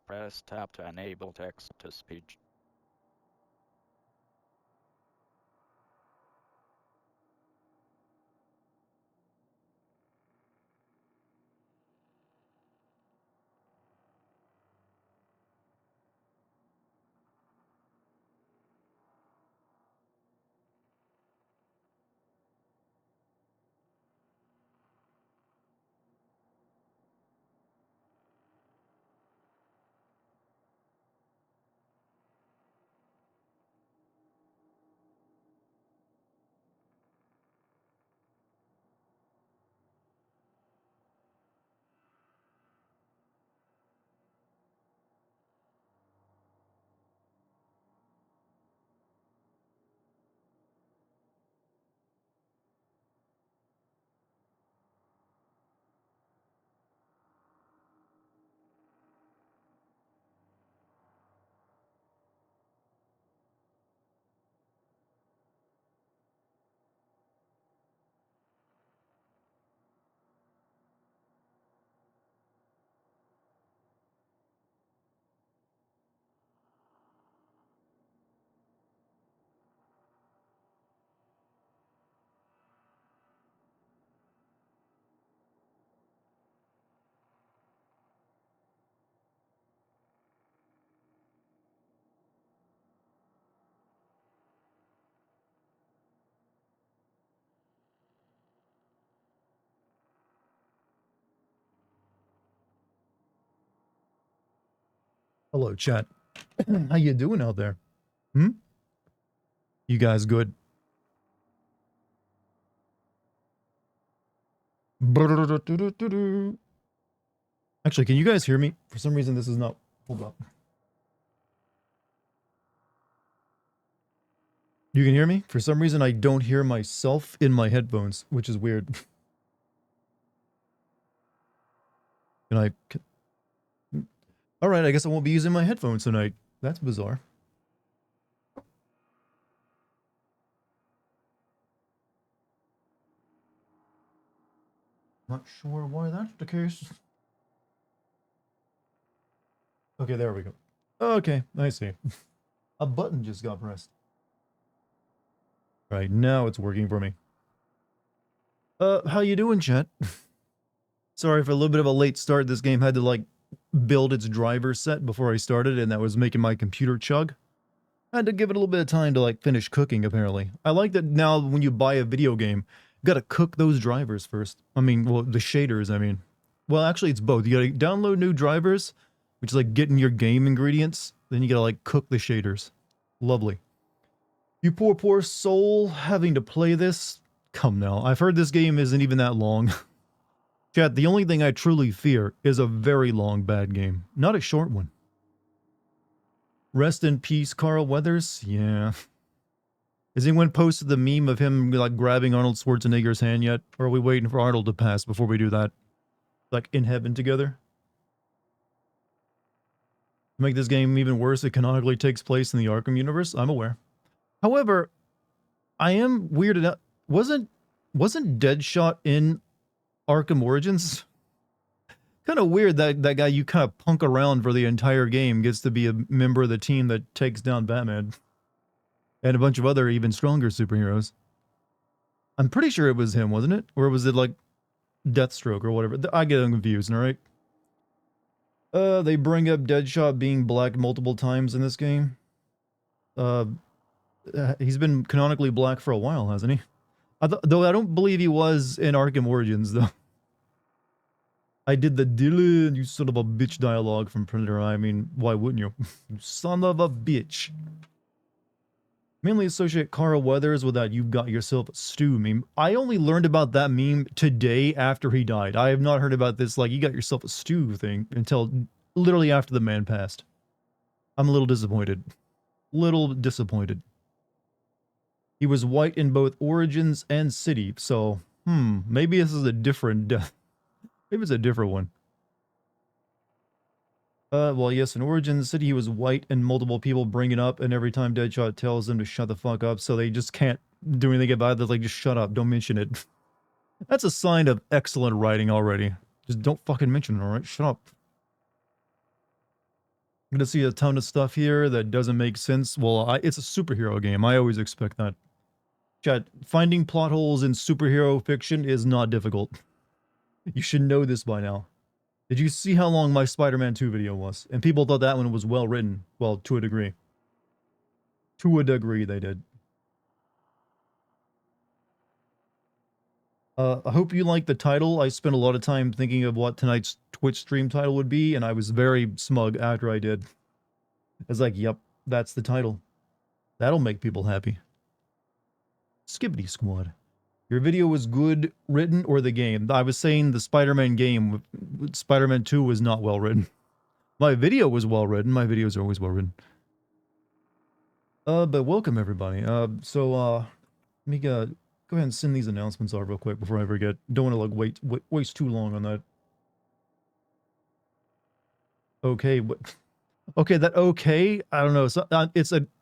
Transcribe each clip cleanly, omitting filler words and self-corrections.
Press tab to enable text to speech. Hello, chat. How you doing out there? Hmm? You guys good? Actually, can you guys hear me? For some reason, this is not... Hold up. You can hear me? For some reason, I don't hear myself in my headphones, which is weird. Can I... Alright, I guess I won't be using my headphones tonight. That's bizarre. Not sure why that's the case. Okay, there we go. Okay, I see. A button just got pressed. Right, now it's working for me. How you doing, chat? Sorry for a little bit of a late start. This game had to, like, build its driver set before I started, and that was making my computer chug. I had to give it a little bit of time to, like, finish cooking, apparently. I like that now when you buy a video game, you gotta cook those drivers first. I mean, well, the shaders, I mean. Well, actually, it's both. You gotta download new drivers, which is like getting your game ingredients, then you gotta, like, cook the shaders. Lovely. You poor, poor soul having to play this? Come now, I've heard this game isn't even that long. Chat, the only thing I truly fear is a very long bad game, not a short one. Rest in peace, Carl Weathers? Yeah. Has anyone posted the meme of him, like, grabbing Arnold Schwarzenegger's hand yet? Or are we waiting for Arnold to pass before we do that? Like, in heaven together? To make this game even worse, it canonically takes place in the Arkham universe? I'm aware. However, I am weirded out. Wasn't Deadshot in Arkham Origins? Kind of weird that that guy you kind of punk around for the entire game gets to be a member of the team that takes down Batman. And a bunch of other even stronger superheroes. I'm pretty sure it was him, wasn't it? Or was it like Deathstroke or whatever? I get them confused, alright? They bring up Deadshot being black multiple times in this game. He's been canonically black for a while, hasn't he? Though I don't believe he was in Arkham Origins, though. I did the Dylan, you son of a bitch dialogue from Predator. I mean, why wouldn't you? You son of a bitch. Mainly associate Carl Weathers with that "you've got yourself a stew" meme. I only learned about that meme today after he died. I have not heard about this, like, "you got yourself a stew" thing until literally after the man passed. I'm a little disappointed. Little disappointed. He was white in both Origins and City, so, maybe this is a different death. Maybe it's a different one. Well, yes, in Origins City, he was white, and multiple people bring it up, and every time Deadshot tells them to shut the fuck up, so they just can't do anything about it. They're like, just shut up, don't mention it. That's a sign of excellent writing already. Just don't fucking mention it, alright? Shut up. gonna see a ton of stuff here that doesn't make sense. Well, it's a superhero game. I always expect that. Chat, finding plot holes in superhero fiction is not difficult. You should know this by now. Did you see how long my Spider-Man 2 video was? And people thought that one was well written. Well, to a degree. To a degree, they did. I hope you like the title. I spent a lot of time thinking of what tonight's Twitch stream title would be, and I was very smug after I did. I was like, yep, that's the title. That'll make people happy. Skibbity Squad. Your video was good written or the game? I was saying the Spider-Man game, Spider-Man 2 was not well written. My video was well written. My videos are always well written. But welcome everybody. Let me go ahead and send these announcements off real quick before I forget. Don't want to like waste too long on that. Okay, but okay, that okay. I don't know. So,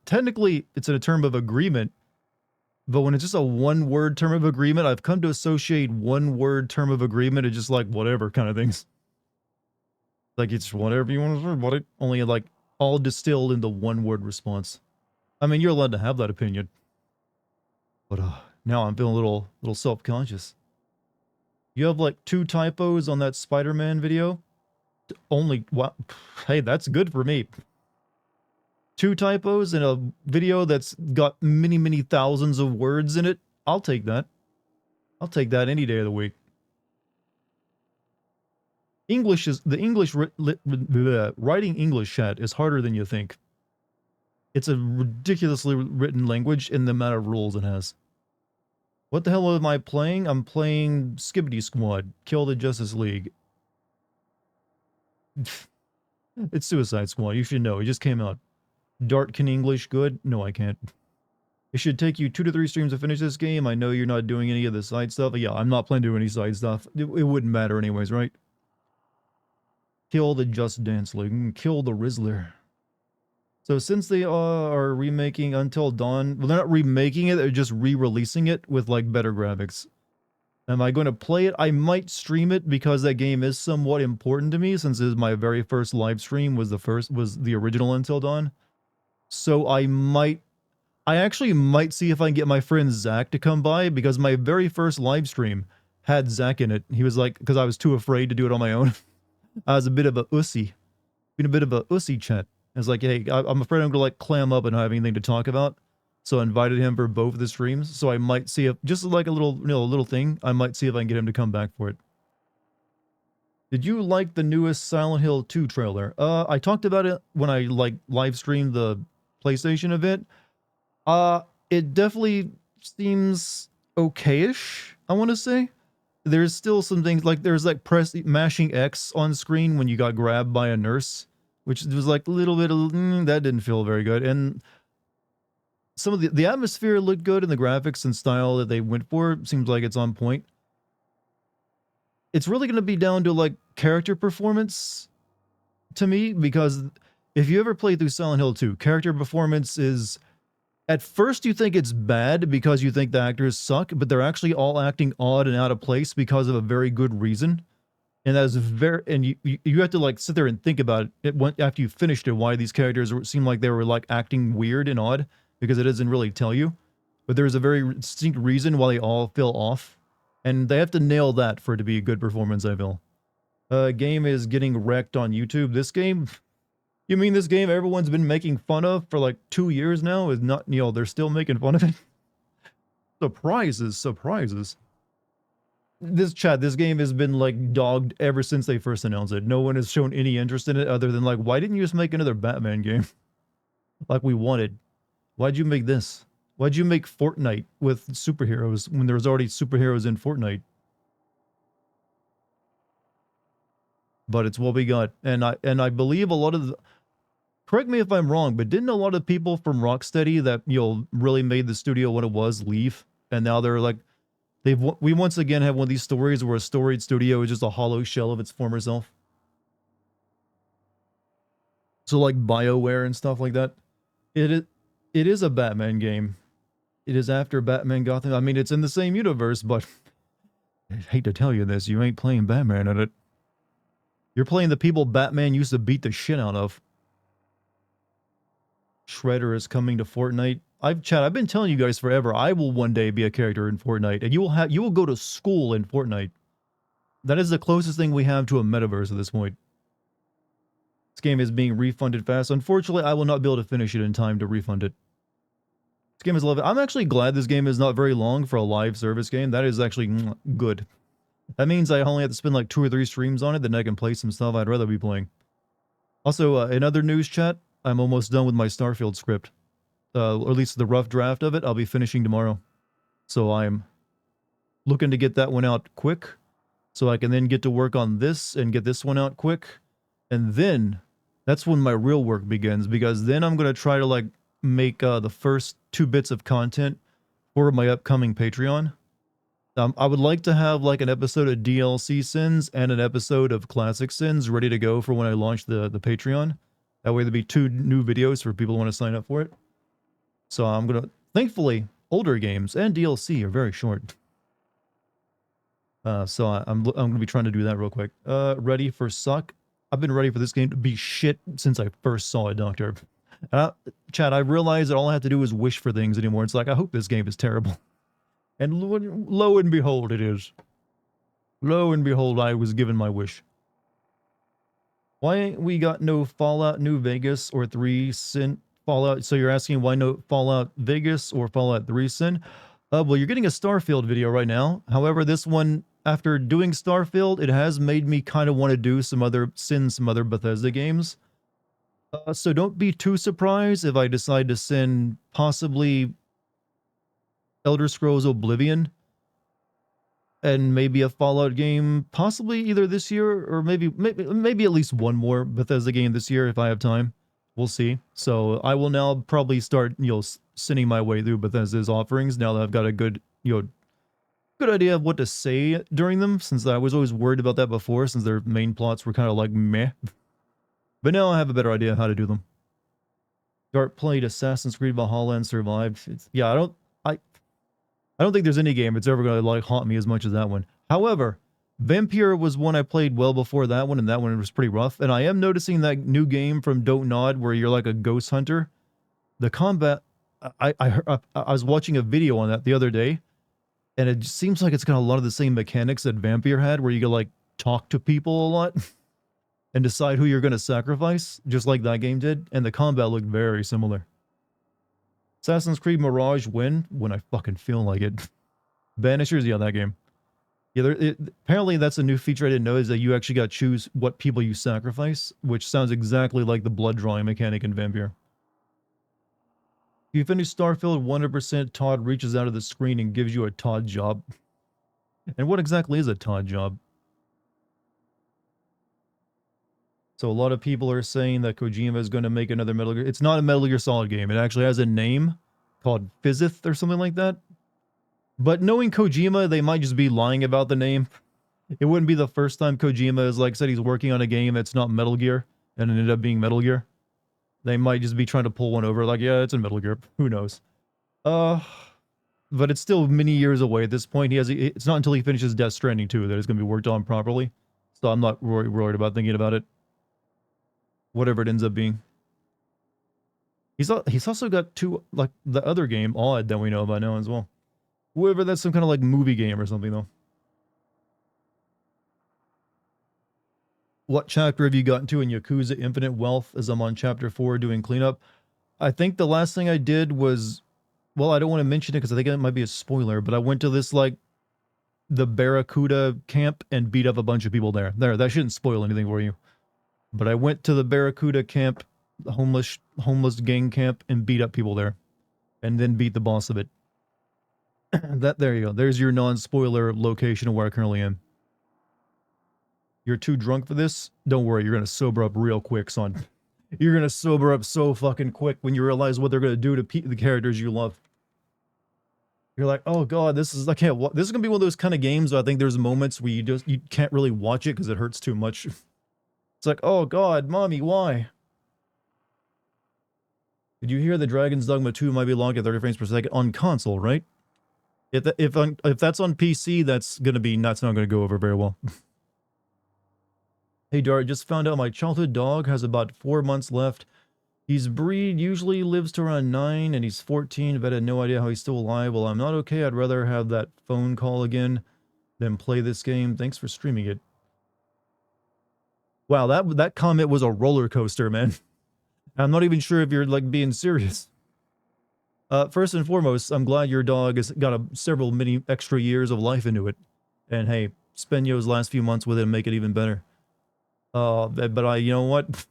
technically it's a term of agreement. But when it's just a one-word term of agreement, I've come to associate one-word term of agreement as just like whatever kind of things. Like it's whatever you want to say, but it only like all distilled into one-word response. I mean, you're allowed to have that opinion. But now I'm feeling a little self-conscious. You have like 2 typos on that Spider-Man video? Only, wow, hey, that's good for me. 2 typos in a video that's got many thousands of words in it. I'll take that. I'll take that any day of the week. Writing English chat is harder than you think. It's a ridiculously written language in the amount of rules it has. What the hell am I playing? I'm playing Skibbity Squad, Kill the Justice League. It's Suicide Squad, you should know, it just came out. Dartigan English good? No, I can't. It should take you 2 to 3 streams to finish this game. I know you're not doing any of the side stuff. Yeah, I'm not planning to do any side stuff. It wouldn't matter anyways, right? Kill the Just Dance League. Kill the Rizzler. So since they are remaking Until Dawn, well, they're not remaking it, they're just re-releasing it with like better graphics. Am I going to play it? I might stream it because that game is somewhat important to me since it is my very first live stream was the original Until Dawn. So I actually might see if I can get my friend Zach to come by because my very first live stream had Zach in it. He was like, because I was too afraid to do it on my own. I was a bit of a ussy. Been a bit of a ussy chat. I was like, hey, I'm afraid I'm going to like clam up and not have anything to talk about. So I invited him for both of the streams. So I might see if, just like a little, little thing, I might see if I can get him to come back for it. Did you like the newest Silent Hill 2 trailer? I talked about it when I like live streamed the PlayStation event. It definitely seems okay-ish, I want to say. There's still some things like there's like mashing X on screen when you got grabbed by a nurse, which was like a little bit of that didn't feel very good. And some of the atmosphere looked good and the graphics and style that they went for seems like it's on point. It's really going to be down to like character performance to me, because if you ever play through Silent Hill 2, character performance is, at first you think it's bad because you think the actors suck, but they're actually all acting odd and out of place because of a very good reason. And that is and you have to like sit there and think about it after you finished it, why these characters seem like they were like acting weird and odd, because it doesn't really tell you. But there's a very distinct reason why they all feel off. And they have to nail that for it to be a good performance, I feel. Game is getting wrecked on YouTube. This game? You mean this game everyone's been making fun of for like 2 years now is not, they're still making fun of it? Surprises. This game has been like dogged ever since they first announced it. No one has shown any interest in it other than like, why didn't you just make another Batman game? Like we wanted. Why'd you make this? Why'd you make Fortnite with superheroes when there was already superheroes in Fortnite? But it's what we got. And I believe a lot of correct me if I'm wrong, but didn't a lot of people from Rocksteady that, really made the studio what it was leave? And now they're like, we once again have one of these stories where a storied studio is just a hollow shell of its former self. So like BioWare and stuff like that. It is a Batman game. It is after Batman Gotham. I mean, it's in the same universe, but I hate to tell you this, you ain't playing Batman in it. You're playing the people Batman used to beat the shit out of. Shredder is coming to Fortnite. I've been telling you guys forever, I will one day be a character in Fortnite, and you will go to school in Fortnite. That is the closest thing we have to a metaverse at this point. This game is being refunded fast. Unfortunately, I will not be able to finish it in time to refund it. This game is 11. I'm actually glad this game is not very long for a live service game. That is actually good. That means I only have to spend like 2 or 3 streams on it, then I can play some stuff I'd rather be playing. Also, in other news chat, I'm almost done with my Starfield script. Or at least the rough draft of it, I'll be finishing tomorrow. So I'm looking to get that one out quick, so I can then get to work on this and get this one out quick. And then, that's when my real work begins, because then I'm going to try to like make the first 2 bits of content for my upcoming Patreon. I would like to have like an episode of DLC Sins and an episode of Classic Sins ready to go for when I launch the Patreon. That way there'll be 2 new videos for people who want to sign up for it. So I'm going to... Thankfully, older games and DLC are very short. So I'm going to be trying to do that real quick. Ready for suck? I've been ready for this game to be shit since I first saw it, Doctor. Chad, I realized that all I have to do is wish for things anymore. It's like, I hope this game is terrible. And lo and behold, it is. Lo and behold, I was given my wish. Why we got no Fallout New Vegas or 3 Sin Fallout? So you're asking why no Fallout Vegas or Fallout 3 Sin? Well, you're getting a Starfield video right now. However, this one, after doing Starfield, it has made me kind of want to do some other Bethesda games. So don't be too surprised if I decide to send possibly Elder Scrolls Oblivion and maybe a Fallout game, possibly either this year or maybe at least one more Bethesda game this year if I have time. We'll see. So I will now probably start, sending my way through Bethesda's offerings now that I've got a good idea of what to say during them, since I was always worried about that before, since their main plots were kind of like meh. But now I have a better idea of how to do them. Dart played Assassin's Creed Valhalla and survived. Yeah, I don't think there's any game that's ever going to like haunt me as much as that one. However, Vampire was one I played well before that one, and that one was pretty rough. And I am noticing that new game from Don't Nod where you're like a ghost hunter. The combat, I was watching a video on that the other day, and it seems like it's got a lot of the same mechanics that Vampire had, where you can like talk to people a lot and decide who you're going to sacrifice, just like that game did. And the combat looked very similar. Assassin's Creed Mirage when I fucking feel like it. Banishers, yeah, that game. Yeah, apparently that's a new feature I didn't know, is that you actually got to choose what people you sacrifice, which sounds exactly like the blood drawing mechanic in Vampire. If you finish Starfield 100%, Todd reaches out of the screen and gives you a Todd job. And what exactly is a Todd job? So a lot of people are saying that Kojima is going to make another Metal Gear. It's not a Metal Gear Solid game. It actually has a name called Physith or something like that. But knowing Kojima, they might just be lying about the name. It wouldn't be the first time Kojima has said he's working on a game that's not Metal Gear and it ended up being Metal Gear. They might just be trying to pull one over, like, yeah, it's a Metal Gear. Who knows? But it's still many years away at this point. It's not until he finishes Death Stranding 2 that it's going to be worked on properly. So I'm not worried about thinking about it. Whatever it ends up being. He's also got 2, like, the other game, Odd, that we know about now as well. Whoever, that's some kind of, like, movie game or something, though. What chapter have you gotten to in Yakuza Infinite Wealth, as I'm on chapter 4 doing cleanup? I think the last thing I did was, well, I don't want to mention it because I think it might be a spoiler, but I went to this, like, the Barracuda camp and beat up a bunch of people there. That shouldn't spoil anything for you. But I went to the Barracuda camp, the homeless gang camp, and beat up people there. And then beat the boss of it. There you go. There's your non-spoiler location of where I currently am. You're too drunk for this? Don't worry, you're gonna sober up real quick, son. You're gonna sober up so fucking quick when you realize what they're gonna do to the characters you love. You're like, oh god, this is gonna be one of those kind of games where I think there's moments where you can't really watch it because it hurts too much. It's like, oh god, mommy, why? Did you hear that Dragon's Dogma 2 might be locked at 30 frames per second on console, right? If that's on PC, that's not gonna go over very well. Hey Dart, just found out my childhood dog has about 4 months left. He's breed, usually lives to around 9, and he's 14, but I had no idea how he's still alive. Well, I'm not okay. I'd rather have that phone call again than play this game. Thanks for streaming it. Wow, that comment was a roller coaster, man. I'm not even sure if you're, like, being serious. First and foremost, I'm glad your dog has got several many extra years of life into it. And hey, spend those last few months with it and make it even better. But you know what?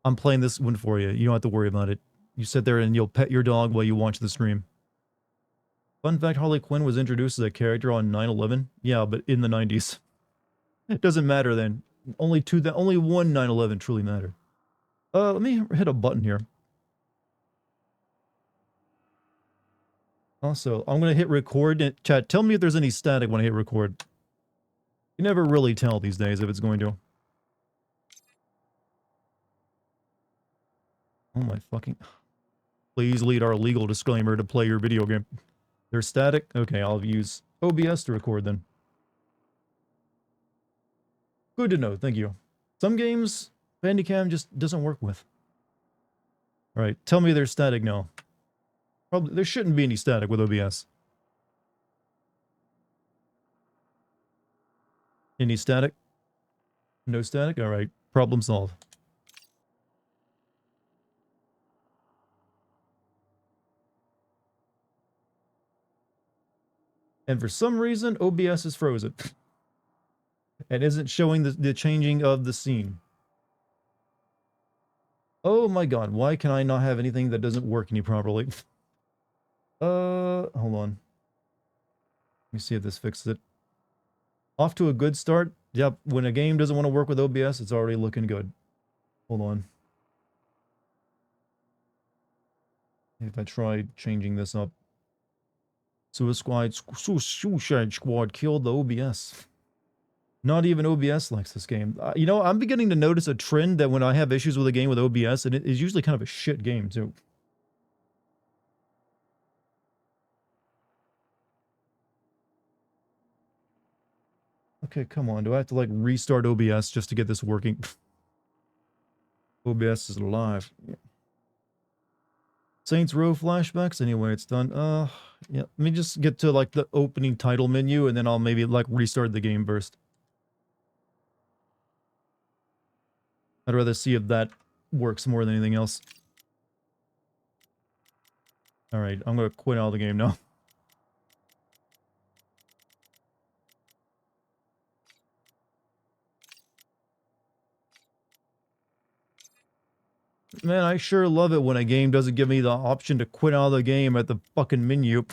I'm playing this one for you. You don't have to worry about it. You sit there and you'll pet your dog while you watch the stream. Fun fact, Harley Quinn was introduced as a character on 9/11. Yeah, but in the 90s. It doesn't matter then. Only one 9/11 truly mattered. Let me hit a button here. Also, I'm going to hit record. Chat, tell me if there's any static when I hit record. You never really tell these days if it's going to. Oh my fucking... Please lead our legal disclaimer to play your video game. They're static? Okay, I'll use OBS to record then. Good to know, thank you. Some games, Bandicam just doesn't work with. Alright, tell me they're static now. Probably, there shouldn't be any static with OBS. Any static? No static? Alright, problem solved. And for some reason, OBS is frozen. And isn't showing the changing of the scene. Oh my god, why can I not have anything that doesn't work any properly? Hold on. Let me see if this fixes it. Off to a good start. Yep, when a game doesn't want to work with OBS, it's already looking good. Hold on. If I try changing this up. Suicide Squad killed the OBS. Not even OBS likes this game. You know, I'm beginning to notice a trend that when I have issues with a game with OBS, and it is usually kind of a shit game, too. Okay, come on. Do I have to, like, restart OBS just to get this working? OBS is alive. Yeah. Saints Row flashbacks? Anyway, it's done. Yeah. Let me just get to, like, the opening title menu, and then I'll maybe, like, restart the game first. I'd rather see if that works more than anything else. Alright, I'm gonna quit out of the game now. Man, I sure love it when a game doesn't give me the option to quit out of the game at the fucking menu.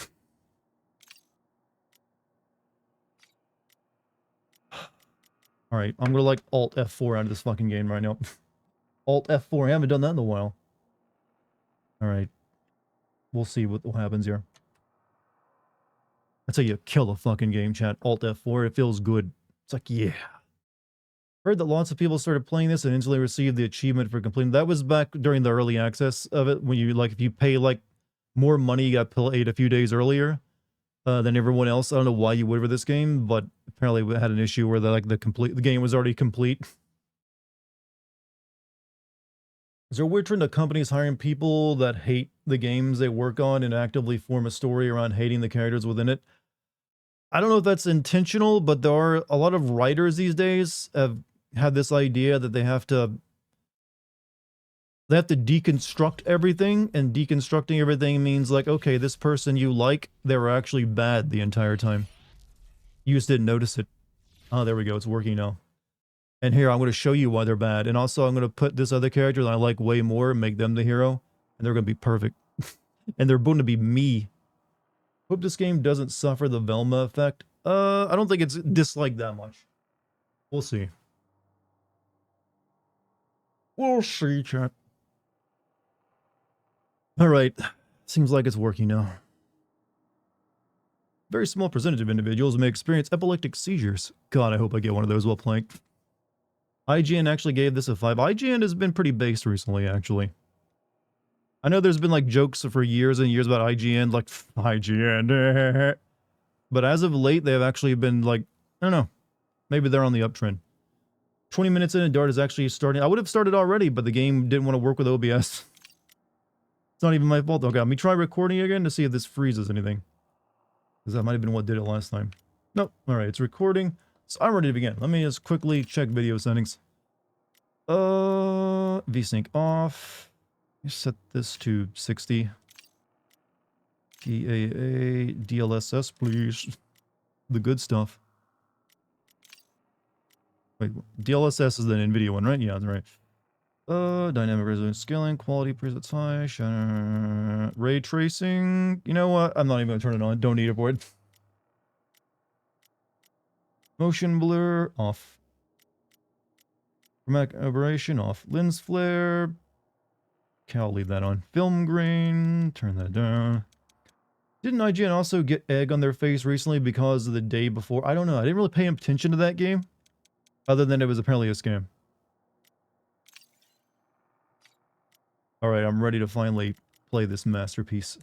Alright, I'm gonna like Alt F4 out of this fucking game right now. Alt F4, I haven't done that in a while. Alright. We'll see what happens here. That's how you kill a fucking game, chat. Alt F4, it feels good. It's like, yeah. Heard that lots of people started playing this and instantly received the achievement for completing. That was back during the early access of it, when you, like, if you pay, like, more money, you got played a few days earlier than everyone else. I don't know why you would for this game, but apparently we had an issue where the game was already complete. Is there a weird trend of companies hiring people that hate the games they work on and actively form a story around hating the characters within it? I don't know if that's intentional, but there are a lot of writers these days have had this idea that they have to deconstruct everything, and deconstructing everything means, like, okay, this person you like, they were actually bad the entire time. You just didn't notice it. Oh, there we go, it's working now. And here, I'm going to show you why they're bad, and also I'm going to put this other character that I like way more and make them the hero, and they're going to be perfect. And they're going to be me. Hope this game doesn't suffer the Velma effect. I don't think it's disliked that much. We'll see. We'll see, chat. Alright. Seems like it's working now. Very small percentage of individuals may experience epileptic seizures. God, I hope I get one of those while playing. IGN actually gave this a 5. IGN has been pretty based recently, actually. I know there's been, like, jokes for years and years about IGN, like, IGN. But as of late, they have actually been, like, I don't know. Maybe they're on the uptrend. 20 minutes in and Dart is actually starting. I would have started already, but the game didn't want to work with OBS. It's not even my fault. Okay, let me try recording again to see if this freezes anything. Because that might have been what did it last time. Nope. Alright, it's recording. So I'm ready to begin. Let me just quickly check video settings. VSync off. Set this to 60. GAA, DLSS, please. The good stuff. Wait, DLSS is the NVIDIA one, right? Yeah, that's right. Dynamic resolution scaling, quality presets high, ray tracing. You know what? I'm not even gonna turn it on. Don't need it for it. Motion blur off. Chromatic aberration off. Lens flare. Okay, I'll leave that on. Film grain. Turn that down. Didn't IGN also get egg on their face recently because of the day before? I don't know. I didn't really pay attention to that game. Other than it was apparently a scam. Alright, I'm ready to finally play this masterpiece.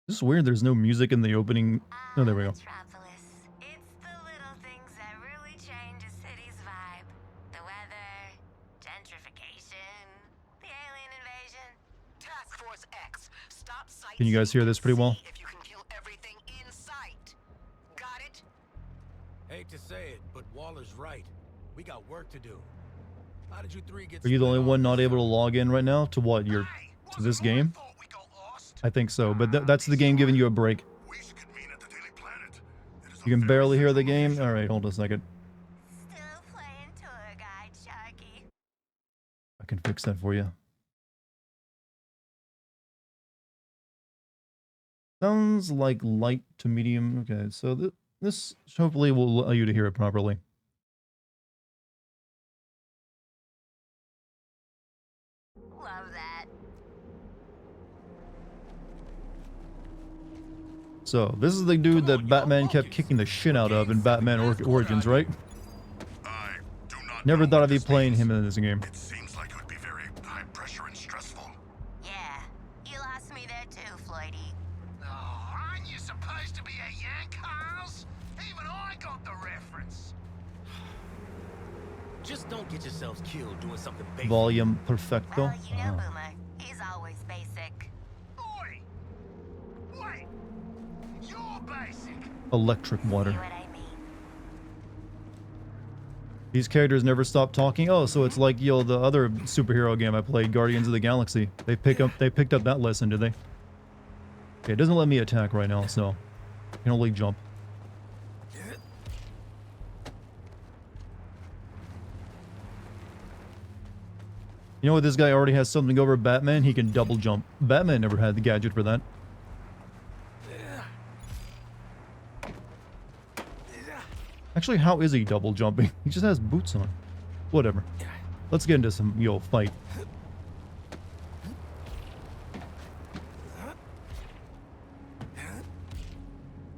This is weird, there's no music in the opening. Oh, there we go. It's the little things that really change a city's vibe. The weather, gentrification, the alien invasion. Task Force X, stop sight. Can you guys hear this pretty well? If you can kill everything in sight. Got it? Hate to say it, but Waller's right. We got work to do. How did you three get? Are you the only split one off not this able to time? log in right now? To what? Your to this game? Thought we got lost. I think so, but that's the game giving you a break. You can barely hear the game? Alright, hold on a second. Still playing tour guide, Sharky. I can fix that for you. Sounds like light to medium. Okay, so this hopefully will allow you to hear it properly. Love that. So, this is the dude that Batman kept kicking the shit out of in Batman Origins, right? I do not Never know thought what I'd be this playing means. him in this game. It seems like it would be very high pressure and stressful. Yeah, you lost me there too, Floydie. Oh, aren't you supposed to be a Yank, Carls? Even I got the reference. Just don't get yourselves killed doing something basic. Volume perfecto. Well, you know Ah. Boomer. He's always basic. Oi! Wait! You're basic! Electric See water. what I mean? These characters never stop talking. Oh, so it's like, yo, the other superhero game I played, Guardians of the Galaxy. They picked up that lesson, did they? Okay, it doesn't let me attack right now, so I can only jump. You know what? This guy already has something over Batman. He can double jump. Batman never had the gadget for that. Actually, how is he double jumping? He just has boots on. Whatever. Let's get into some, fight.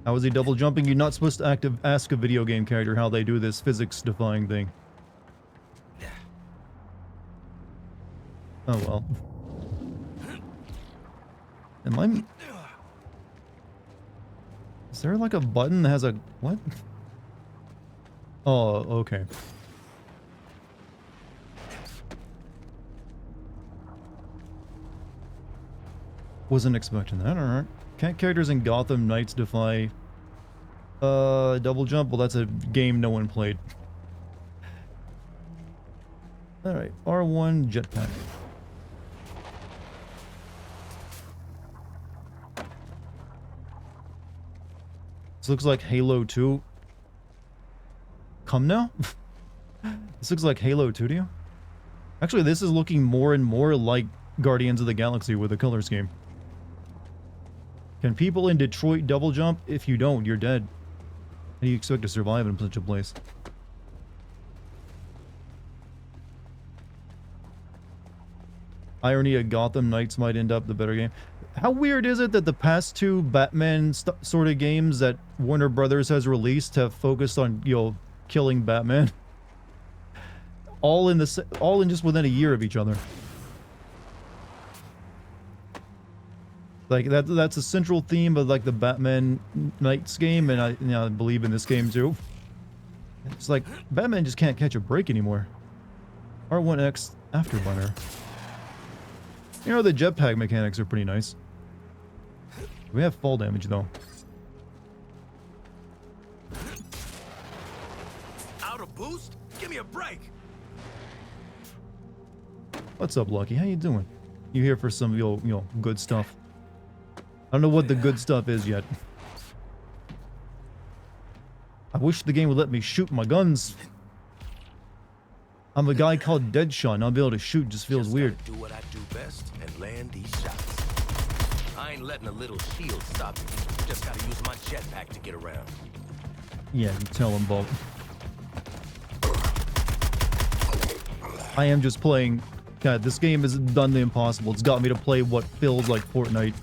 How is he double jumping? You're not supposed to ask a video game character how they do this physics-defying thing. Oh well. Am I... Is there like a button that has a... What? Oh, okay. Wasn't expecting that, alright. Can't characters in Gotham Knights defy... double jump? Well, that's a game no one played. Alright, R1 jetpack. This looks like Halo 2. Come now? This looks like Halo 2 to you? Actually, this is looking more and more like Guardians of the Galaxy with the color scheme. Can people in Detroit double jump? If you don't, you're dead. How do you expect to survive in such a place? Irony of Gotham Knights might end up the better game. How weird is it that the past two Batman sort of games that Warner Brothers has released have focused on, killing Batman? All in just within a year of each other. Like that's a central theme of like the Batman Knights game, and I believe in this game too. It's like Batman just can't catch a break anymore. R1X Afterburner. You know, the jetpack mechanics are pretty nice. We have fall damage though. Out of boost? Give me a break. What's up, Lucky? How you doing? You here for some good stuff? I don't know what the good stuff is yet. I wish the game would let me shoot my guns. I'm a guy called Deadshot. Not be able to shoot just feels weird. Do what I do best and land these shots. I ain't letting a little shield stop me. Just gotta use my jetpack to get around. Yeah, you tell him, Bob. I am just playing. God, this game has done the impossible. It's got me to play what feels like Fortnite.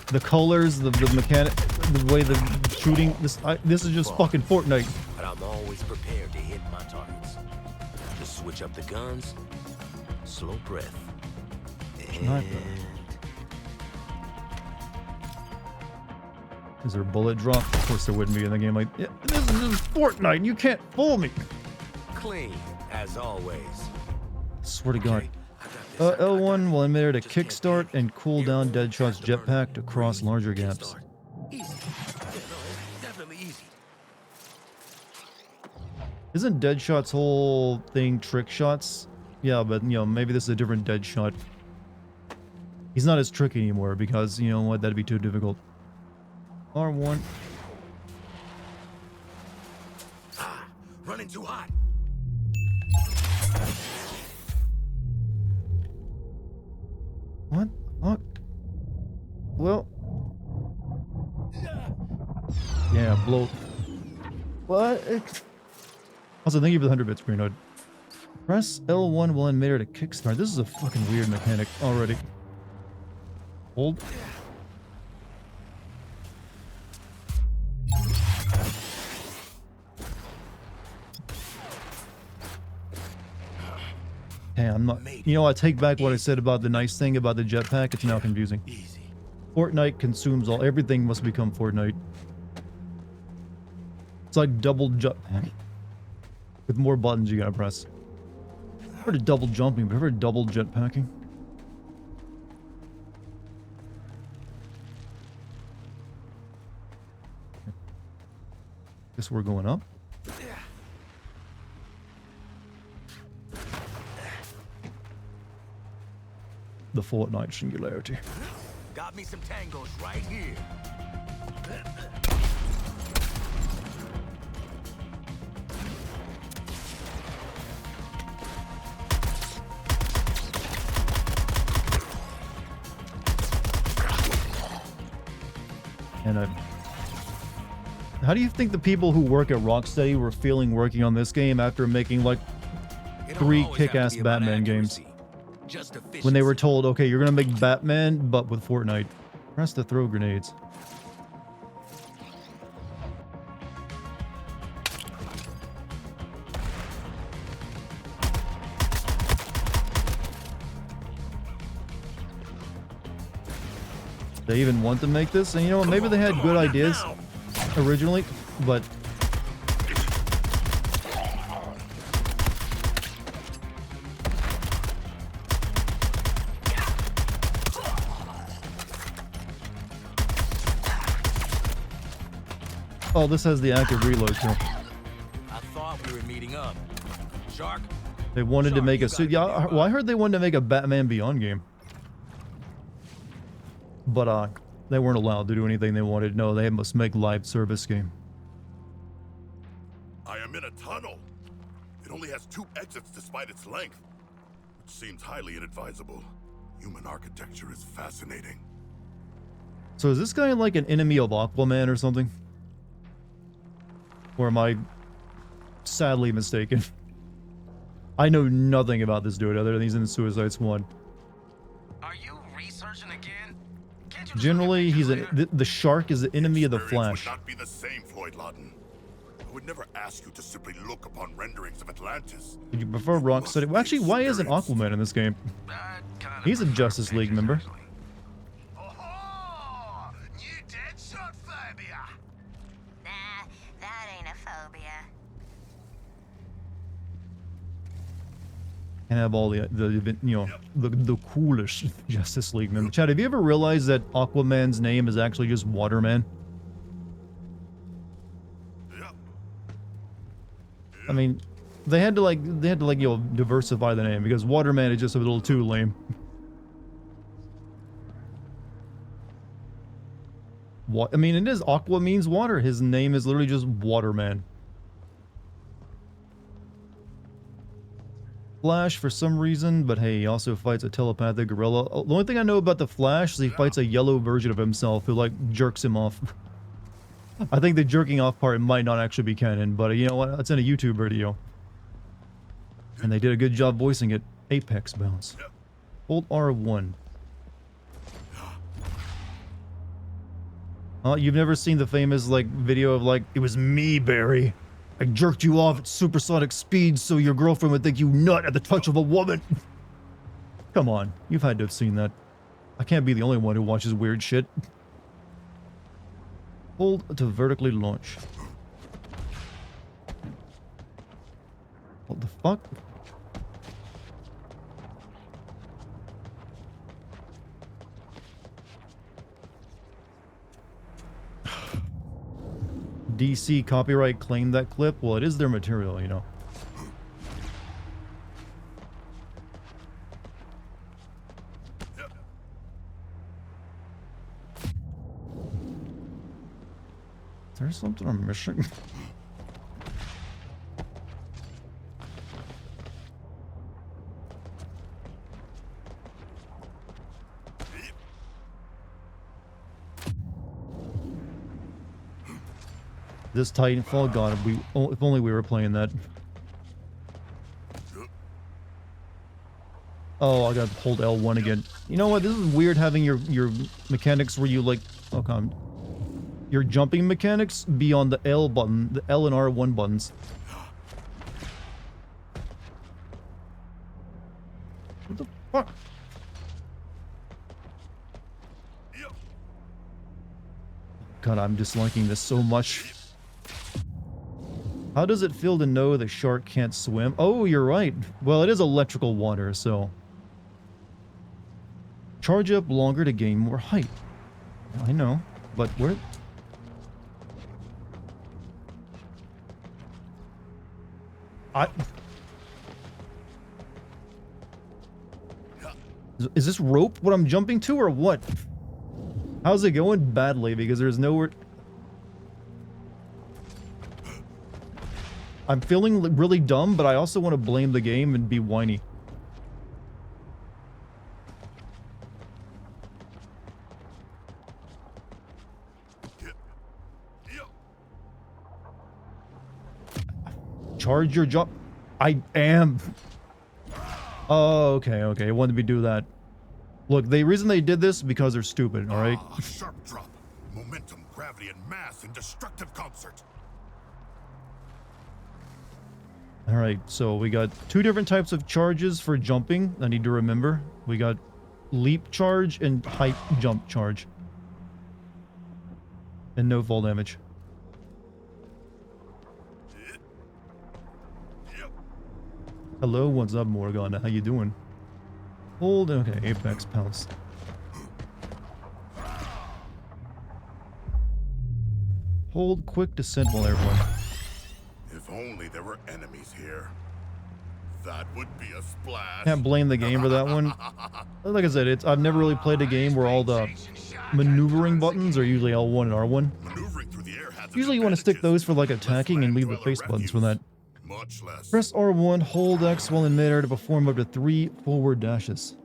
The colors, the mechanic, the way the shooting, this is just fucking Fortnite. But I'm always prepared to hit my targets. Just switch up the guns, slow breath, and... Is there a bullet drop? Of course there wouldn't be in the game. Like, yeah, this is Fortnite. You can't fool me. Clean, as always. Swear to God. Okay, I got this. L1 will emitter to Just can't kickstart do it. and cool down Deadshot's jetpack to cross larger gaps. Kickstart. Easy. Yeah, no, it's definitely easy. Isn't Deadshot's whole thing trick shots? Yeah, but maybe this is a different Deadshot. He's not as tricky anymore because, you know what, that'd be too difficult. R1. Running too hot. What? Fuck? Well. Yeah, blow. What? Also, thank you for the 100 bits, Greenwood. Press L1 will emitter to kickstart. This is a fucking weird mechanic already. Hold. Hey, I'm not. You know, I take back what I said about the nice thing about the jetpack. It's now confusing. Easy. Fortnite consumes all. Everything must become Fortnite. It's like double jetpack. With more buttons you gotta press. I've heard of double jumping, but I've heard double jetpacking. Guess we're going up. The Fortnite singularity. Got me some tangos right here. And how do you think the people who work at Rocksteady were feeling working on this game after making like It don't 3 always have to kick-ass be about Batman games? accuracy, just When they were efficiency. told, okay, you're gonna make Batman, but with Fortnite. Press to throw grenades. They even want to make this, and you know what, maybe they had good ideas originally, but oh, this has the active reload too. I thought we were meeting up. Shark? They wanted to Shark, make you a suit. gotta Yeah, give well, I up. heard they wanted to make a Batman Beyond game. But they weren't allowed to do anything they wanted. No, they must make live service game. I am in a tunnel. It only has 2 exits despite its length, which seems highly inadvisable. Human architecture is fascinating. So is this guy like an enemy of Aquaman or something? Or am I sadly mistaken? I know nothing about this dude other than he's in Suicide Squad. Are you researching again? Can't you just Generally, look at he's pictures later? the shark is the enemy of the Experience Flash. would not be the same, Floyd Lawton. would never ask you to simply look upon renderings of Atlantis. Would you prefer Rocksteady? Well, actually, why isn't Aquaman in this game? He's a Justice League member. Oh, new Deadshot phobia. Nah, that ain't a phobia. And have all the you know, the coolest Justice League members. Chad, have you ever realized that Aquaman's name is actually just Waterman? Yeah. I mean, they had to like you know, diversify the name because Waterman is just a little too lame. What I mean, it is Aqua means water. His name is literally just Waterman. Flash for some reason, but hey, he also fights a telepathic gorilla. The only thing I know about the Flash is he fights a yellow version of himself who like jerks him off. I think the jerking off part might not actually be canon, but you know what? It's in a YouTube video. And they did a good job voicing it. Apex bounce. Hold R1. You've never seen the famous like video of like, it was me, Barry. I jerked you off at supersonic speeds so your girlfriend would think you nut at the touch of a woman. Come on, you've had to have seen that. I can't be the only one who watches weird shit. Hold to vertically launch. What the fuck? DC copyright claimed that clip. Well, it is their material, you know. There's something I'm missing. This Titanfall, God, if only we were playing that. Oh, I gotta hold L1 again. You know what? This is weird having your mechanics where you like, oh come, your jumping mechanics be on the L button, the L and R1 buttons. What the fuck? God, I'm disliking this so much. How does it feel to know the shark can't swim? Oh, you're right. Well, it is electrical water, so... Charge up longer to gain more height. I know, but where... Is this rope what I'm jumping to, or what? How's it going? Badly, because there's nowhere... I'm feeling really dumb, but I also want to blame the game and be whiny. Charge your jump. I am. Oh, okay, okay. Wanted me to do that. Look, the reason they did this is because they're stupid, alright? Sharp drop. Momentum, gravity, and mass in destructive concert. Alright, so we got two different types of charges for jumping I need to remember. We got leap charge and height jump charge. And no fall damage. Hello, what's up, Morgana? How you doing? Hold, okay, Apex pounce. Hold quick descent while airborne. If only there were enemies here. That would be a splash. Can't blame the game for that one. Like I said, I've never really played a game where all the maneuvering buttons are usually L1 and R1. Maneuvering through the air has Usually you want to stick those for like attacking and leave the face buttons for that. Much less. Press R1, hold X while in midair to perform up to 3 forward dashes.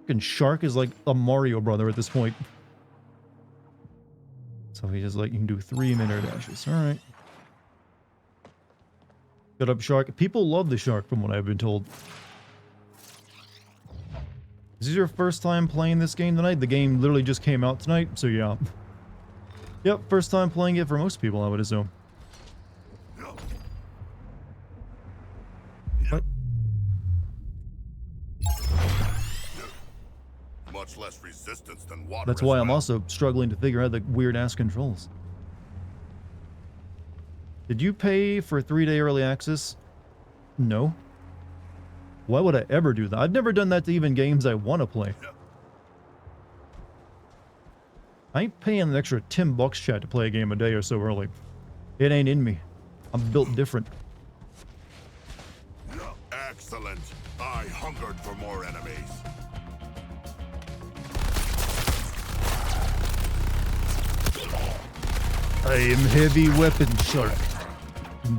Fucking Shark is like a Mario brother at this point. So he just like, you can do 3 midair dashes. Alright. Good up, Shark. People love the Shark from what I've been told. Is this your first time playing this game tonight? The game literally just came out tonight, so yeah. Yep, first time playing it for most people, I would assume. much less resistance than water. That's as why I'm well. also struggling to figure out the weird ass controls. Did you pay for 3-day early access? No. Why would I ever do that? I've never done that to even games I want to play. I ain't paying an extra $10 chat to play a game a day or so early. It ain't in me. I'm built different. Excellent. I hungered for more enemies. I am heavy weapon shark.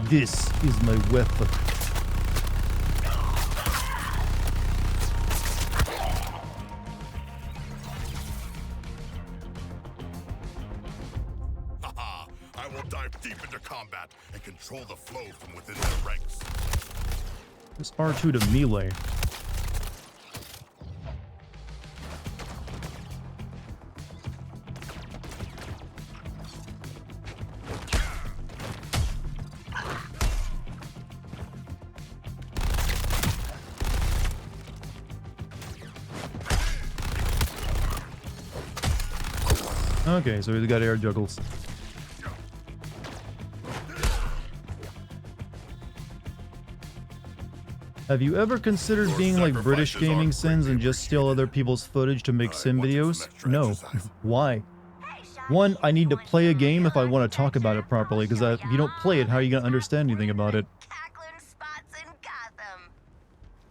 This is my weapon. Haha, I will dive deep into combat and control the flow from within their ranks. This R2 to melee. Okay, so he's got air juggles. Have you ever considered Your being like British sacrifices gaming are sins and greatly just steal other people's footage to make sim want some videos? extra No. exercise. Why? One, I need to play a game if I want to talk about it properly, because if you don't play it, how are you going to understand anything about it? Cackling spots in Gotham.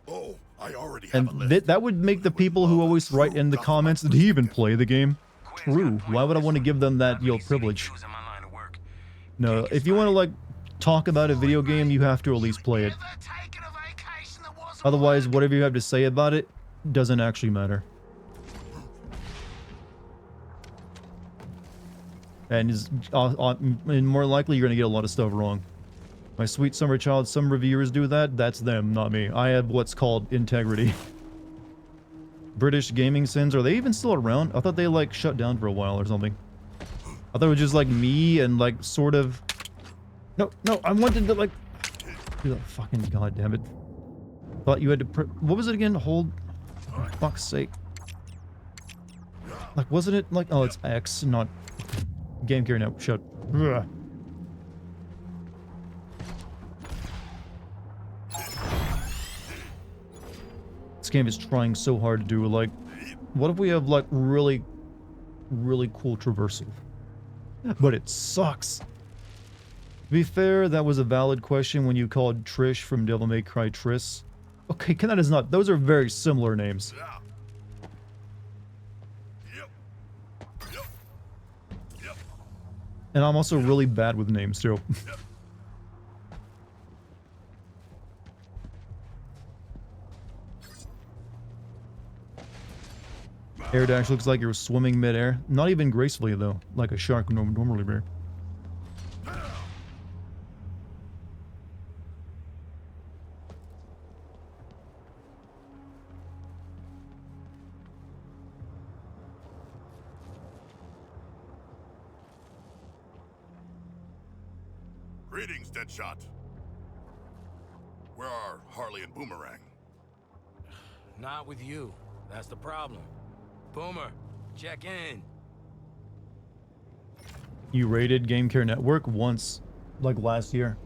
Oh, I already have a And list. that would make the people who always write in the comments, did he even play the game? True. Why would I want to give them that, privilege? No, if you want to, like, talk about a video game, you have to at least play it. Ever taken a vacation that wasn't Otherwise, work? whatever you have to say about it doesn't actually matter. And and more likely, you're going to get a lot of stuff wrong. My sweet summer child, some reviewers do that. That's them, not me. I have what's called integrity. British gaming sins, are they even still around? I thought they, like, shut down for a while or something. I thought it was just, like, me and, like, sort of... No, I wanted to, like... Oh, fucking goddamn it. Thought you had to... What was it again? Hold... For fuck's sake. Like, wasn't it, like... Oh, it's X, not... Game Gear now. Shut. Ugh. This game is trying so hard to do, like... What if we have, like, really cool traversal? But it sucks. To be fair, that was a valid question when you called Trish from Devil May Cry Triss. Okay, that is not... Those are very similar names. Yeah. Yep. And I'm also really bad with names, too. Air dash looks like you're swimming midair. Not even gracefully, though. Like a shark normally be. Greetings, Deadshot. Where are Harley and Boomerang? Not with you. That's the problem. Boomer, check in. You raided Game Care Network once, like last year.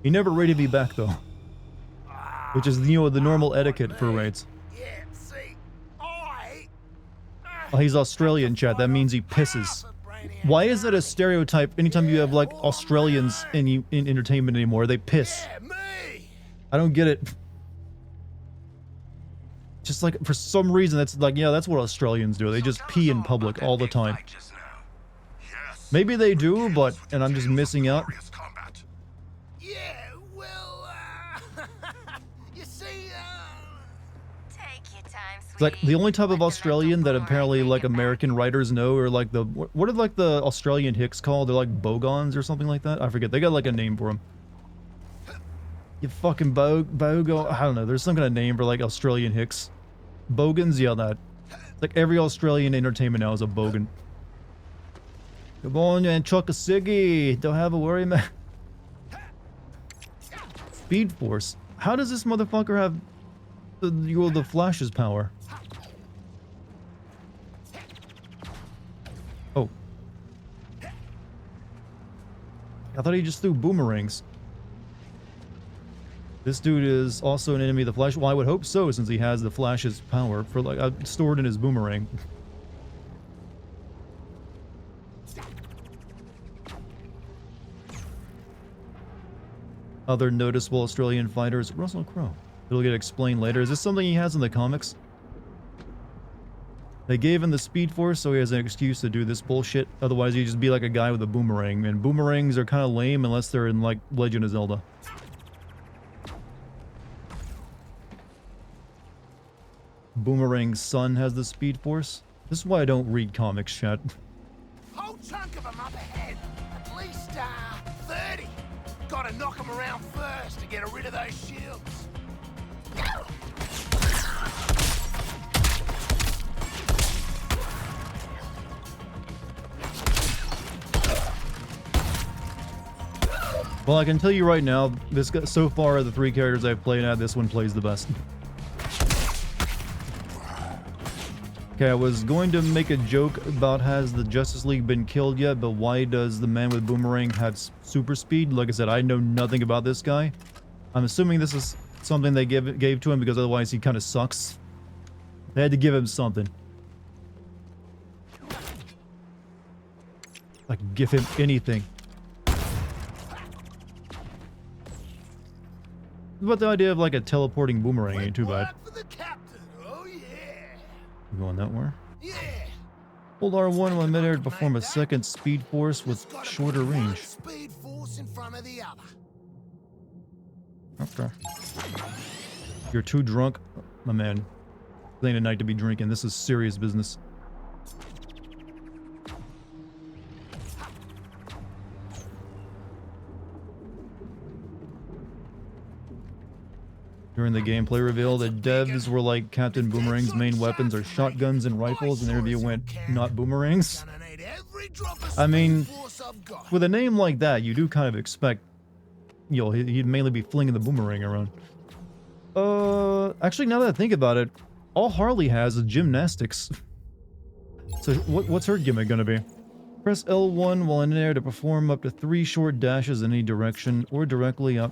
He never raided me back, though. Which is, the normal etiquette for raids. Yeah, see, Oh, he's Australian, chat. That means he pisses. Why is it a stereotype anytime you have, like, Australians in entertainment anymore? They piss. Yeah, me. I don't get it. Just like, for some reason, that's like, yeah, that's what Australians do. They just pee in public all the time. Yes. Maybe they do, but, and I'm just missing out. Glorious combat. Yeah, well, you see, Take your time, It's like, the only type of Australian that apparently, like, American writers know are, like, the... What are, like, the Australian Hicks called? They're, like, Bogons or something like that? I forget. They got, like, a name for them. You fucking Bogo... I don't know. There's some kind of name for, like, Australian Hicks. Bogans? Yeah, that. It's like, every Australian entertainment now is a Bogan. Come on, man. Chuck a ciggy. Don't have a worry, man. Speed Force. How does this motherfucker have the Flash's power? I thought he just threw boomerangs. This dude is also an enemy of the Flash. Well, I would hope so, since he has the Flash's power for like stored in his boomerang. Other noticeable Australian fighters, Russell Crowe. It'll get explained later. Is this something he has in the comics? They gave him the Speed Force, so he has an excuse to do this bullshit. Otherwise, he'd just be like a guy with a boomerang. And boomerangs are kind of lame unless they're in, like, Legend of Zelda. Boomerang's son has the Speed Force. This is why I don't read comics, chat. Whole chunk of them up ahead. At least, 30. Gotta knock them around first to get rid of those shields. Well, I can tell you right now, this guy, so far the 3 characters I've played at, this one plays the best. Okay, I was going to make a joke about has the Justice League been killed yet, but why does the man with boomerang have super speed? Like I said, I know nothing about this guy. I'm assuming this is something they gave to him because otherwise he kind of sucks. They had to give him something. Like, give him anything. But the idea of like a teleporting boomerang ain't too bad. For the captain. Oh yeah. You going that way? Yeah. Hold R1 while midair to perform a second Speed Force with Gotta shorter put one range. Speed Force in front of the other. Okay. You're too drunk, my man. This ain't a night to be drinking. This is serious business. During the gameplay reveal, the devs were like, Captain Boomerang's main weapons are shotguns and rifles, and the interview went, not boomerangs. Gonna need every drop of I mean, Speed Force I've got. with a name like that, you do kind of expect, you know, he'd mainly be flinging the boomerang around. Actually, now that I think about it, all Harley has is gymnastics. So what's her gimmick gonna be? Press L1 while in air to perform up to 3 short dashes in any direction, or directly up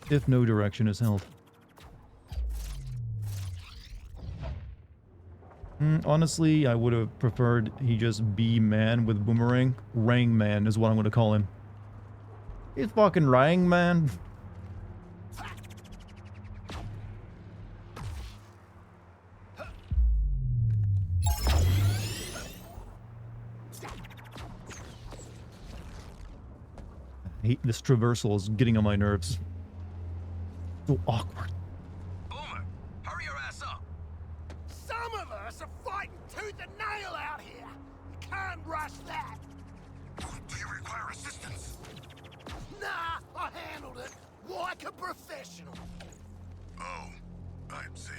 if no direction is held. Honestly, I would have preferred he just be man with boomerang. Rang man is what I'm going to call him. He's fucking Rang man. I hate this traversal is getting on my nerves. So awkward. Boomer, hurry your ass up. Some of us are fighting tooth and nail out here. You can't rush that. Do you require assistance? Nah, I handled it like a professional. Oh, I see.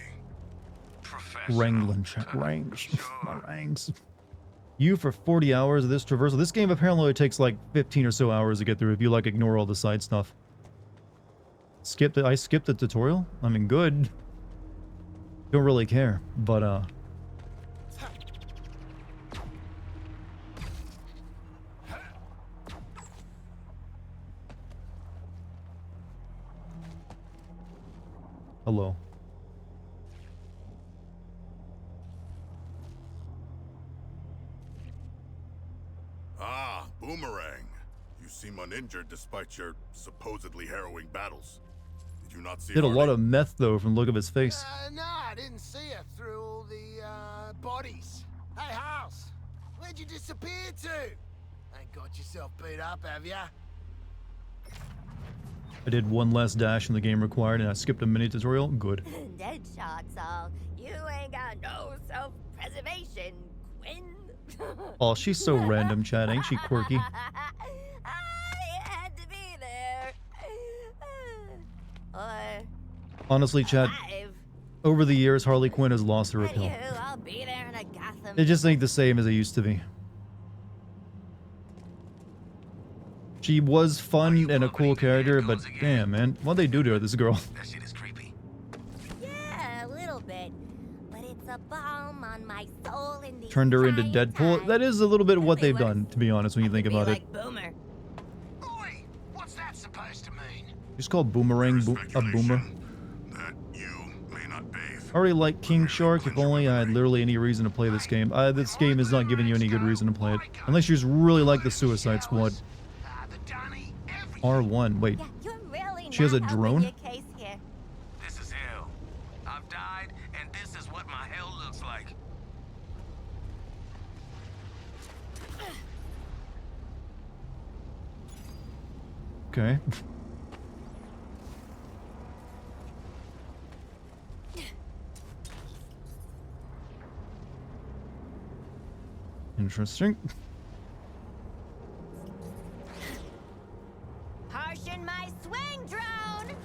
Wrangling chat. Rangs. My rangs. You for 40 hours of this traversal. This game apparently only takes like 15 or so hours to get through if you like ignore all the side stuff. I skipped the tutorial? I mean, good. Don't really care, but hello. Ah, Boomerang. You seem uninjured despite your supposedly harrowing battles. Did you not see Did a lot Harley? of meth though from the look of his face. No, I didn't see her through all the, bodies. Hey, House, where'd you disappear to? Ain't got yourself beat up, have ya? I did one less dash than the game required and I skipped a mini tutorial. Good. Dead shots all. You ain't got no self-preservation, Quinn. Oh, she's so random, Chad. Ain't she quirky? I had to be there. Or Honestly, Chad, five. over the years, Harley Quinn has lost her appeal. Anywho, I'll be there in a Gotham. It just ain't the same as it used to be. She was fun and a cool character, but damn, man. What'd they do to her, this girl? That shit is creepy. Yeah, a little bit. But it's a balm on my soul in the Turned her into Deadpool. That is a little bit of what they've done, to be honest, when you think about it. Like Boomer. Oi! She's called Boomerang, a boomer. That you may not bathe. I already like King Shark. If only I had literally any reason to play this game. This game is not giving you any good reason to play it. Unless you just really like the Suicide Squad. R1. Wait. Yeah, you're really She has not a helping drone? your case here. This is hell. I've died, and this is what my hell looks like. Okay. Interesting. Harshin my swing drone!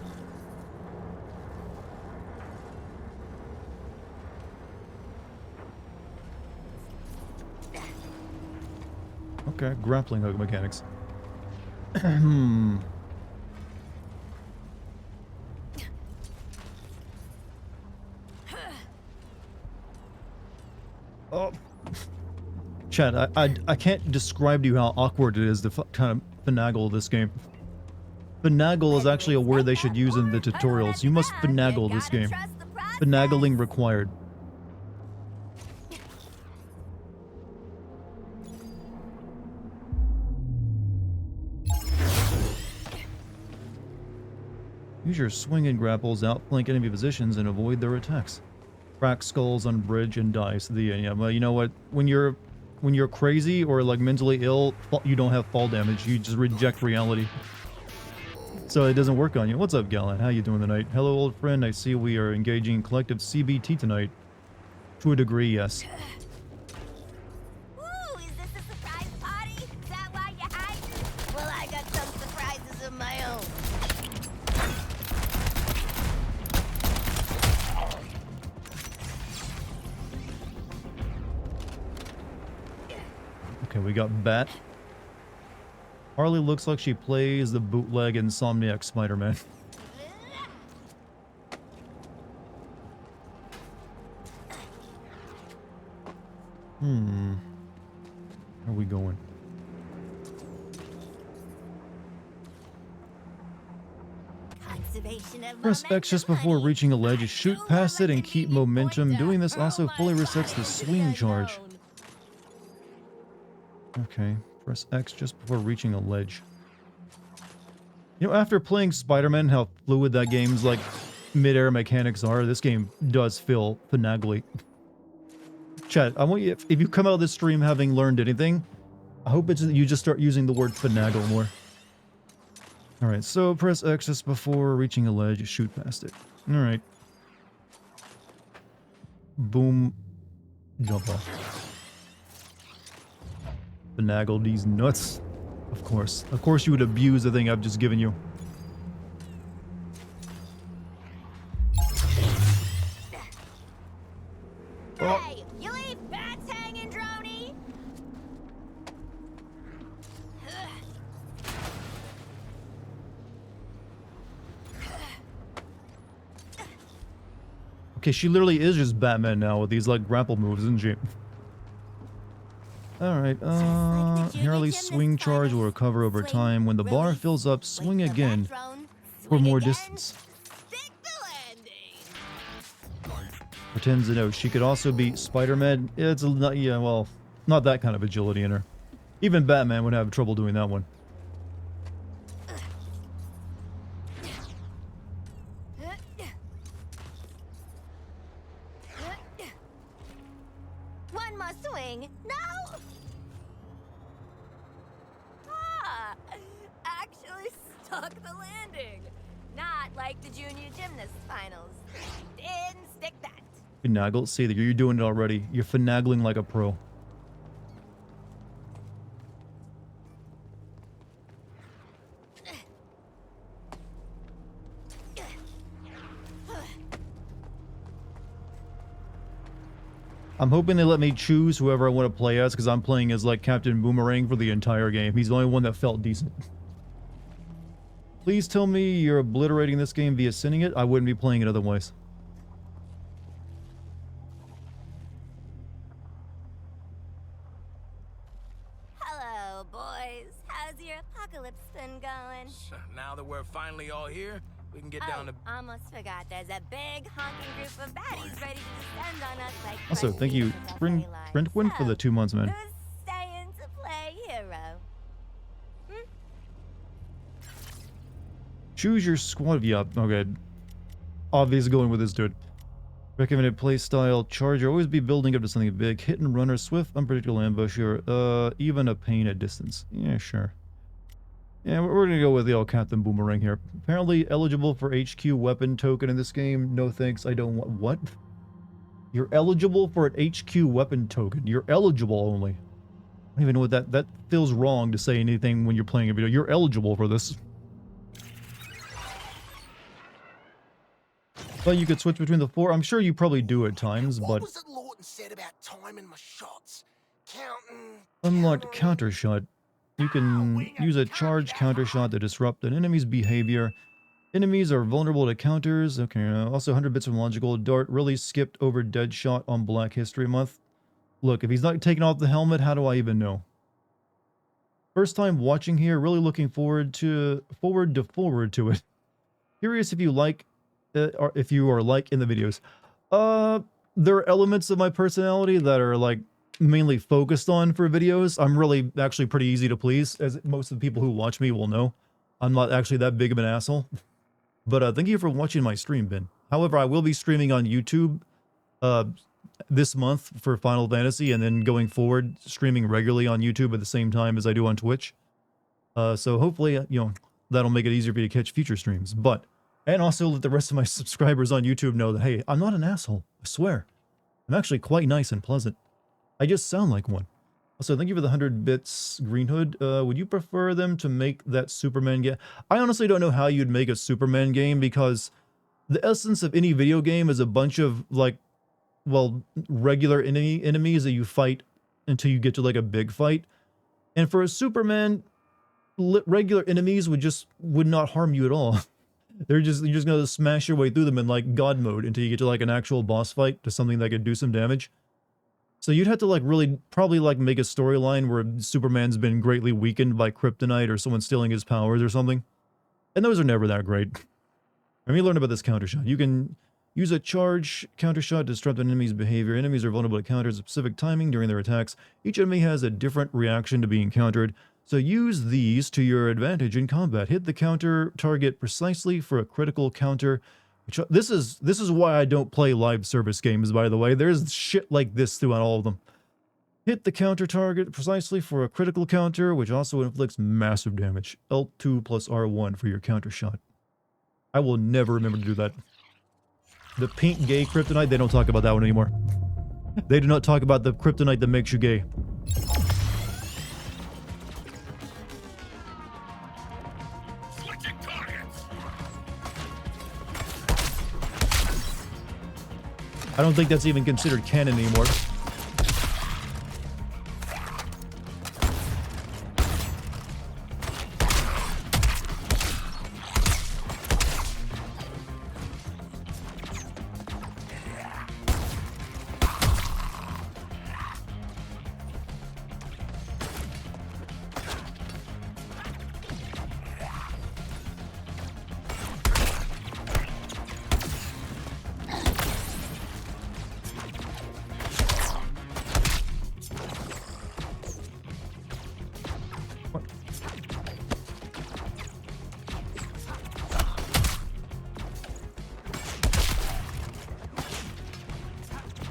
Okay, grappling hook mechanics. Hmm. Oh. Chad, I can't describe to you how awkward it is to kind of finagle this game. Finagle is actually a word they should use in the tutorials. You must finagle this game. Finagling required. Use your swing and grapples, outflank enemy positions, and avoid their attacks. Crack skulls on bridge and dice. Yeah, well, you know what? When you're crazy or like mentally ill, you don't have fall damage. You just reject reality. So it doesn't work on you. What's up, Gallant? How you doing tonight? Hello, old friend. I see we are engaging in collective CBT tonight. To a degree, yes. Ooh, is this a surprise party? Is that why you're hiding? Well, I got some surprises of my own. Okay, we got Bat. Harley looks like she plays the bootleg Insomniac Spider-Man. Where are we going? Conservation of Press X just momentum, before honey. reaching a ledge. I Shoot do past have it a and keep convenient momentum. pointer. Doing this also Oh fully my resets the God, swing leave charge. alone. Okay, press X just before reaching a ledge. You know, after playing Spider-Man, how fluid that game's like mid-air mechanics are, this game does feel finagly. Chat, I want you, if you come out of this stream having learned anything, I hope it's you just start using the word finagle more. Alright, so press X just before reaching a ledge, shoot past it. Alright. Boom. Jump off. Finagle these nuts. Of course. Of course you would abuse the thing I've just given you. Oh. Hey, you leave bats hanging, Droney? Okay, she literally is just Batman now with these like grapple moves, isn't she? Alright, the junior Harley's gymnast swing charge will finals. recover over Swing, time. When the bar release, fills up, wait swing for that again drone, for swing more again, distance. stick the landing. Pretends to know. She could also be Spider-Man. It's not, yeah, well, not that kind of agility in her. Even Batman would have trouble doing that one. One more swing. No! Ah! Actually stuck the landing. Not like the junior gymnast finals. Didn't stick that. Finagle, see that you're doing it already. You're finagling like a pro. I'm hoping they let me choose whoever I want to play as, because I'm playing as like Captain Boomerang for the entire game. He's the only one that felt decent. Please tell me you're obliterating this game via sinning it. I wouldn't be playing it otherwise. Hello, boys. How's your apocalypse been? something going. So now that we're finally all here, we can get down to... Almost forgot. There's a big honking group of baddies ready to descend on us like Also, thank you, Brentwin, Brentwin, for the 2 months, man. who's staying to play hero? Choose your squad. Yeah, okay. Obviously going with this dude. Recommended play style: charger, always be building up to something big. Hit and runner, swift, unpredictable ambusher, even a pain at distance. Yeah, sure. Yeah, we're gonna go with the old Captain Boomerang here. Apparently eligible for HQ weapon token in this game. No thanks, I don't want... What? You're eligible for an HQ weapon token. You're eligible only. I don't even know what that... That feels wrong to say anything when you're playing a video. You're eligible for this. But you could switch between the 4. I'm sure you probably do at times, What but... was it Lawton said about timing my shots? Counting... Unlocked countering- counter shot. You can use a charge counter shot to disrupt an enemy's behavior. Enemies are vulnerable to counters. Okay, also 100 bits from logical. Dart really skipped over dead shot on Black History Month. Look, if he's not taking off the helmet, how do I even know? First time watching here, really looking forward to it. Curious if you like, or if you are like in the videos. There are elements of my personality that are like mainly focused on for videos. I'm really actually pretty easy to please, as most of the people who watch me will know. I'm not actually that big of an asshole. But thank you for watching my stream, Ben. However, I will be streaming on YouTube this month for Final Fantasy, and then going forward, streaming regularly on YouTube at the same time as I do on Twitch. So hopefully, you know, that'll make it easier for you to catch future streams. And also let the rest of my subscribers on YouTube know that, hey, I'm not an asshole. I swear. I'm actually quite nice and pleasant. I just sound like one. Also, thank you for the 100 bits, Green Hood. Would you prefer them to make that Superman game? I honestly don't know how you'd make a Superman game, because the essence of any video game is a bunch of, like, well, regular enemies that you fight until you get to, like, a big fight. And for a Superman, regular enemies would not harm you at all. You're just gonna smash your way through them in, like, God mode until you get to, like, an actual boss fight to something that could do some damage. So you'd have to, like, really probably, like, make a storyline where Superman's been greatly weakened by kryptonite or someone stealing his powers or something. And those are never that great. Let me learn about this counter shot. You can use a charge counter shot to disrupt an enemy's behavior. Enemies are vulnerable to counters at specific timing during their attacks. Each enemy has a different reaction to being countered. So use these to your advantage in combat. Hit the counter target precisely for a critical counter. This is why I don't play live service games, by the way. There's shit like this throughout all of them. Hit the counter target precisely for a critical counter, which also inflicts massive damage. L2 plus R1 for your counter shot. I will never remember to do that. The pink gay kryptonite, they don't talk about that one anymore. They do not talk about the kryptonite that makes you gay. Switching targets. I don't think that's even considered canon anymore.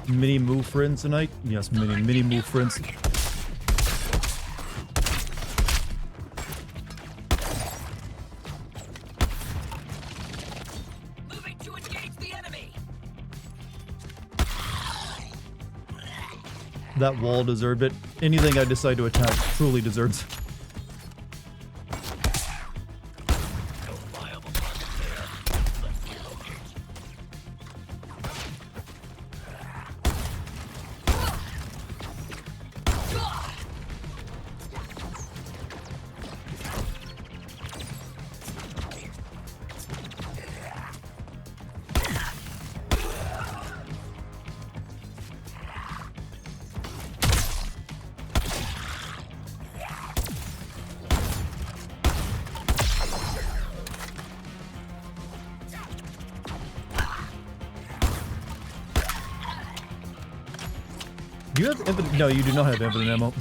Mini move friends tonight? Yes, mini move friends. Moving to engage the enemy. That wall deserved it. Anything I decide to attack truly deserves it. No viable target there. Let's relocate. Do you have infinite? No, you do not have infinite ammo.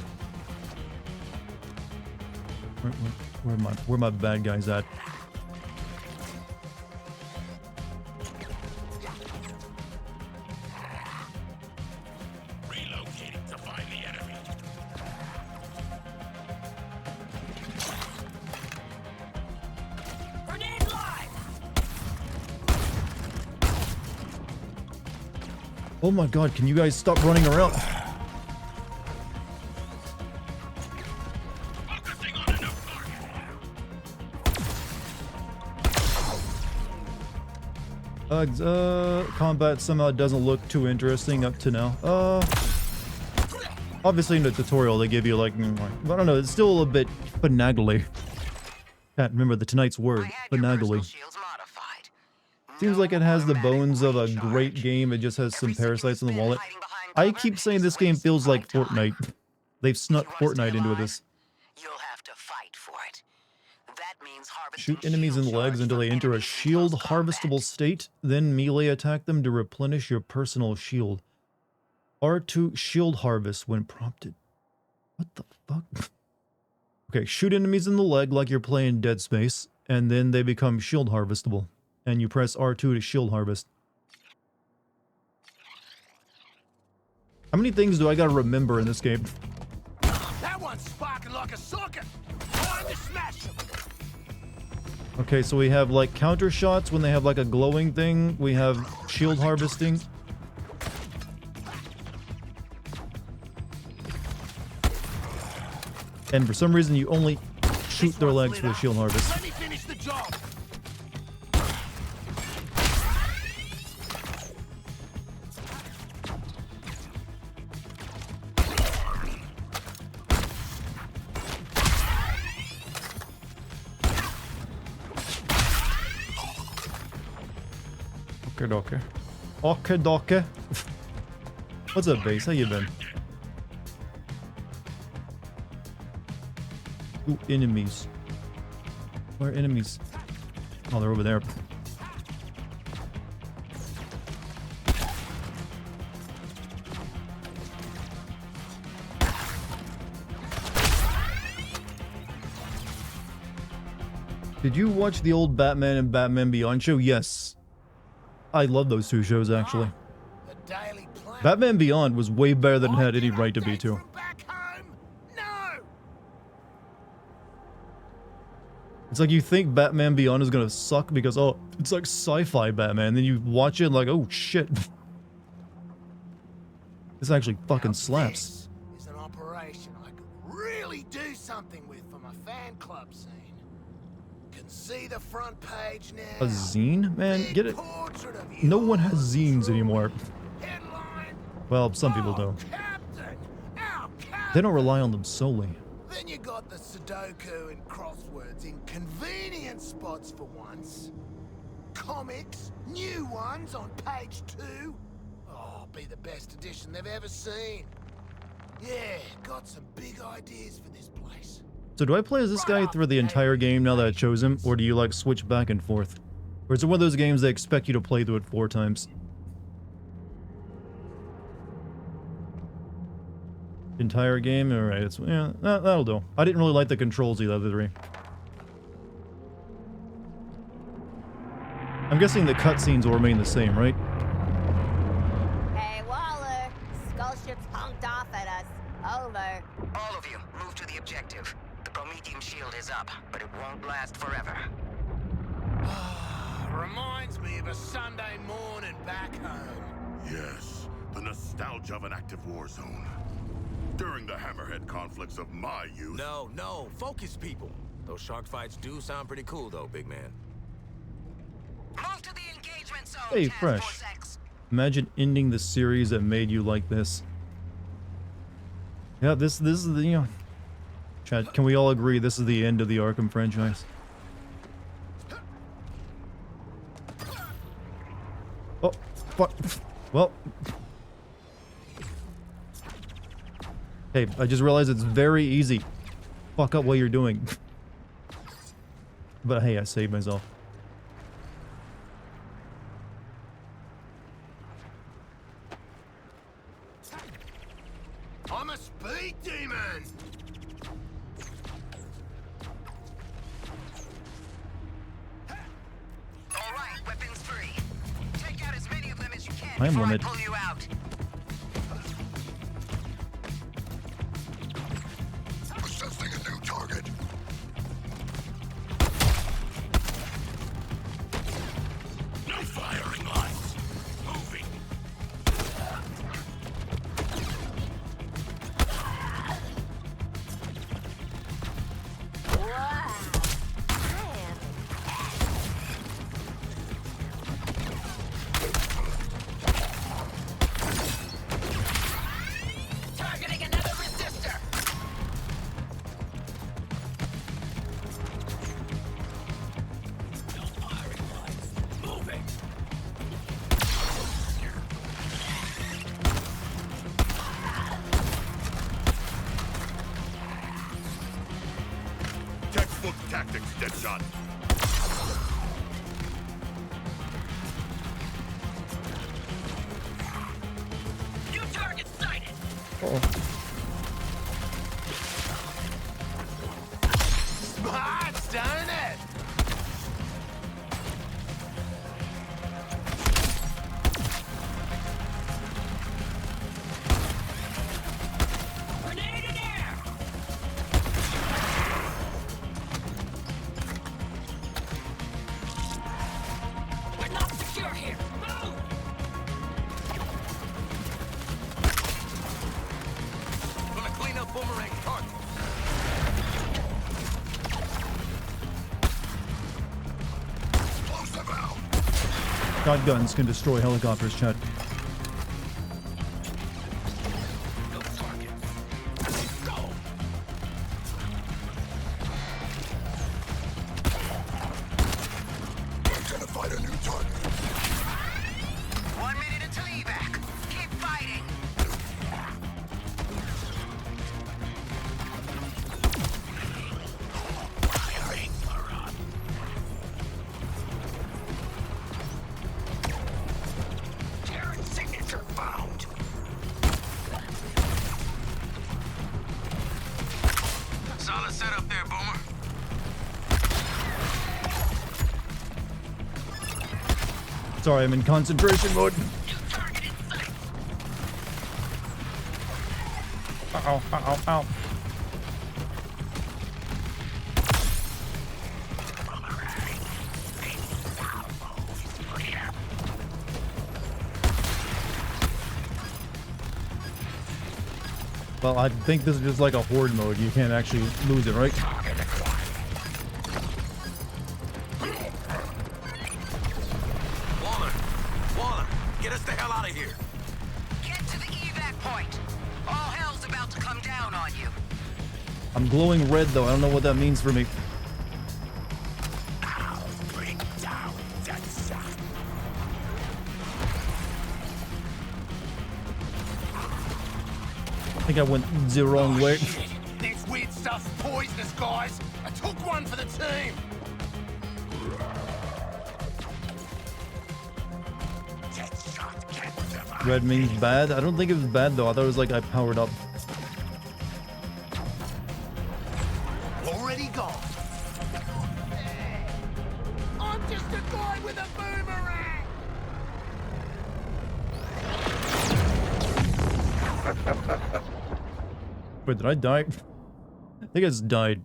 Where my bad guys at? Relocating to find the enemy. Grenade live! Oh my god, can you guys stop running around? Focusing on a new target. Combat somehow doesn't look too interesting up to now. Obviously in the tutorial they give you like, I don't know, it's still a bit finagly. Can't remember tonight's word, finagly. Seems like it has the bones of a great game, it just has some parasites in the wallet. I keep saying this game feels like Fortnite. They've snuck Fortnite into this. You'll have to fight for it. That means Shoot enemies in the legs until they enter a shield harvestable state, then melee attack them to replenish your personal shield. R2 shield harvest when prompted. What the fuck? Okay, shoot enemies in the leg like you're playing Dead Space, and then they become shield harvestable. And you press R2 to shield harvest. How many things do I gotta remember in this game? That one's sparking like a socket. Time to smash them. Okay, so we have like counter shots when they have like a glowing thing. We have shield harvesting. And for some reason you only shoot their legs with shield harvest. Let me finish the job. Okay. Okay. What's up, base? How you been? Ooh, enemies. Where are enemies? Oh, they're over there. Did you watch the old Batman and Batman Beyond show? Yes. I love those two shows, actually. The Daily Planet. Batman Beyond was way better than it had any right to be, too. Back home? No. It's like you think Batman Beyond is gonna suck because, oh, it's like sci-fi Batman. Then you watch it like, oh, shit. This actually fucking slaps. This is an operation I could really do something with for my fan club scene. Can see the front page now. A zine? Man, Big get it. portrait of you No one has zines anymore. Headline. Well, some people "Oh, do. Captain, our Captain." They don't rely on them solely. Then you got the Sudoku and crosswords in convenient spots for once. Comics, new ones on page 2. Oh, be the best edition they've ever seen. Yeah, got some big ideas for this place. So do I play as this guy through the entire game now that I chose him, or do you like switch back and forth? Or is it one of those games they expect you to play through it 4 times? Entire game? Alright, it's, yeah, that'll do. I didn't really like the controls either, the 3. I'm guessing the cutscenes will remain the same, right? Hey, Waller. Skull ship's honked off at us. Over. All of you, move to the objective. The Prometheum shield is up, but it won't last forever. Reminds me of a Sunday morning back home. Yes, the nostalgia of an active war zone. During the Hammerhead conflicts of my youth. No, focus, people. Those shark fights do sound pretty cool, though, big man. Move to the engagement zone, Hey, Task Fresh. Force X. Imagine ending the series that made you like this. Yeah, this is the, you know... Chad, can we all agree this is the end of the Arkham franchise? Oh, fuck. Well... Hey, I just realized it's very easy. Fuck up what you're doing. But hey, I saved myself. I'm a speed demon! Alright, weapons free. Take out as many of them as you can Time before limit. I pull you out. Assessing a new target. No firing lines. Moving. Targeting another resistor. No firing lines. Moving. Textbook tactics, Deadshot. New target sighted. Smarts, don't it? Grenade in air. We're not secure here. Move. Gonna clean up boomerang target. Explosive out. Shotguns can destroy helicopters, Chad. No target. Go. Identified a new target. 1 minute until evac. Keep fighting. Firing Marat. Terran signature found. Solid setup there, Boomer. Sorry, I'm in concentration mode. New target in sight. Ow, ow, ow. Well, I think this is just like a horde mode. You can't actually lose it, right? Waller, get us the hell out of here. Get to the evac point. All hell's about to come down on you. I'm glowing red, though. I don't know what that means for me. Bring down that shot. I think I went the wrong way. This weird stuff's poisonous, guys. I took one for the team. Deadshot can't survive. Red means bad. I don't think it was bad, though. I thought it was like I powered up. Already gone. I'm just a guy with a boomerang. Wait, did I die? I think I just died.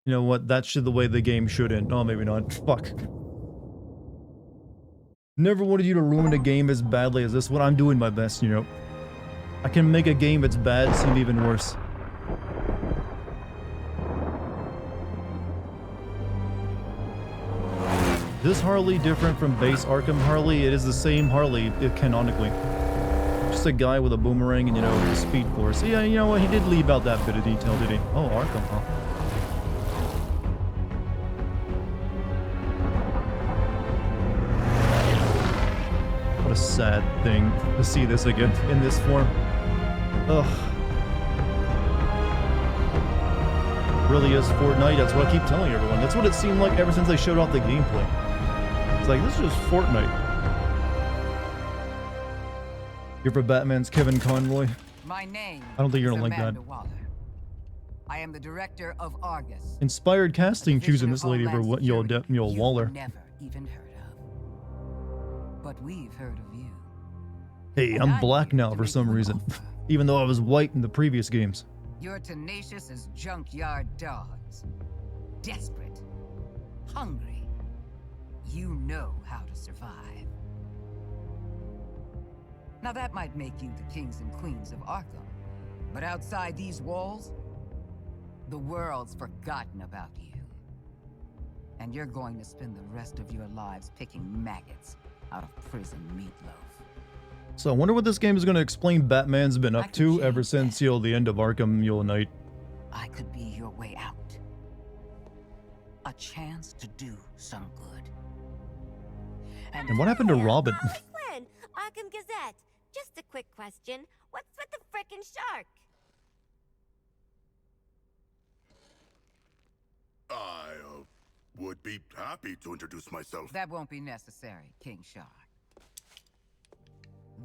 You know what? That's the way the game should end. Oh, maybe not. Fuck. Never wanted you to ruin a game as badly as this one. I'm doing my best, you know. I can make a game that's bad seem even worse. This Harley different from base Arkham Harley? It is the same Harley, canonically. Just a guy with a boomerang and, you know, speed force. Yeah, you know what? He did leave out that bit of detail, did he? Oh, Arkham, huh? What a sad thing to see this again in this form. Ugh. Really is Fortnite. That's what I keep telling everyone. That's what it seemed like ever since they showed off the gameplay. It's like, this is just Fortnite. Here for Batman's Kevin Conroy. My name I don't think you're is gonna like that. Amanda Waller. I am the director of Argus. Inspired casting a division choosing of this lady for Homeland what Security you'll you've Waller. never even heard of. But we've heard of you. Hey, And I'm black here now to for make some you an reason. offer. Even though I was white in the previous games. You're tenacious as junkyard dogs. Desperate. Hungry. You know how to survive. Now that might make you the kings and queens of Arkham. But outside these walls, the world's forgotten about you. And you're going to spend the rest of your lives picking maggots out of prison meatloaf. So I wonder what this game is going to explain Batman's been I up could to change ever since, that. the end of Arkham Knight. I could be your way out. A chance to do some good. And what happened to Robin? Harley Quinn, Arkham Gazette. Just a quick question. What's with the frickin' shark? I would be happy to introduce myself. That won't be necessary, King Shark.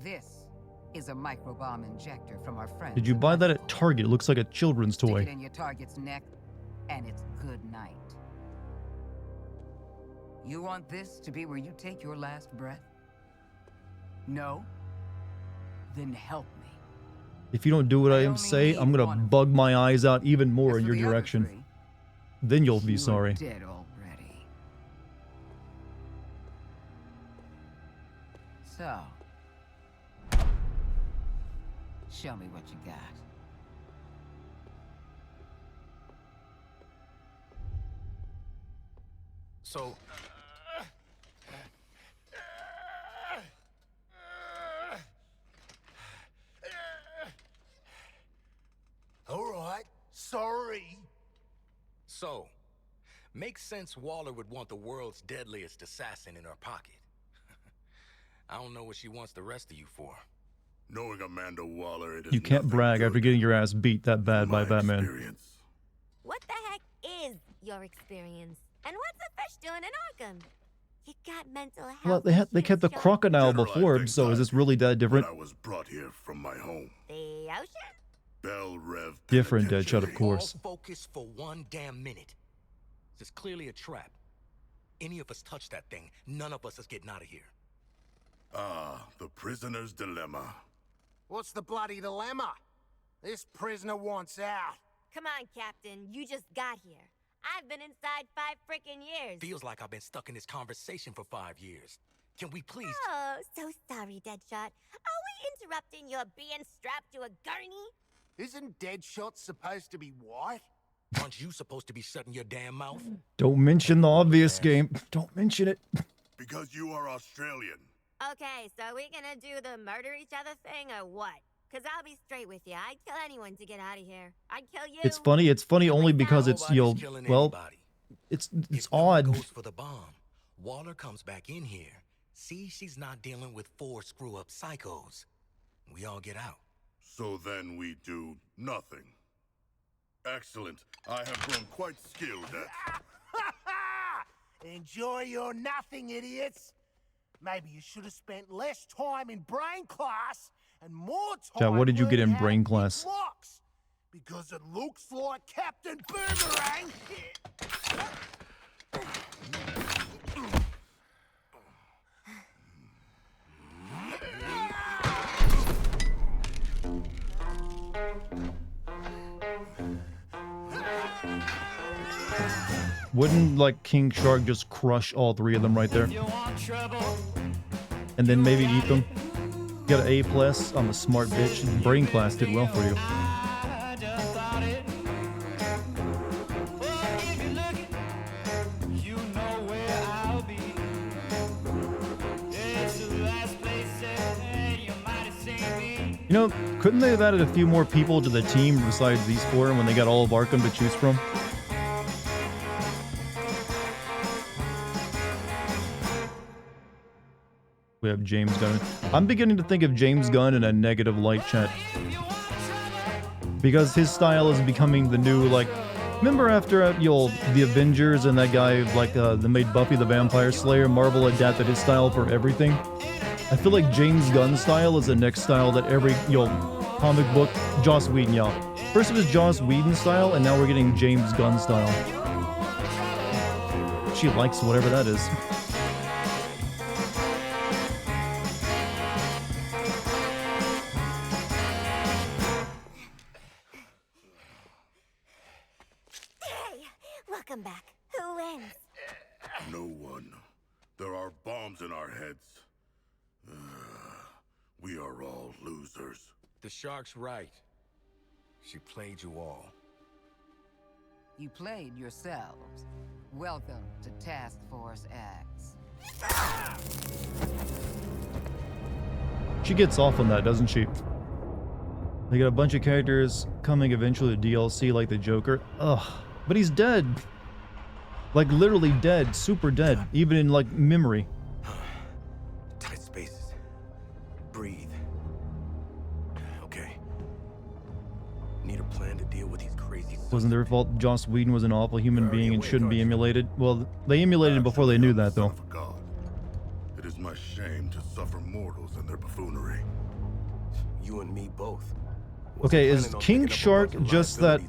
This is a microbomb injector from our friends. Did you at buy that Westport. at Target? It looks like a children's Stick it toy. in your target's neck, and it's good night. You want this to be where you take your last breath? No? Then help me. If you don't do what I only say, need I'm going one to of bug my eyes out even more As in for your the other direction. three, Then you'll be you are sorry. dead already. So, show me what you got. So, All right, sorry. so, makes sense Waller would want the world's deadliest assassin in her pocket. I don't know what she wants the rest of you for. Knowing Amanda Waller, it is You can't nothing brag good after getting your ass beat that bad by from my Batman. experience. What the heck is your experience? And what's the fish doing in Arkham? You got mental health. Well, they kept the issues, Shark. crocodile Generalized before, so is this really that different? When I was brought here from my home, The ocean? Bell Rev Different, Penitentiary. Deadshot, of course. All focus for one damn minute. This is clearly a trap. Any of us touch that thing, none of us is getting out of here. Ah, the prisoner's dilemma. What's the bloody dilemma? This prisoner wants out. Come on, Captain. You just got here. I've been inside 5 frickin' years. Feels like I've been stuck in this conversation for 5 years. Can we please? Oh, so sorry, Deadshot. Are we interrupting your being strapped to a gurney? Isn't Deadshot supposed to be white? Aren't you supposed to be shutting your damn mouth? Don't mention the obvious game. Don't mention it. Because you are Australian. Okay, so are we gonna do the murder each other thing or what? Cause I'll be straight with you. I'd kill anyone to get out of here. I'd kill you. It's funny. It's funny only because it's Nobody's killing well, anybody. it's If no one odd. goes for the bomb, Waller comes back in here. See, she's not dealing with 4 screw-up psychos. We all get out. So then we do nothing. Excellent. I have grown quite skilled at... Enjoy your nothing, idiots. Maybe you should have spent less time in brain class and more time. Chad, what did you get learning in how to brain pick class? locks. Because it looks like Captain Boomerang. Wouldn't like King Shark just crush all 3 of them right there? And then maybe eat them? Got an A+. I'm a smart bitch. Brain class did well for you. You know, couldn't they have added a few more people to the team besides these 4 when they got all of Arkham to choose from? We have James Gunn. I'm beginning to think of James Gunn in a negative light, chat. Because his style is becoming the new, like... Remember after the Avengers and that guy, like, that made Buffy the Vampire Slayer, Marvel adapted his style for everything? I feel like James Gunn style is the next style that every comic book Joss Whedon, First it was Joss Whedon style, and now we're getting James Gunn style. She likes whatever that is. Hey, welcome back. Who wins? No one. There are bombs in our heads. We are all losers. The shark's right. She played you all. You played yourselves. Welcome to Task Force X. She gets off on that, doesn't she? They got a bunch of characters coming eventually to DLC, like the Joker. Ugh. But he's dead. Like, literally dead. Super dead. Even in, like, memory. Tight spaces. Breathe. Okay. Need a plan to deal with these crazy... Wasn't their fault Joss Whedon was an awful human being and shouldn't be emulated? Well, they emulated him before they knew that, though. It is my shame to suffer mortals and their buffoonery. You and me both. Okay, is King Shark just that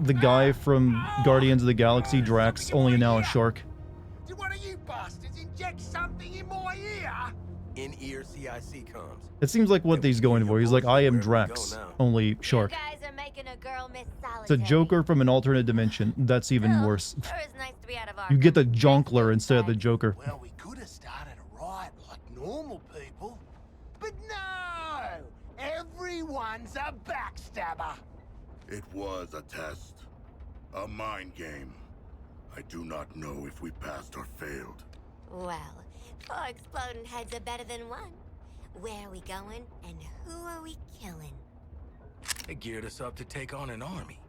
the guy from Guardians of the Galaxy, Drax, only now a shark? Did one of you bastards inject something in my ear? In-ear CIC comms. It seems like what he's going for. He's like, I am Drax, only shark. You guys are making a girl miss solitary. It's a Joker from an alternate dimension. That's even worse. Sure is nice to be out of You get the Arkham. Jonkler instead of the Joker. Well, we could have started a riot like normal people. But no! Everyone's a backstabber. It was a test. A mind game. I do not know if we passed or failed. Well, 4 exploding heads are better than 1. Where are we going, and who are we killing? They geared us up to take on an army.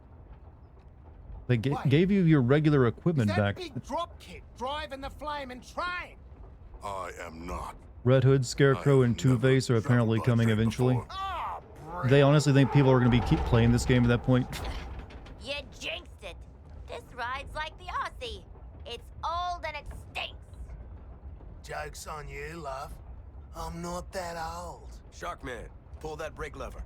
They gave you your regular Is equipment that back. big drop kit driving the flaming train? I am not. Red Hood, Scarecrow, and Two-Face are apparently coming eventually. Oh, They honestly think people are going to keep playing this game at that point. You jinxed it. This ride's like the Aussie. It's old and it stinks. joke's on you, love. I'm not that old. Sharkman, pull that brake lever.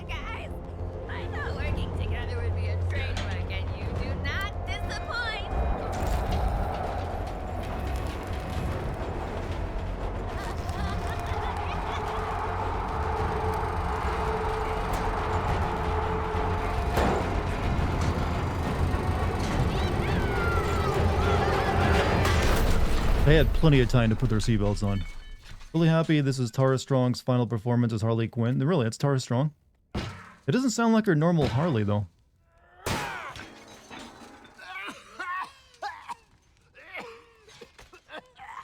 Guys, I thought working together would be a trademark, and you do not disappoint. They had plenty of time to put their seatbelts on. Really happy this is Tara Strong's final performance as Harley Quinn. Really, it's Tara Strong. It doesn't sound like her normal Harley, though.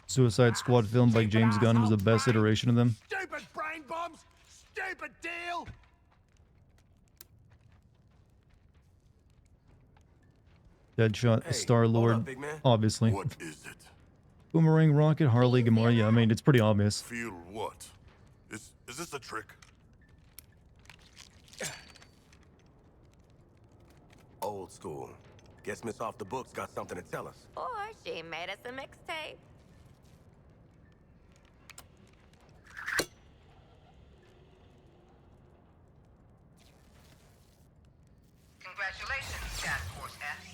Suicide Squad film by James Gunn was the best iteration of them. Stupid brain bombs! Stupid deal! Deadshot, Hey, Star-Lord, hold up, big man. obviously. What is it? Boomerang, Rocket, Harley, Gamora. Yeah, I mean, it's pretty obvious. Feel what? Is this a trick? Old school. Guess Miss Off the Books got something to tell us. Or she made us a mixtape. Congratulations, Task Force X.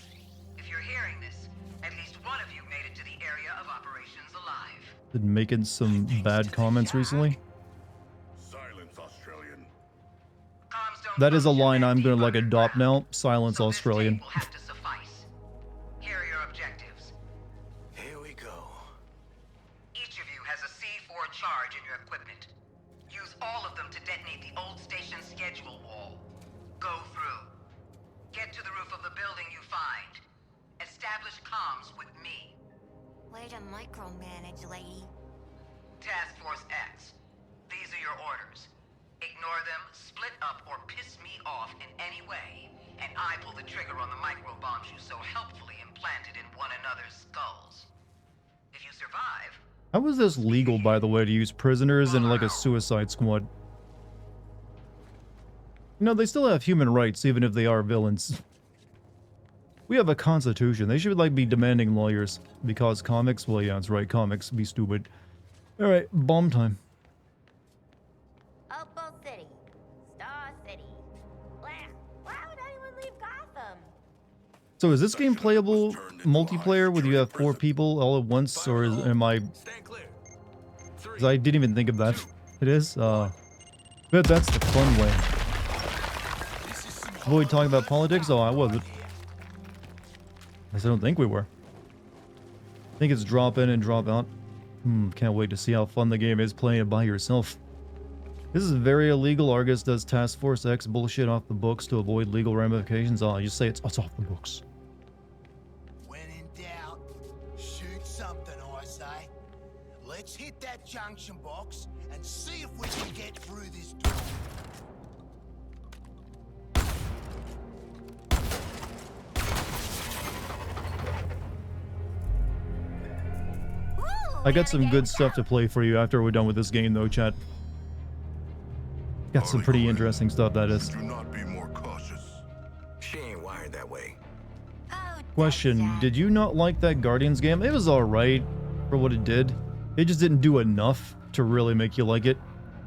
If you're hearing this, at least one of you made it to the area of operations alive. Been making some bad comments recently. Silence, Australian. Comms don't That is a function line I'm deep gonna like adopt underground, now. Silence, so this Australian. tape will have to suffice. Here are your objectives. Here we go. Each of you has a C4 charge in your equipment. Use all of them to detonate the old station schedule wall. Go through. Get to the roof of the building you find. Establish comms with me. Way to micromanage, lady. Task Force X. These are your orders. Ignore them, split up, or piss me off in any way, and I pull the trigger on the micro bombs you so helpfully implanted in one another's skulls. If you survive, How is this legal, by the way, to use prisoners in like a Suicide Squad? You know, they still have human rights, even if they are villains. We have a constitution. They should like be demanding lawyers because comics. Well, yeah, that's right. Comics be stupid. All right, bomb time. Opal City. Star City. Why would anyone leave Gotham? So is this game playable multiplayer where you have 4 people all at once, or am I? Stand clear. 'Cause I didn't even think of that. It is. But that's the fun way. Avoid talking about politics. Oh, I wasn't. I don't think we were. I think it's drop in and drop out. Can't wait to see how fun the game is playing it by yourself. This is very illegal. Argus does Task Force X bullshit off the books to avoid legal ramifications. Oh, you say it's off the books. When in doubt, shoot something, I say. Let's hit that junction box and see if we can get through this door. I got some good stuff to play for you after we're done with this game, though, chat. Got some pretty interesting stuff, that is. Do not be more cautious. She ain't wired that way. Oh, Question, did you not like that Guardians game? It was alright for what it did. It just didn't do enough to really make you like it.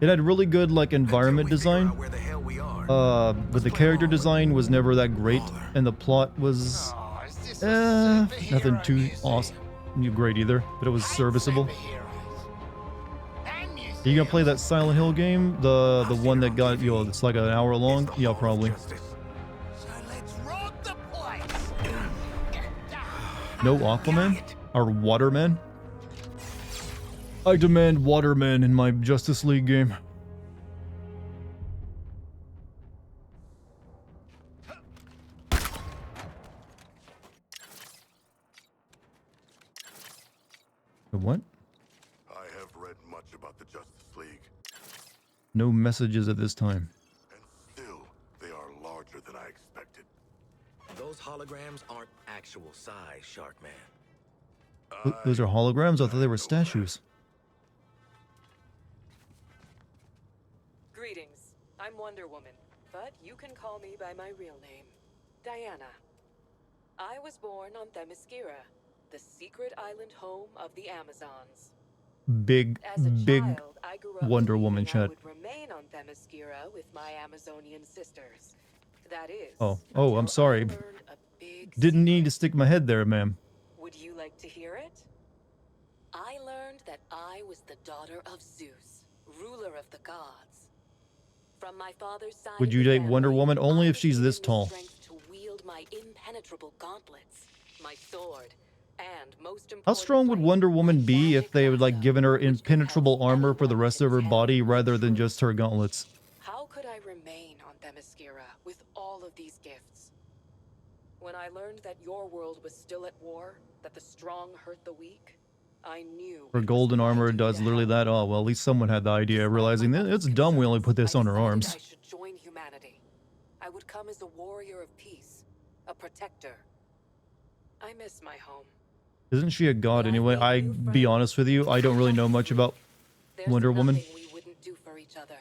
It had really good, like, environment design. Where the hell we are. But the character design was never that great, and the plot was, Oh, is this a nothing superhero too museum? awesome, great either, but it was serviceable. Superheroes. And Are you gonna play that Silent Hill game? The one that got, it's like an hour long? Yeah, probably. Justice. So let's rock the place. No Aquaman? Or Waterman? I demand Waterman in my Justice League game. What? I have read much about the Justice League, No messages at this time. and still, they are larger than I expected. Those holograms aren't actual size, Sharkman. Those are holograms? I thought they were statues. Greetings. I'm Wonder Woman, but you can call me by my real name, Diana. I was born on Themyscira, the secret island home of the Amazons. Big, As a big child, I grew up Wonder believing Woman I chat. would remain on Themyscira with my Amazonian sisters. That is. Oh, until I'm I sorry. learned a big Didn't need to secret. stick my head there, ma'am. Would you like to hear it? I learned that I was the daughter of Zeus, ruler of the gods. From my father's side Would of you the date Wonder family, Woman only I if was she's this given the tall? strength to wield my impenetrable gauntlets, my sword, and most How strong would importantly, Wonder Woman my be if magic they had like lasso, given her which can impenetrable help armor for the anyone rest of her contend body with rather than truth. just her gauntlets? How could I remain on Themyscira with all of these gifts? When I learned that your world was still at war, that the strong hurt the weak, I knew Her it was golden my armor duty does to literally help. that. Oh, well, at least someone had the idea, realizing that it's Despite dumb we only my put this I on her decided arms. I should join humanity. I would come as a warrior of peace, a protector. I miss my home. Isn't she a god But I anyway? made I new be friends. honest with you, I don't really know much about There's Wonder Woman. nothing we wouldn't do for each other.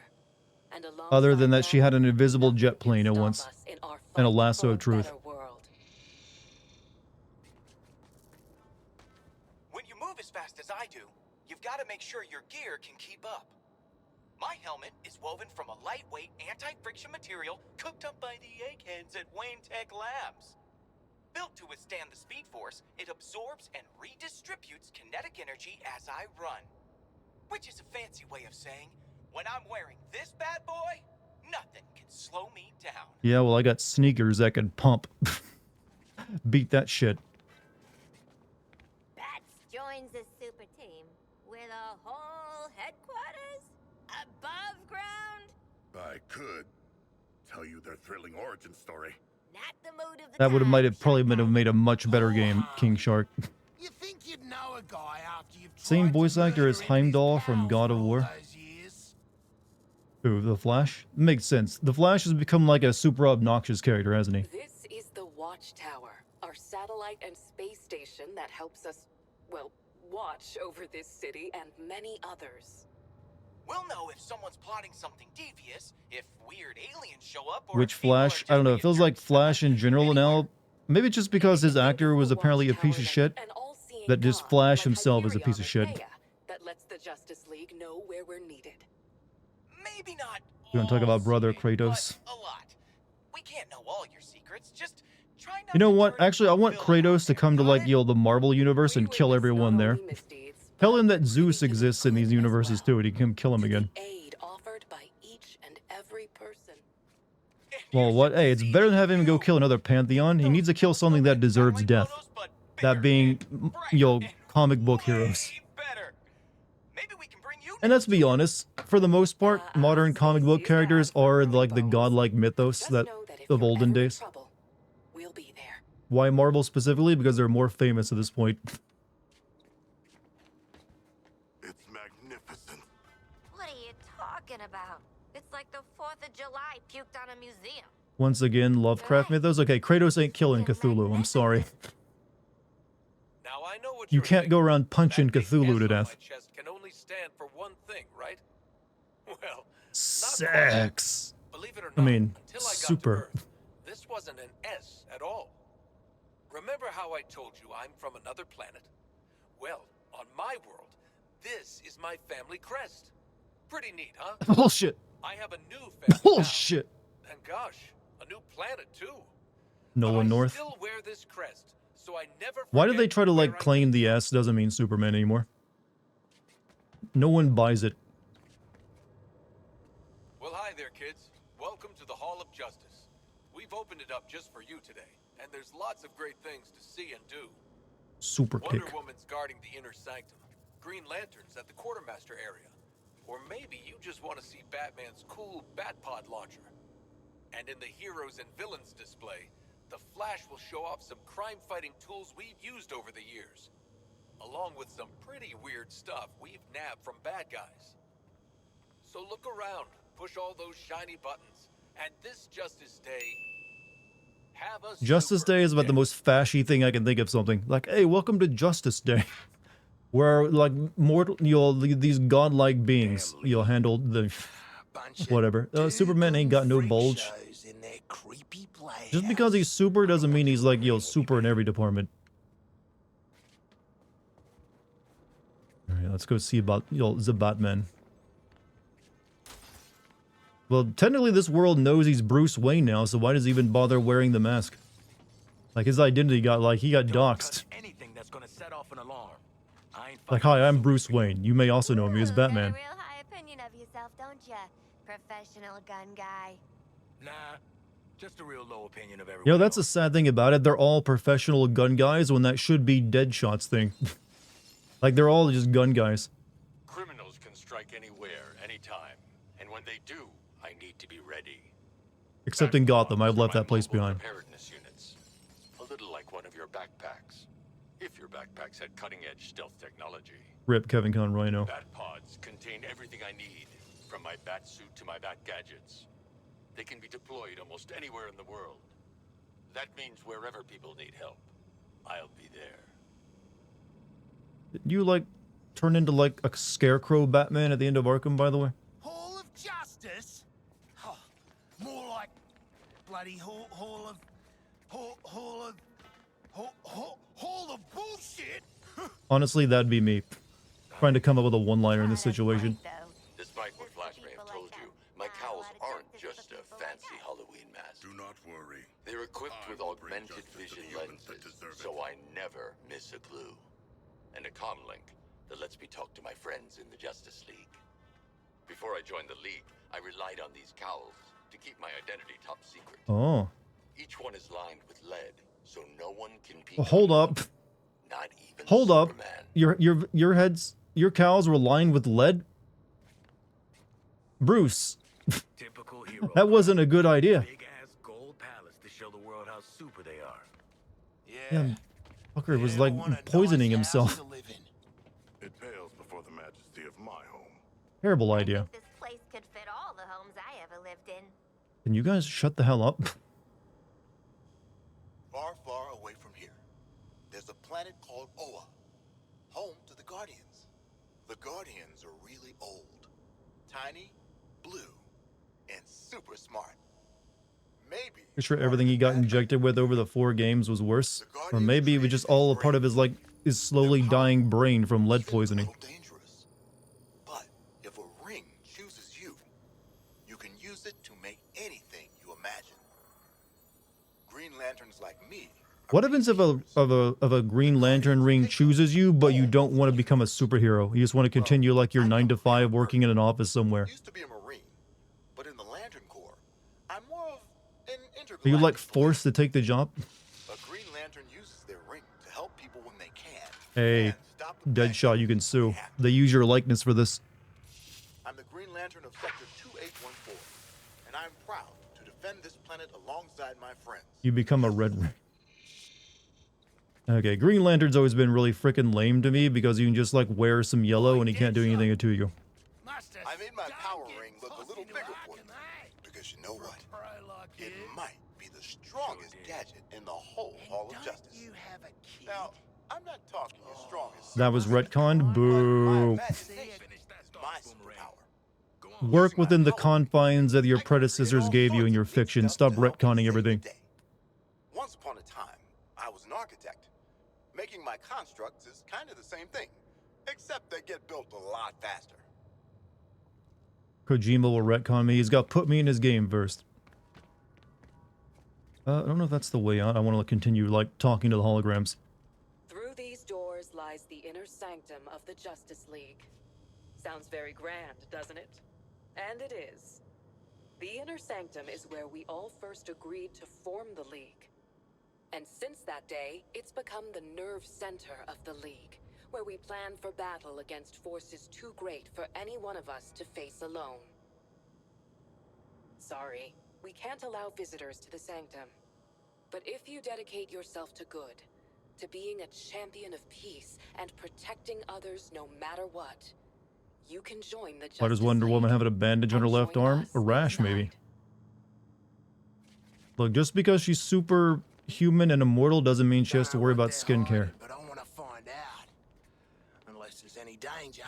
And Other than alongside that, she had an invisible nothing jet can plane at stop once. us in our And a fight lasso for of truth. better world. When you move as fast as I do, you've got to make sure your gear can keep up. My helmet is woven from a lightweight anti-friction material cooked up by the eggheads at Wayne Tech Labs. Built to withstand the speed force, it absorbs and redistributes kinetic energy as I run. Which is a fancy way of saying, when I'm wearing this bad boy, nothing can slow me down. Yeah, well, I got sneakers that could pump. Beat that shit. Bats joins the super team with a whole headquarters above ground. I could tell you their thrilling origin story. Not the mood of the That would have might time, have probably Sharkman. made a much better game, King Shark. You think you'd know a guy after you've Same tried to voice actor murder as him in his Heimdall from pals God for of all War. those years? Ooh, the Flash? Makes sense. The Flash has become like a super obnoxious character, hasn't he? This is the Watchtower, our satellite and space station that helps us, well, watch over this city and many others. We'll know if someone's plotting something devious, if weird aliens show up, or Which if people are Flash? just I don't know. It being feels like jerks. Flash in general now Maybe just because his actor was apparently a piece of shit, that just Flash himself is a piece of shit. That lets the Justice League know where we're needed. Maybe not. We're gonna talk all about brother secret, Kratos. but a lot. We can't know all your secrets. Just try not You know to what? turn Actually, I want into a villain Kratos out to there, come to got like, it? you know, the Marvel universe and kill everyone there. Tell him that Zeus exists in these universes too, and he can kill him again. Aid offered by each and every person. Well, what? Hey, it's better than having him go kill another Pantheon. He needs to kill something that deserves death. That being, you know, comic book heroes. And let's be honest, for the most part, modern comic book characters are like the godlike mythos that of olden days. We'll be there. Why Marvel specifically? Because they're more famous at this point. It's magnificent. What are you talking about? It's like the 4th of July puked on a museum. Once again, Lovecraft mythos. Okay, Kratos ain't killing Cthulhu. I'm sorry. Now I know what You you're can't go thinking. around punching That big Cthulhu S to on death. my chest can only stand for one thing, right? Well, Sex. believe it or I not, mean, until I got to super. Earth, this wasn't an S at all. Remember how I told you I'm from another planet? Well, on my world, this is my family crest. Pretty neat, huh? Bullshit. I have a new family Bullshit. now. And gosh, a new planet too. Noah But I North. still wear this crest, so I never Why do they forget try to where like I claim the S doesn't mean Superman anymore? No one buys it. Well, hi there, kids. Welcome to the Hall of Justice. We've opened it up just for you today, and there's lots of great things to see and do. Super Wonder kick. Woman's guarding the inner sanctum. Green Lantern's at the quartermaster area. Or maybe you just want to see Batman's cool Batpod launcher. And in the heroes and villains display, the Flash will show off some crime-fighting tools we've used over the years, along with some pretty weird stuff we've nabbed from bad guys. So look around, push all those shiny buttons, and this Justice Day, have a Justice super Day is about the day. most fashy thing I can think of. Something like, "Hey, welcome to Justice Day," where like mortal, these godlike beings, you'll handle the whatever. Superman ain't got no bulge. Just because he's super doesn't mean he's like, super in every department. All right, let's go see about the Batman. Well, technically this world knows he's Bruce Wayne now, so why does he even bother wearing the mask? Like, his identity got, like, he got doxxed. Anything that's gonna set off an alarm. I ain't Like, fighting hi, I'm Superman. Bruce Wayne. You may also know me as Ooh, got Batman. a real high opinion of yourself, don't ya? Professional gun guy. Nah, just a real low opinion of everyone. You know, that's a else. sad thing about it. They're all professional gun guys when that should be Deadshot's thing. Like, they're all just gun guys. Criminals can strike anywhere, anytime. And when they do, I need to be ready. Except in Gotham, I've left My that place mobile behind. Preparedness units. A little like one of your backpacks. If your backpacks had cutting-edge stealth technology. Rip Kevin Conroy, no. Bat pods contain everything I need, from my bat suit to my bat gadgets. They can be deployed almost anywhere in the world. That means wherever people need help, I'll be there. Did you, like, turn into, like, a scarecrow Batman at the end of Arkham, by the way? Hall of Justice? Oh, more like bloody hall of bullshit. Honestly, that'd be me. Trying to come up with a one-liner in this situation. Despite what Flash may have told you, my cowls aren't just a fancy Halloween mask. Do not worry. They're equipped with I'll bring augmented justice to vision the humans that lenses, deserve so it. I never miss a clue. And a comlink that lets me talk to my friends in the Justice League. Before I joined the League, I relied on these cowls to keep my identity top secret. Oh. Each one is lined with lead, so no one can peek. Well, hold up. Not even Hold up. Superman. Your cows were lined with lead? Bruce. Typical hero. That wasn't a good idea. Big ass gold palace to show the world how super they are. Yeah, fucker was like poisoning himself. It pales before the majesty of my home. Terrible idea. This place could fit all the homes I ever lived in. Can you guys shut the hell up? Far, far away from here, there's a planet called Oa, home to the Guardians. The Guardians are really old, tiny, blue, and super smart. Maybe Pretty sure everything he got injected with over the 4 games was worse. Or maybe it was just all a part of his, like, his slowly dying brain from lead poisoning. dangerous. But if a ring chooses you, you can use it to make anything you imagine. Green Lanterns like me. What happens if a Green Lantern ring chooses you, but you don't want to become a superhero? You just want to continue like your 9 to 5 working in an office somewhere. Used to be a Marine, but in the Lantern Corps, I'm more of an Are you like intergalactic forced to take the job? A Green Lantern uses their ring to help people when they can. Hey, Deadshot, you can sue. They use your likeness for this. I'm the Green Lantern of Sector 2814, and I'm proud to defend this planet alongside my friends. You become a Red Ring. Okay, Green Lantern's always been really freaking lame to me because you can just like wear some yellow and he can't do anything to you. I made my power ring look a little bigger for you, because you know what? It might be the strongest gadget in the whole Hall of Justice. Now, I'm not talking as strong as That was retconned? Boo. my superpower. Work within the confines that your predecessors gave you in your fiction. Stop retconning everything. Once upon a time, I was an architect. Making my constructs is kind of the same thing, except they get built a lot faster. Kojima will retcon me. He's got to put me in his game first. I don't know if that's the way out. I want to continue, like, talking to the holograms. Through these doors lies the inner sanctum of the Justice League. Sounds very grand, doesn't it? And it is. The inner sanctum is where we all first agreed to form the League. And since that day, it's become the nerve center of the League, where we plan for battle against forces too great for any one of us to face alone. Sorry, we can't allow visitors to the sanctum. But if you dedicate yourself to good, to being a champion of peace and protecting others no matter what, you can join the Justice Why does Wonder Woman League have a bandage on her left arm? A rash, maybe. Look, just because she's super human and immortal doesn't mean she has to worry about skincare. But I want to find out. Unless there's any danger.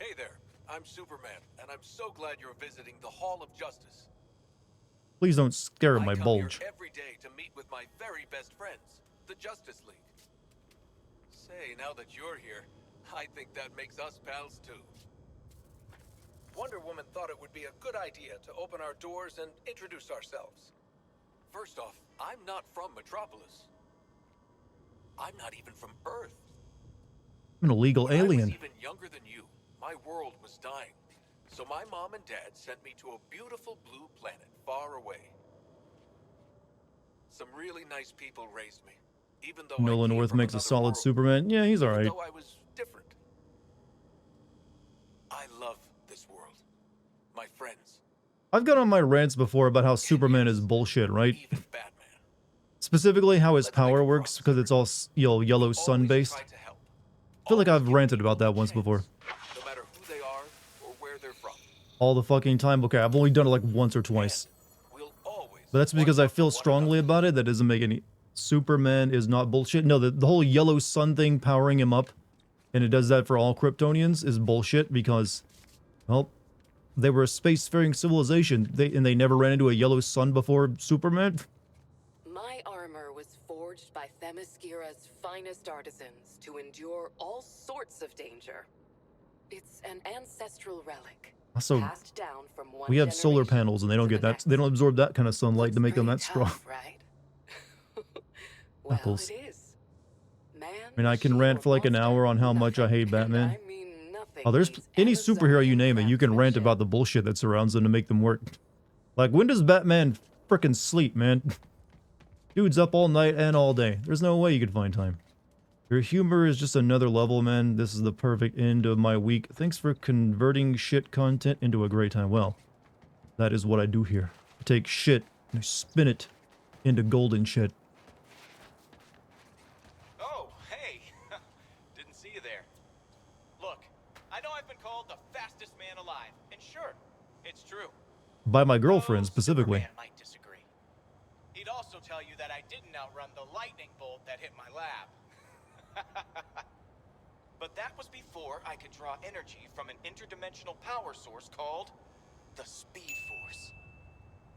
Hey there, I'm Superman, and I'm so glad you're visiting the Hall of Justice. Please don't scare my I come bulge. here every day to meet with my very best friends, the Justice League. Say, now that you're here, I think that makes us pals too. Wonder Woman thought it would be a good idea to open our doors and introduce ourselves. First off, I'm not from Metropolis. I'm not even from Earth. I'm an illegal When I was alien. even younger than you, my world was dying. So my mom and dad sent me to a beautiful blue planet far away. Some really nice people raised me, even though Nolan North makes a solid Superman. Yeah, he's alright. though I was different. I love this world. My friends. I've got on my rants before about how Superman is bullshit, right? Specifically how his power works, because it's all, you know, yellow sun based. I feel like I've ranted about that once before. No matter who they are or where they're from. All the fucking time. Okay, I've only done it like once or twice. But that's because I feel strongly about it. That doesn't make any... Superman is not bullshit. No, the whole yellow sun thing powering him up, and it does that for all Kryptonians, is bullshit because, well, they were a spacefaring civilization. They never ran into a yellow sun before Superman. My armor was forged by Themyscira's finest artisans to endure all sorts of danger. It's an ancestral relic, Also, passed down from one we have solar generation panels, and they don't to get the that. They don't absorb that kind of sunlight to make them that next. strong. Tough, right? Well, Apples. it is. Man, I mean, I can rant for like an hour on how much I hate Batman. Oh, there's any superhero you name it, you can rant about the bullshit that surrounds them to make them work. Like, when does Batman frickin' sleep, man? Dude's up all night and all day. There's no way you could find time. Your humor is just another level, man. This is the perfect end of my week. Thanks for converting shit content into a great time. Well, that is what I do here. I take shit and I spin it into golden shit. Oh, hey. Didn't see you there. Look, I know I've been called the fastest man alive, and sure, it's true. By my girlfriend, specifically. Superman might disagree. He'd also tell you that I didn't outrun the lightning bolt that hit my lab. But that was before I could draw energy from an interdimensional power source called the Speed Force.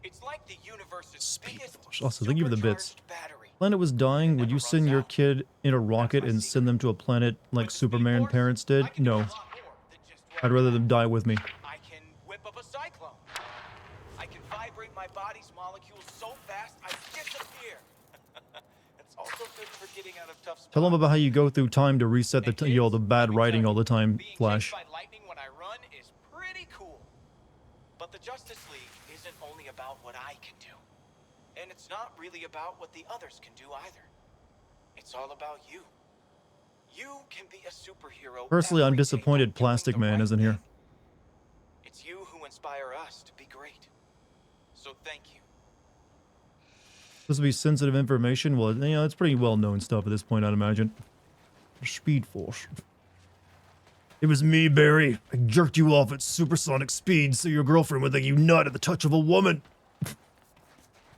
It's like the universe's biggest Also, thank you for the bits. supercharged battery. Planet was dying. Would you send your kid in a rocket and send them to a planet like Superman parents did? No. I'd rather them die with me. I can whip up a cyclone. I can vibrate my body's molecules so fast I disappear. It's also good for getting out of tough spots. Tell them about how you go through time to reset the the bad writing all the time, Flash. By lightning when I run is pretty cool. But the Justice League isn't only about what I can do. And it's not really about what the others can do either. It's all about you. You can be a superhero. Personally, I'm every day disappointed by doing Plastic the Man right isn't here. thing. It's you who inspire us to be great. So thank you. This would be sensitive information. Well, you know, it's pretty well-known stuff at this point, I'd imagine. Speed Force. It was me, Barry. I jerked you off at supersonic speed so your girlfriend would think you nut at the touch of a woman.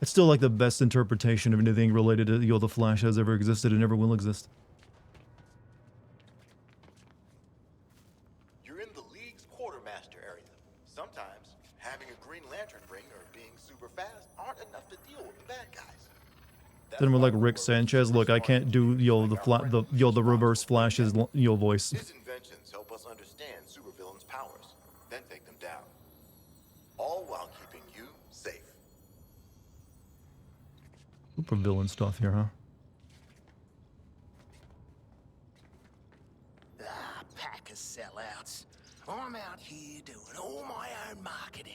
It's still like the best interpretation of anything related to the Flash has ever existed and ever will exist. You're in the League's quartermaster area. Sometimes having a Green Lantern ring or being super fast aren't enough to deal with the bad guys. Then we're like Rick Sanchez. Look, I can't do the reverse Flash's voice. His inventions help us understand supervillains' powers, then take them down. All while keeping you safe. Super villain stuff here, huh? Ah, pack of sellouts. I'm out here doing all my own marketing.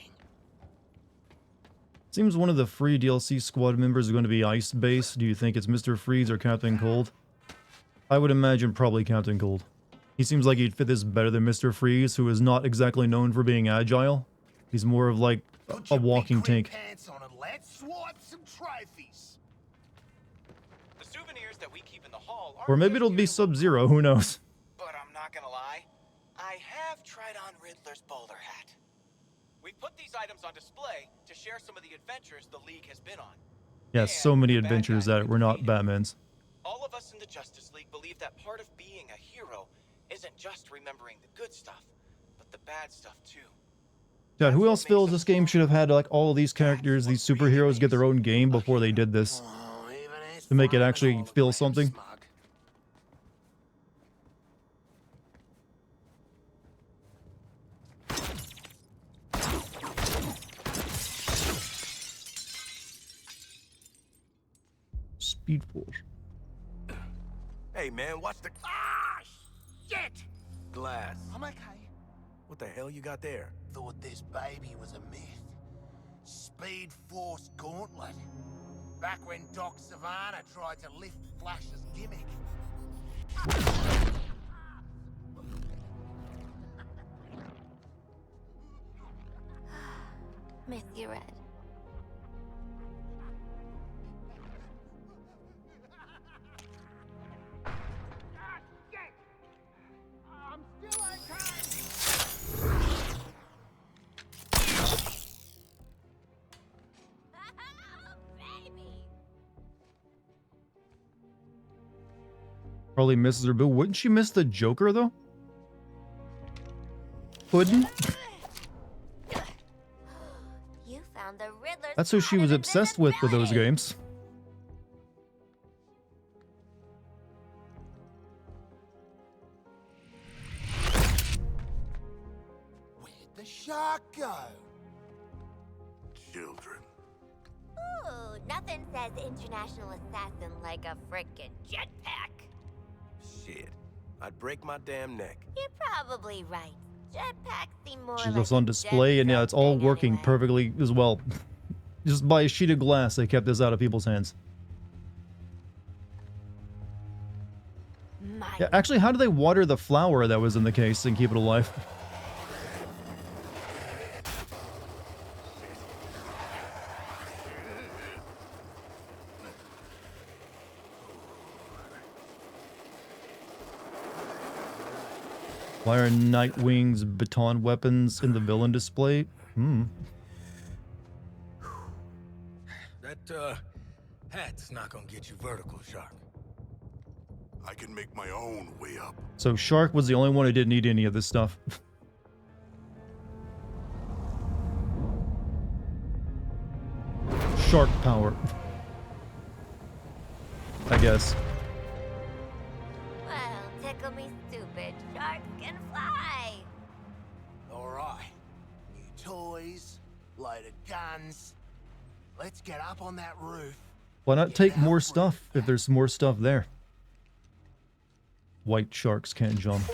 Seems one of the free DLC squad members is going to be ice-based. Do you think it's Mr. Freeze or Captain Cold? I would imagine probably Captain Cold. He seems like he'd fit this better than Mr. Freeze, who is not exactly known for being agile. He's more of like a walking tank. Pants on and let's swipe some trophies. The souvenirs that we keep in the hall Or maybe it'll be Sub-Zero, who knows? But I'm not gonna lie, I have tried on Riddler's bowler hat. We put these items on display to share some of the adventures the League has been on. Yeah, so many adventures that were not Batman's. All of us in the Justice League believe that part of being a hero isn't just remembering the good stuff, but the bad stuff too. Yeah, who else feels this game should have had like all of these characters, these superheroes get their own game before they did this? To make it actually feel something? Speed Force. Hey, man, watch the Ah, shit! glass. I'm okay. What the hell you got there? Thought this baby was a myth. Speed Force Gauntlet. Back when Doc Savannah tried to lift Flash's gimmick. Miss you, Red. I'm still okay. Probably misses her boo. Wouldn't she miss the Joker though? Wouldn't? You found the Riddler's That's who she was obsessed with those games. Where'd the shark go? Children. Ooh, nothing says international assassin like a frickin' jetpack. Shit. I'd break my damn neck. You're probably right. Jetpacks seem more She like was on a display, and yeah, it's all thing working anyway. perfectly as well. Just by a sheet of glass, they kept this out of people's hands. My Yeah, actually, how do they water the flower that was in the case and keep it alive? Why are Nightwing's baton weapons in the villain display? That, hat's not gonna get you vertical, Shark. I can make my own way up. So Shark was the only one who didn't need any of this stuff. shark power. I guess. Well, tickle me stupid. Sharks can fly. Alright. New toys, load of guns. Let's get up on that roof. Why not take more stuff if there's more stuff there? White sharks can't jump.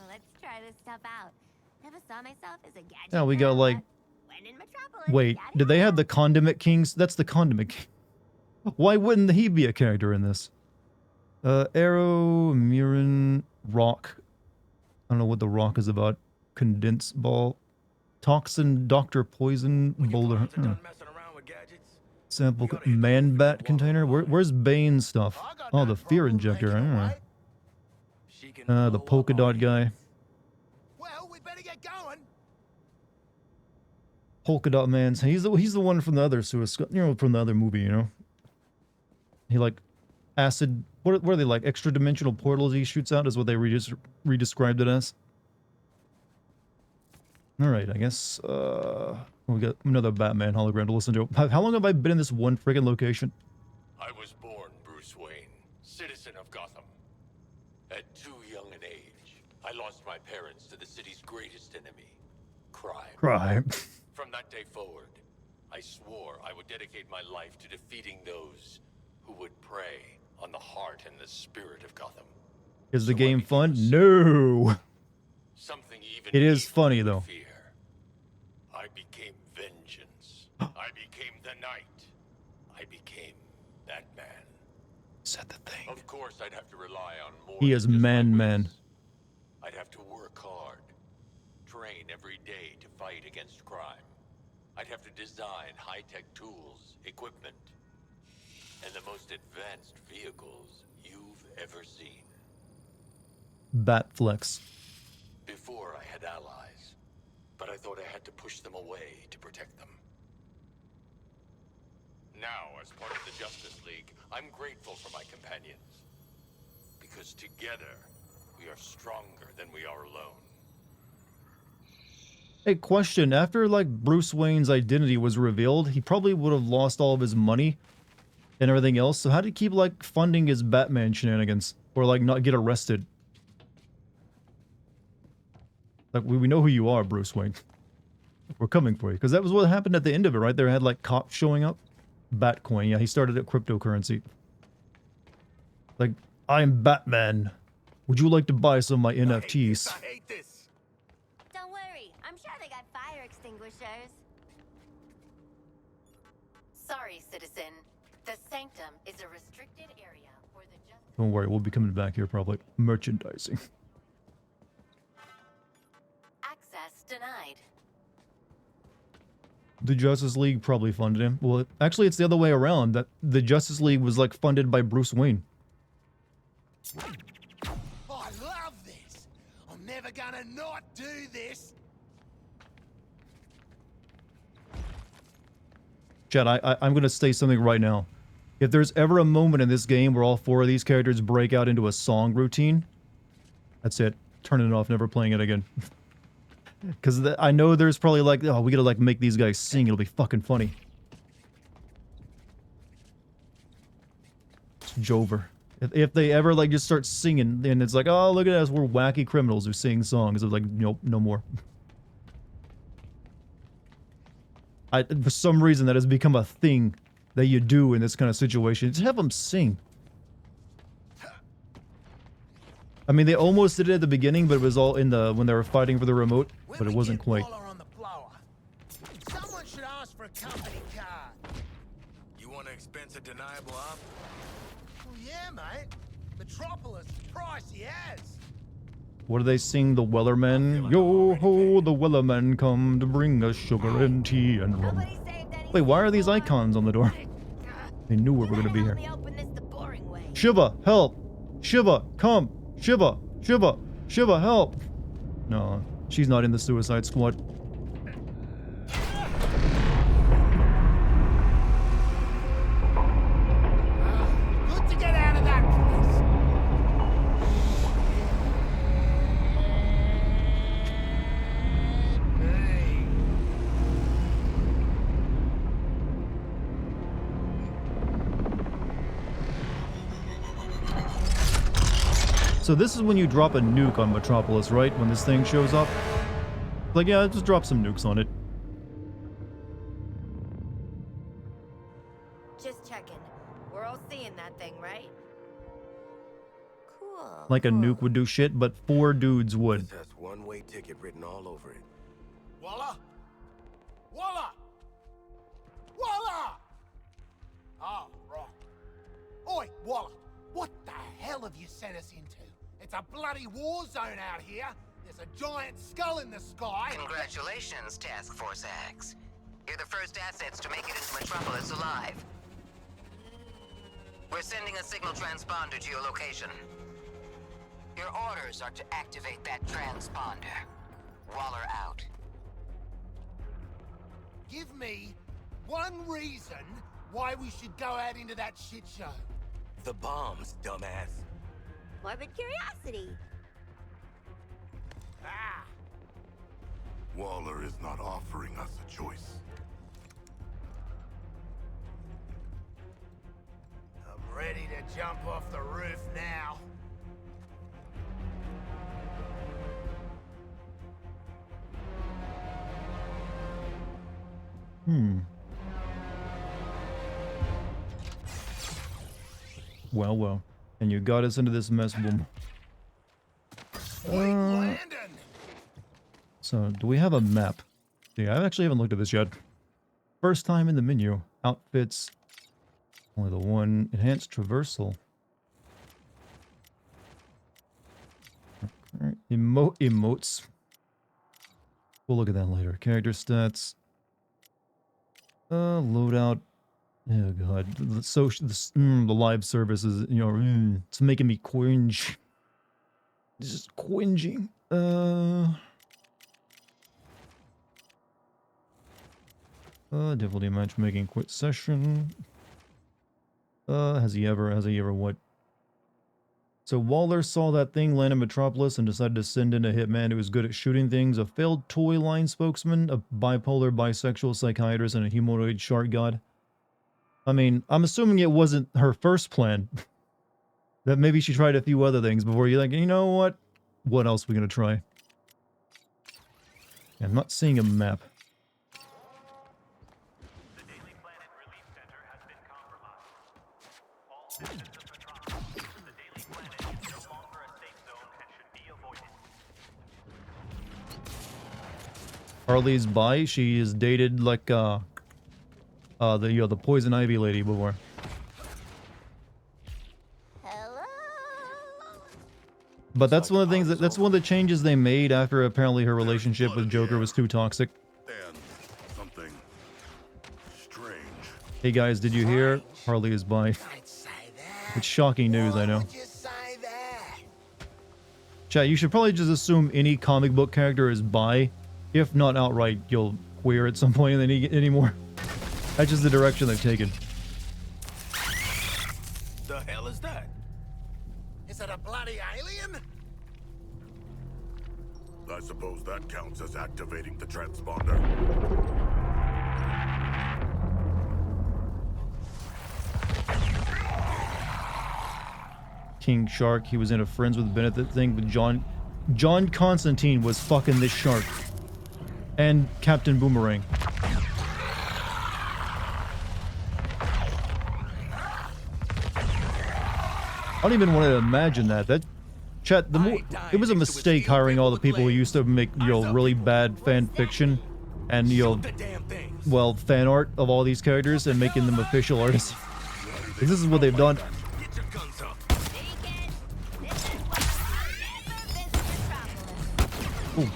Let's try this stuff out. Never saw myself as a gadget. Yeah, we got girl, like... but when in Metropolis, Wait, gotta did they go. have the Condiment Kings? That's the Condiment King. Why wouldn't he be a character in this? Arrow, Murin, Rock. I don't know what the rock is about. Condensed ball. Toxin, Doctor Poison, Boulder. Sample, Man Bat container. Where's Bane's stuff? Oh, the fear injector. I don't know. The polka dot guy. Well, we better get going. Polka dot man's. He's the one from the other Suicide, you know, from the other movie, you know. He like acid. What are they like? Extra dimensional portals he shoots out is what they redescribed it as. All right, I guess we got another Batman hologram to listen to. How long have I been in this one friggin' location? I was born Bruce Wayne, citizen of Gotham. At too young an age, I lost my parents to the city's greatest enemy, crime. Crime. From that day forward, I swore I would dedicate my life to defeating those who would prey on the heart and the spirit of Gotham. Is the game fun? No. Something even It is funny though. fear. I became vengeance. I became the Knight. I became Batman. Said the thing. Of course, I'd have to rely on more. He is than just my man. wits. I'd have to work hard, train every day to fight against crime. I'd have to design high-tech tools, equipment, and the most advanced vehicles you've ever seen. Batflex. Before I had allies, but I thought I had to push them away to protect them. Now, as part of the Justice League, I'm grateful for my companions. Because together, we are stronger than we are alone. Hey, question. After, like, Bruce Wayne's identity was revealed, he probably would have lost all of his money and everything else. So how did he keep, like, funding his Batman shenanigans? Or, like, not get arrested? Like, we know who you are, Bruce Wayne. We're coming for you. Because that was what happened at the end of it, right? There had, like, cops showing up. Batcoin. Yeah, he started at cryptocurrency. Like, I'm Batman. Would you like to buy some of my NFTs? I hate this. Don't worry, I'm sure they got fire extinguishers. Sorry, citizen. The Sanctum is a restricted area for the Justice. Don't worry, we'll be coming back here probably. Merchandising. Access denied. The Justice League probably funded him. Well, actually, it's the other way around. That the Justice League was like funded by Bruce Wayne. I love this. I'm never gonna not do this. Chad, I'm gonna say something right now. If there's ever a moment in this game where all four of these characters break out into a song routine, that's it. Turning it off, never playing it again. Because I know there's probably like, oh, we gotta like make these guys sing. It'll be fucking funny. It's Jover. If they ever like just start singing, then it's like, oh, look at us, we're wacky criminals who sing songs. It's like, nope, no more. For some reason, that has become a thing that you do in this kind of situation. Just have them sing. I mean, they almost did it at the beginning, but it was all in the when they were fighting for the remote, but it wasn't quite. Someone should ask for a company card. You want to expense a deniable op? Well, yeah, mate. Metropolis, pricey as. What do they sing? The Wellermen? Yo ho, the Wellermen come to bring us sugar and tea and rum. Wait, why are these icons on the door? They knew we were going to be here. Shiva, help! Shiva, come! Shiva! Shiva! Shiva, help! No, she's not in the Suicide Squad. Good to get out of that place. Hey. So this is when you drop a nuke on Metropolis, right? When this thing shows up? Like, yeah, just drop some nukes on it. Just checking. We're all seeing that thing, right? Cool. Like a nuke would do shit, but 4 dudes would. This has one-way ticket written all over it. Walla! Walla! Walla! Oh, right. Oi, Walla, what the hell have you sent us into? It's a bloody war zone out here. There's a giant skull in the sky. Congratulations, Task Force X. You're the first assets to make it into Metropolis alive. We're sending a signal transponder to your location. Your orders are to activate that transponder. Waller out. Give me one reason why we should go out into that shit show. The bombs, dumbass. Morbid curiosity. Ah! Waller is not offering us a choice. I'm ready to jump off the roof now. Well, well. And you got us into this mess, boom. So, do we have a map? Yeah, I actually haven't looked at this yet. First time in the menu. Outfits. Only the one. Enhanced traversal. Okay. Emotes. We'll look at that later. Character stats. Loadout. Oh god, the live service is, you know, it's making me cringe. Just cringing. Difficulty matchmaking, quit session. Has he ever what? So Waller saw that thing land in Metropolis and decided to send in a hitman who was good at shooting things, a failed toy line spokesman, a bipolar bisexual psychiatrist, and a humanoid shark god. I mean, I'm assuming it wasn't her first plan. That maybe she tried a few other things before you're like, you know what? What else are we gonna try? I'm not seeing a map. The Daily Planet Relief Center has been compromised. All citizens of Metropolis, the Daily Planet is no longer a safe zone and should be avoided. Harley's bi. She is dated like the Poison Ivy lady before. Hello. But that's one of the things that's one of the changes they made after apparently her relationship with Joker was too toxic. And something strange. Hey guys, did you hear? Harley is bi. It's shocking news, I know. Chat, you should probably just assume any comic book character is bi. If not outright, you'll queer at some point anymore. That's just the direction they've taken. The hell is that? Is it a bloody alien? I suppose that counts as activating the transponder. King Shark, he was in a Friends with Benefit thing with John Constantine was fucking this shark. And Captain Boomerang. I don't even want to imagine that. Chat, it was a mistake hiring all the people who used to make, you know, really bad fan fiction and, you know, well, fan art of all these characters and making them official artists. This is what they've done. Ooh.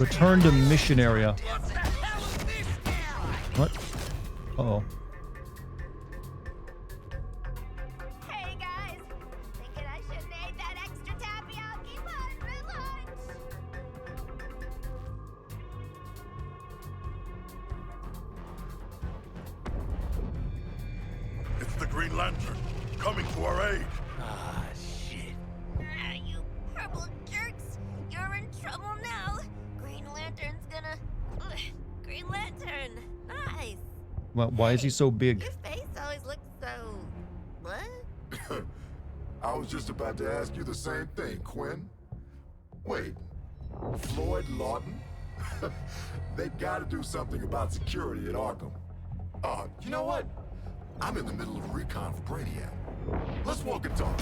Return to mission area. What? Uh-oh. Hey guys, thinking I shouldn't ate that extra tapioca pie for lunch. It's the Green Lantern, coming to our aid. Ah, shit. You purple jerks, you're in trouble now. Green Lantern's gonna... Green Lantern, nice. Well, why is he so big? Your face always looks so... What? I was just about to ask you the same thing, Quinn. Wait, Floyd Lawton? They gotta do something about security at Arkham. You know what? I'm in the middle of a recon for Brainiac. Let's walk and talk.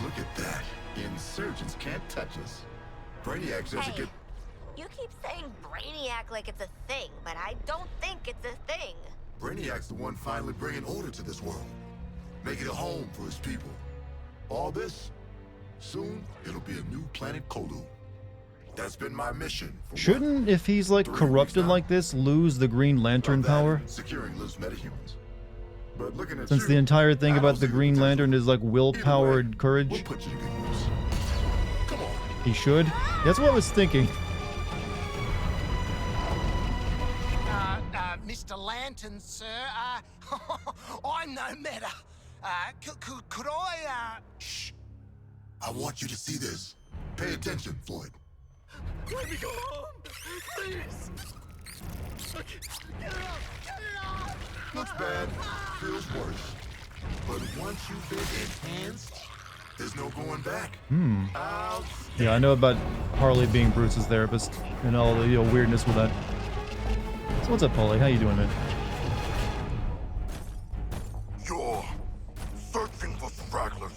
Look at that. Insurgents can't touch us. Brainiac says it Hey, you keep saying Brainiac like it's a thing, but I don't think it's a thing. Brainiac's the one finally bringing order to this world. Making a home for his people. All this, soon it'll be a new planet Kolu. That's been my mission. Shouldn't, if he's like corrupted like this, lose the Green Lantern power? Securing loose metahumans. But looking at Since the entire thing about the Green Lantern is like will-powered courage. We'll put you to good use. Come on. He should? That's what I was thinking. Mr. Lantern, sir, I'm no matter. Could I, Shh. I want you to see this. Pay attention, Floyd. Let me go home, please. Get it off! Looks bad, feels worse. But once you've been enhanced, there's no going back. Yeah, I know about Harley being Bruce's therapist and all the weirdness with that. So what's up, Paulie? How you doing, man? You're searching for stragglers.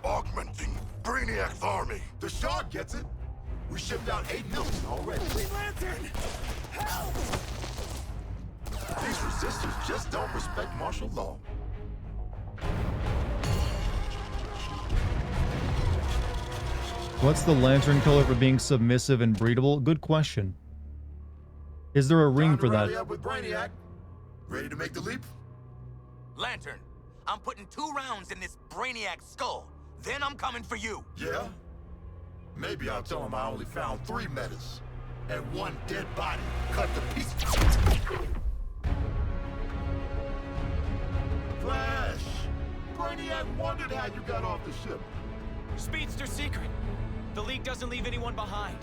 Augmenting Brainiac's army. The Shard gets it. We shipped out 8 million already. Green Lantern! Help! These resistors just don't respect martial law. What's the lantern color for being submissive and breedable? Good question. Is there a ring for that? Rally up with Brainiac. Ready to make the leap? Lantern, I'm putting 2 rounds in this Brainiac skull. Then I'm coming for you. Yeah? Maybe I'll tell him I only found 3 metas. And 1 dead body cut to pieces. Flash! Brainiac wondered how you got off the ship. Speedster secret. The League doesn't leave anyone behind.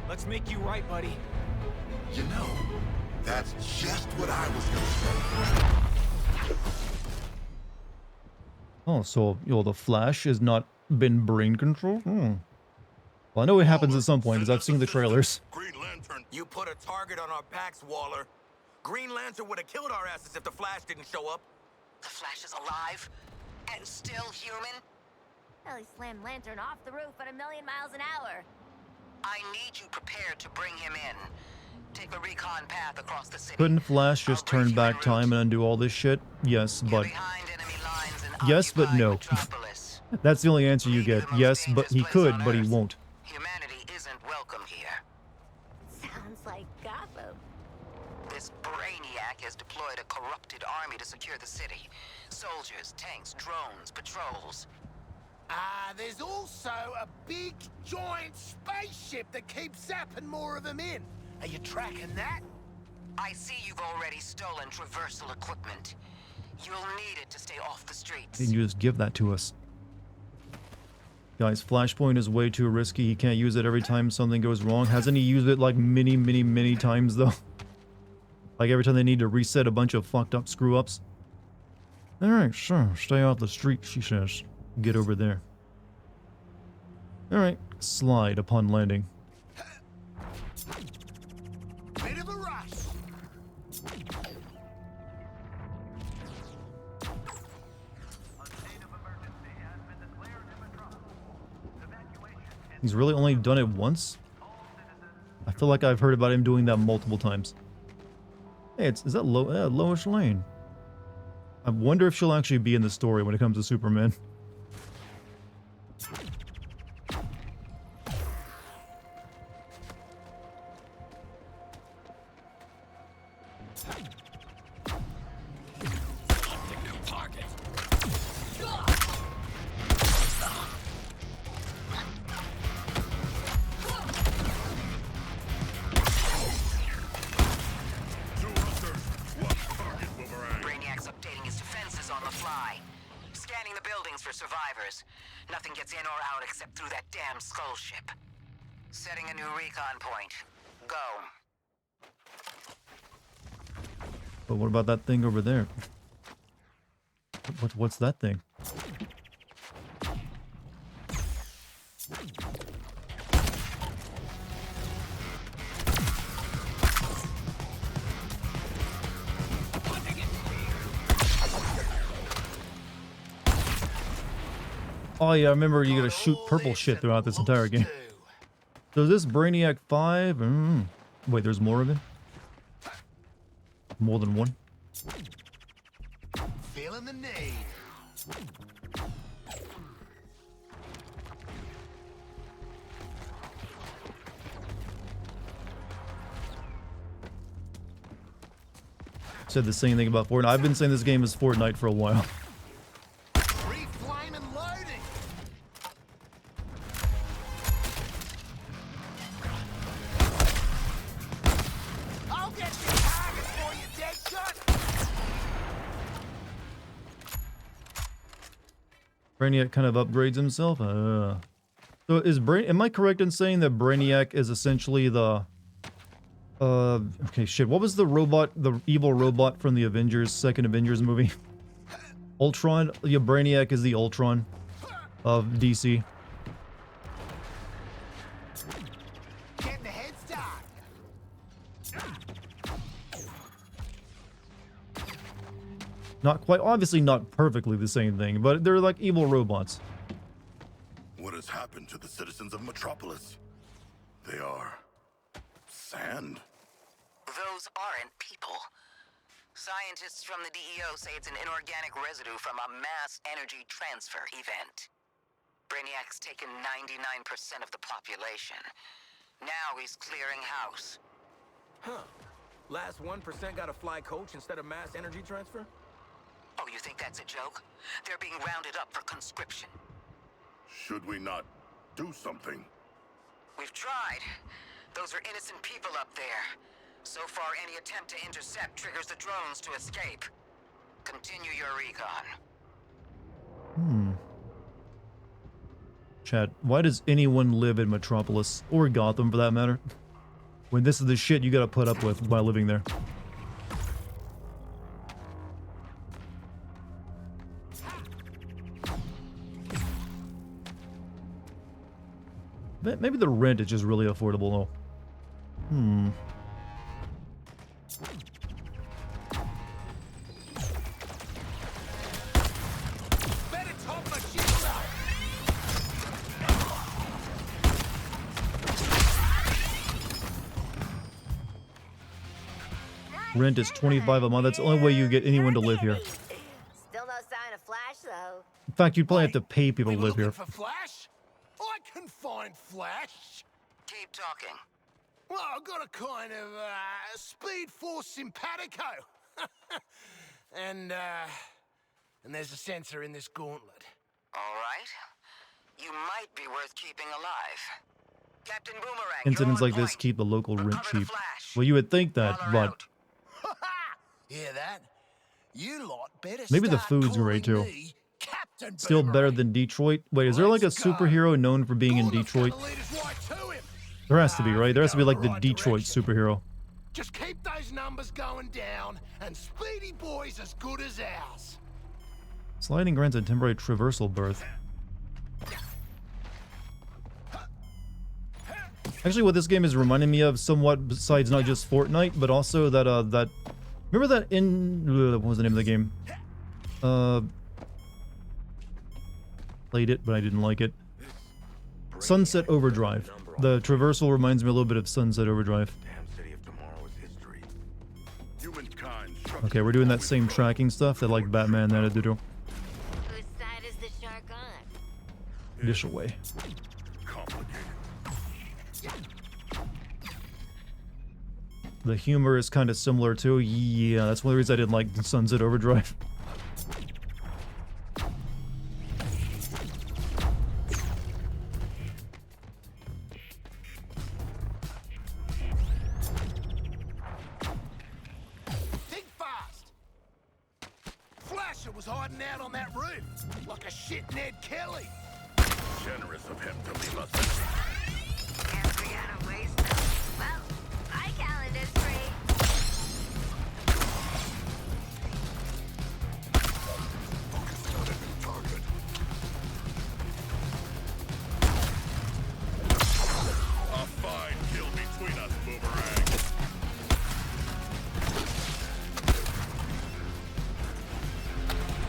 Let's make you right, buddy. You know, that's just what I was gonna say. Oh, so, the Flash has not been brain controlled? Well, I know it happens at some point, because I've seen the trailers. Green Lantern. You put a target on our backs, Waller. Green Lantern would have killed our asses if the Flash didn't show up. The Flash is alive and still human. Well, he slammed Lantern off the roof at 1,000,000 miles an hour. I need you prepared to bring him in. Take the recon path across the city. Couldn't Flash just turn back time and undo all this shit? Yes, but... Yes, but no. That's the only answer you get. Yes, but he could, but he won't. Humanity isn't welcome here. Sounds like Gotham. This Brainiac has deployed a corrupted army to secure the city. Soldiers, tanks, drones, patrols. There's also a big, giant spaceship that keeps zapping more of them in. Are you tracking that? I see you've already stolen traversal equipment. You'll need it to stay off the streets. Can you just give that to us? Guys, Flashpoint is way too risky. He can't use it every time something goes wrong. Hasn't he used it like many times though? Like every time they need to reset a bunch of fucked up screw-ups. Alright, sure. Stay off the street, she says. Get over there. Alright. Slide upon landing. Bit of a rush. He's really only done it once? I feel like I've heard about him doing that multiple times. Hey, is that Lois Lane? I wonder if she'll actually be in the story when it comes to Superman. Brainiac's updating his defenses on the fly. Scanning the buildings for survivors. Nothing gets in or out except through that damn skull ship. Setting a new recon point. Go. But what about that thing over there? What's that thing? Oh yeah, I remember you gotta shoot purple shit throughout this entire game. So is this Brainiac 5? Wait, there's more of it? More than one? Feeling the need. Said the same thing about Fortnite. I've been saying this game is Fortnite for a while. Reflame and loading. I'll get the target for you, Deadshot. Brainiac kind of upgrades himself. So is am I correct in saying that Brainiac is essentially the okay, shit. What was the robot, the evil robot from the Avengers, second Avengers movie? Ultron? Yeah, Brainiac is the Ultron of DC. Getting a head start. Not quite, obviously not perfectly the same thing, but they're like evil robots. What has happened to the citizens of Metropolis? They are sand. Those aren't people. Scientists from the DEO say it's an inorganic residue from a mass energy transfer event. Brainiac's taken 99% of the population. Now he's clearing house. Huh. Last 1% got a fly coach instead of mass energy transfer? Oh, you think that's a joke? They're being rounded up for conscription. Should we not do something? We've tried. Those are innocent people up there. So far, any attempt to intercept triggers the drones to escape. Continue your recon. Chat, why does anyone live in Metropolis, or Gotham for that matter, when this is the shit you gotta put up with by living there? Maybe the rent is just really affordable though. Better top my shield up. Rent is $25 a month. That's the only way you get anyone to live here. Still no sign of Flash, though. In fact, you'd probably have to pay people to live here. For Flash? I can find Flash. Keep talking. Well, I've got a kind of speed force simpatico. and there's a sensor in this gauntlet. All right. You might be worth keeping alive. Captain Boomerang, Incidents you're on like this point. keep the local rent Recover the cheap. Flash. Well, you would think that, Holler but out. Hear that? You lot better maybe the start food's great calling too. me Captain Still better Boomerang. than Detroit. Wait, is there like a Let's go. superhero known for being in Detroit? Gonna lead us right to him. There has to be, right? There has to be like the Right Detroit direction. superhero. Just keep those numbers going down, and Speedy Boy's as good as ours. Sliding grants a temporary traversal berth. Actually, what this game is reminding me of somewhat, besides not just Fortnite, but also that, remember that in, what was the name of the game? Played it, but I didn't like it. Sunset Overdrive. The traversal reminds me a little bit of Sunset Overdrive. Okay, we're doing that same tracking stuff that like Batman had to do. Whose side is the shark on? Dish away. The humor is kind of similar too. Yeah, that's one of the reasons I didn't like Sunset Overdrive. Think fast! Flasher was hiding out on that roof, like a shit Ned Kelly. Generous of him to leave us. Guess we gotta waste them. Well, my calendar's free. Focus on a new target. A fine kill between us, Boomerang.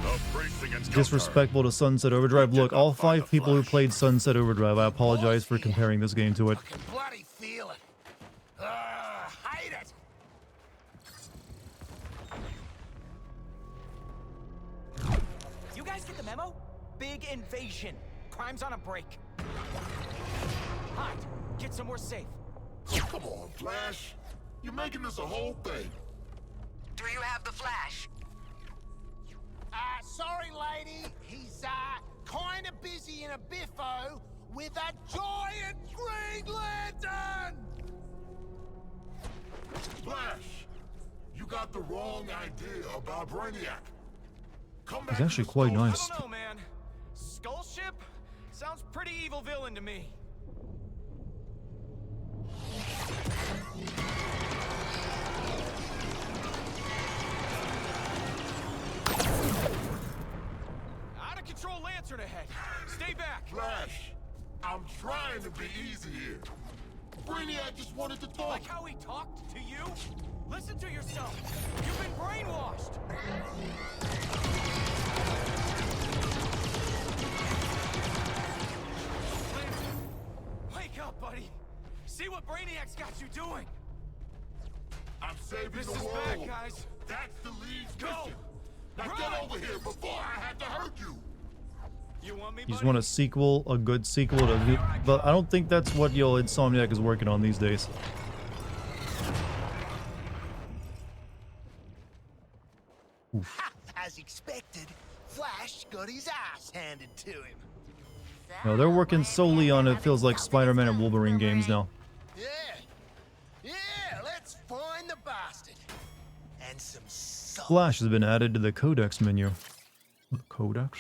The bracing and Disrespectful to Sunset Overdrive. Look, all 5 people who played Sunset Overdrive, I apologize for comparing this game to it. Bloody feel it. Hate it. You guys get the memo? Big invasion. Crime's on a break. Hide. Get somewhere safe. Come on, Flash. You're making this a whole thing. Do you have the flash? Sorry, lady. He's, kinda busy in a biffo with a giant Green Lantern! Flash, you got the wrong idea about Brainiac. Come back He's actually quite nice. I don't know, man. Skull Ship? Sounds pretty evil villain to me. Out of control lantern ahead. Stay back. Flash, I'm trying to be easy here. Brainiac just wanted to talk. Like how he talked to you? Listen to yourself. You've been brainwashed. Wake up, buddy. See what Brainiac's got you doing. I'm saving This the is world. bad, guys. That's the lead's Go. mission. Now Run. get over here before I have to hurt you. You want me, You just buddy? want a sequel, a good sequel to... But I don't think that's what Insomniac is working on these days. As expected, Flash got his ass handed to him. No, they're working solely on, it feels like, Spider-Man and Wolverine games now. Yeah. Yeah, let's find the bastard. And some salt. Flash has been added to the Codex menu. The Codex?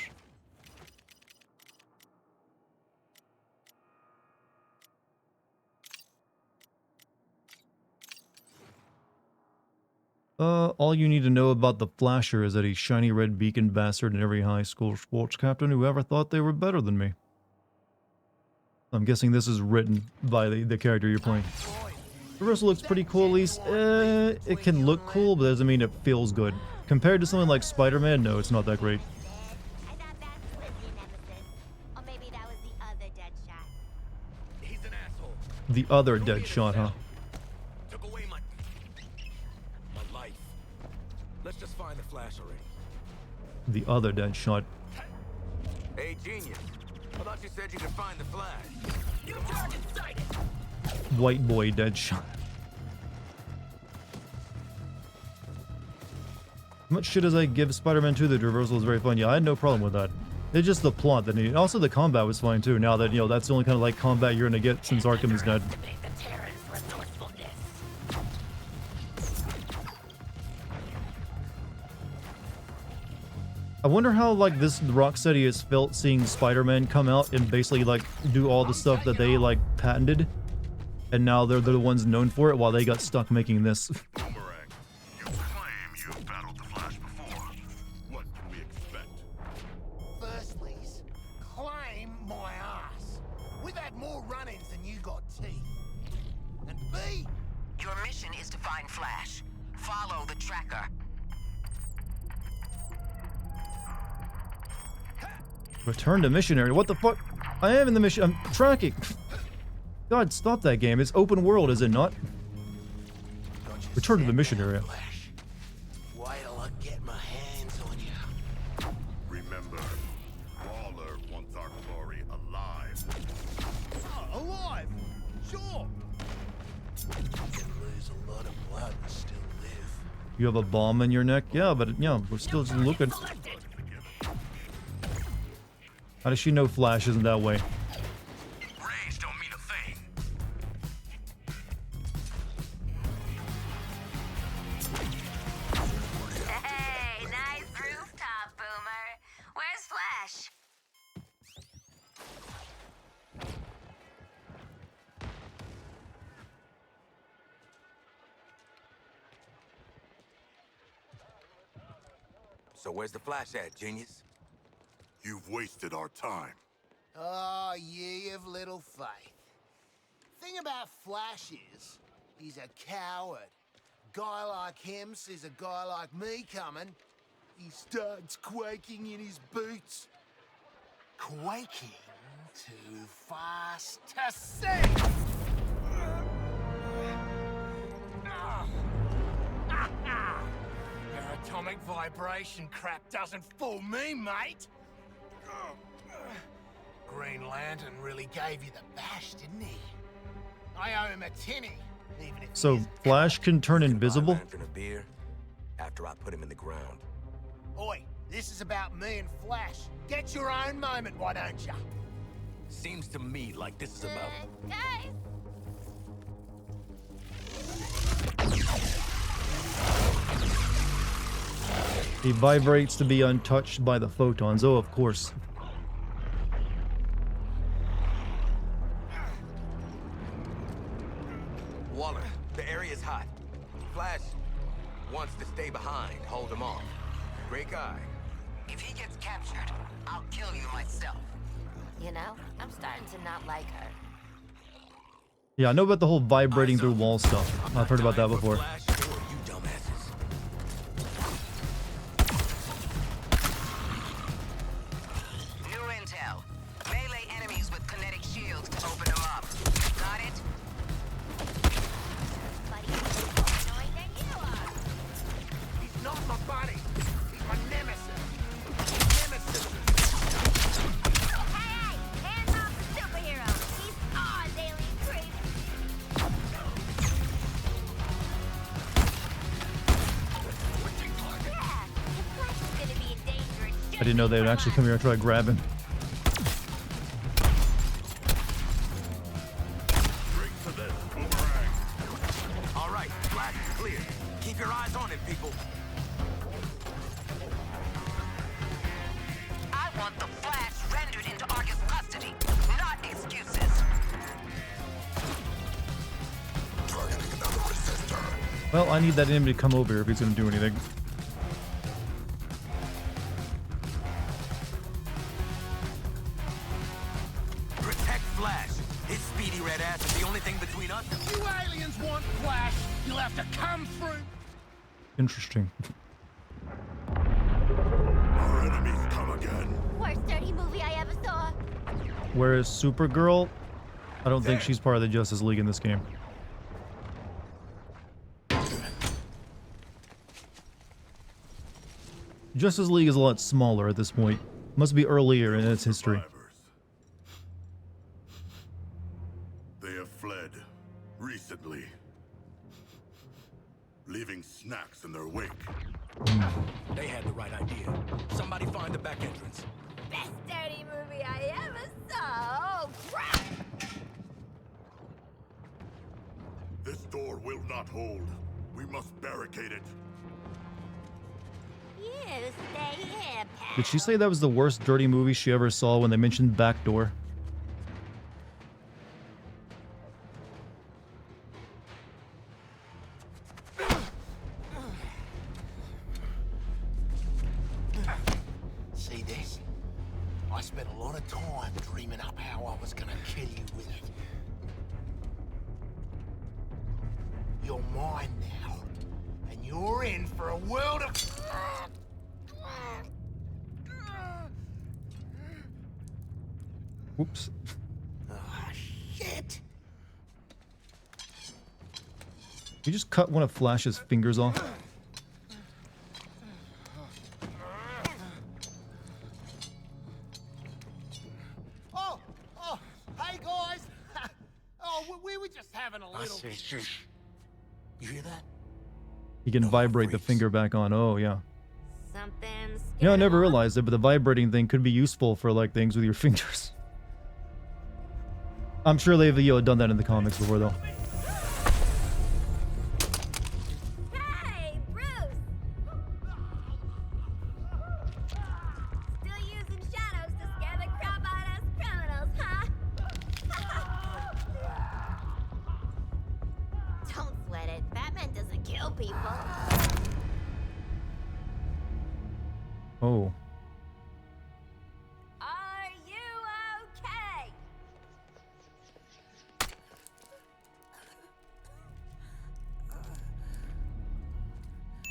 All you need to know about the Flasher is that he's shiny red beacon bastard and every high school sports captain who ever thought they were better than me. I'm guessing this is written by the character you're playing. Reversal looks pretty cool, at least. It can look cool, but doesn't mean it feels good. Compared to something like Spider-Man, no, it's not that great. I thought that was the nemesis. Or maybe that was the other dead shot. He's an asshole. The other dead shot, huh? Took away my life. Let's just find the Flash already. The other dead shot. Hey, genius. I thought you said you could find the Flash. You target sighted. White boy dead shot. How much shit as I give Spider-Man 2, the reversal is very fun. Yeah, I had no problem with that. It's just the plot that needed. Also, the combat was fine too. Now that, that's the only kind of like combat you're gonna get since Arkham is dead. I wonder how like this Rocksteady has felt seeing Spider-Man come out and basically like do all the stuff that they like patented, and now they're the ones known for it while they got stuck making this. Boomerang, you claim you've battled the Flash before. What can we expect? Firstly, claim my ass. We've had more run-ins than you got teeth. And B, Your mission is to find Flash. Follow the tracker. Return to missionary. What the fuck? I am in the mission. I'm tracking. God, stop that game. It's open world, is it not? Return to the mission area. wait till I get my hands on you. Remember, Waller wants our glory alive. Oh, alive? Sure. can lose a lot of blood and still live. You have a bomb in your neck? Yeah, but yeah, we're still just looking. How does she know Flash isn't that way? Range don't mean a thing. Hey, nice rooftop, Boomer. Where's Flash? So where's the Flash at, genius? You've wasted our time. Oh, ye of little faith. Thing about Flash is, he's a coward. Guy like him sees a guy like me coming, he starts quaking in his boots. Quaking too fast to see! Your atomic vibration crap doesn't fool me, mate! Green Lantern really gave you the bash, didn't he? I owe him a tinny, even if So Flash can turn invisible? Lantern a beer after I put him in the ground. Oi, this is about me and Flash. Get your own moment, why don't ya? Seems to me like this is about... Guys! He vibrates to be untouched by the photons. Oh, of course. Waller, the area's hot. Flash wants to stay behind, hold him off. Great guy. If he gets captured, I'll kill you myself. You know, I'm starting to not like her. Yeah, I know about the whole vibrating through wall stuff. I've heard about that before. New intel. Melee enemies with kinetic shields to open them up. Got it? He's not my buddy. He's my nemesis. Nemesis. Hey, hands off the superhero. He's ours, alien creep. Yeah, if Flash is gonna be in danger, it's I didn't know they would actually come here and try to grab him. All right, Flash is clear. Keep your eyes on him, people. I want the Flash rendered into Argus custody, not excuses. Well, I need that enemy to come over here if he's going to do anything. Protect Flash. His speedy red ass is the only thing between us. If you aliens want Flash, you'll have to come through. Interesting. Our enemies come again. worst dirty movie I ever saw. Whereas Supergirl, I don't think she's part of the Justice League in this game. Justice League is a lot smaller at this point. Must be earlier in its history. They have fled recently, leaving snacks in their wake. They had the right idea. Somebody find the back entrance. Best dirty movie I ever saw. Oh, crap! This door will not hold. We must barricade it. You stay here, pal. Did she say that was the worst dirty movie she ever saw when they mentioned Backdoor? See this? I spent a lot of time dreaming up how I was gonna kill you with it. You're mine now, and you're in for a world of... Whoops. Ah, shit! You just cut one of Flash's fingers off. Oh, hey guys! Oh, we were just having a laugh. You hear that? You can vibrate the finger back on. Oh, yeah. Something's You know, I never realized it, but the vibrating thing could be useful for, like, things with your fingers. I'm sure they've, you know, done that in the comics before, though. Hey, Bruce! Still using shadows to scare the crap out of us criminals, huh? Don't sweat it. Batman doesn't kill people. Oh. Are you okay?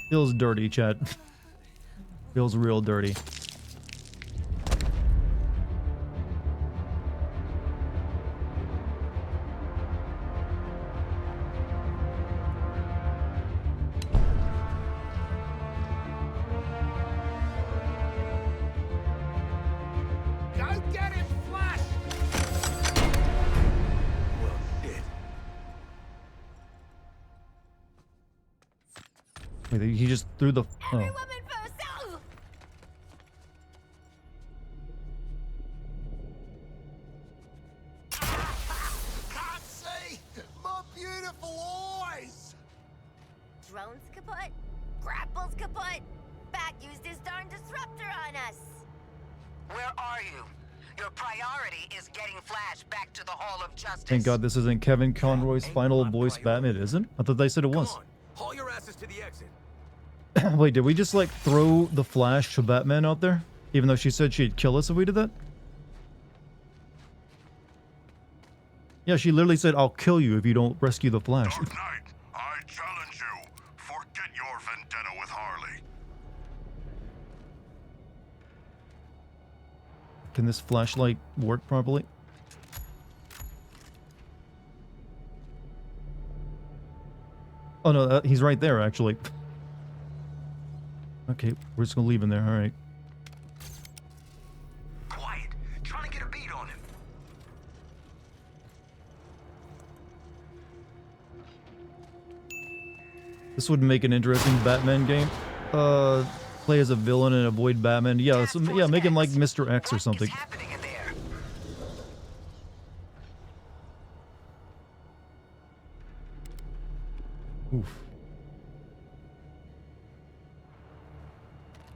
Feels dirty, chat. Feels real dirty. Go get him, Flash! Well, shit. Wait, he just threw the... Oh. Woman for herself! Can't see! My beautiful eyes! Drones kaput? Grapples kaput? Bat used his darn disruptor on us! Where are you? Your priority is getting Flash back to the Hall of Justice. Thank God this isn't Kevin Conroy's final voice Batman, isn't? I thought they said it was. Haul your asses to the exit. Wait, did we just, like, throw the Flash to Batman out there? Even though she said she'd kill us if we did that? Yeah, she literally said, I'll kill you if you don't rescue the Flash. Dark Knight, I challenge you. Forget your vendetta with Harley. Can this flashlight work properly? Oh no, he's right there, actually. Okay, we're just gonna leave him there, alright. Quiet. Trying to get a beat on him. This would make an interesting Batman game. Play as a villain and avoid Batman. Yeah, so, yeah, make him like Mr. X or something. Oof.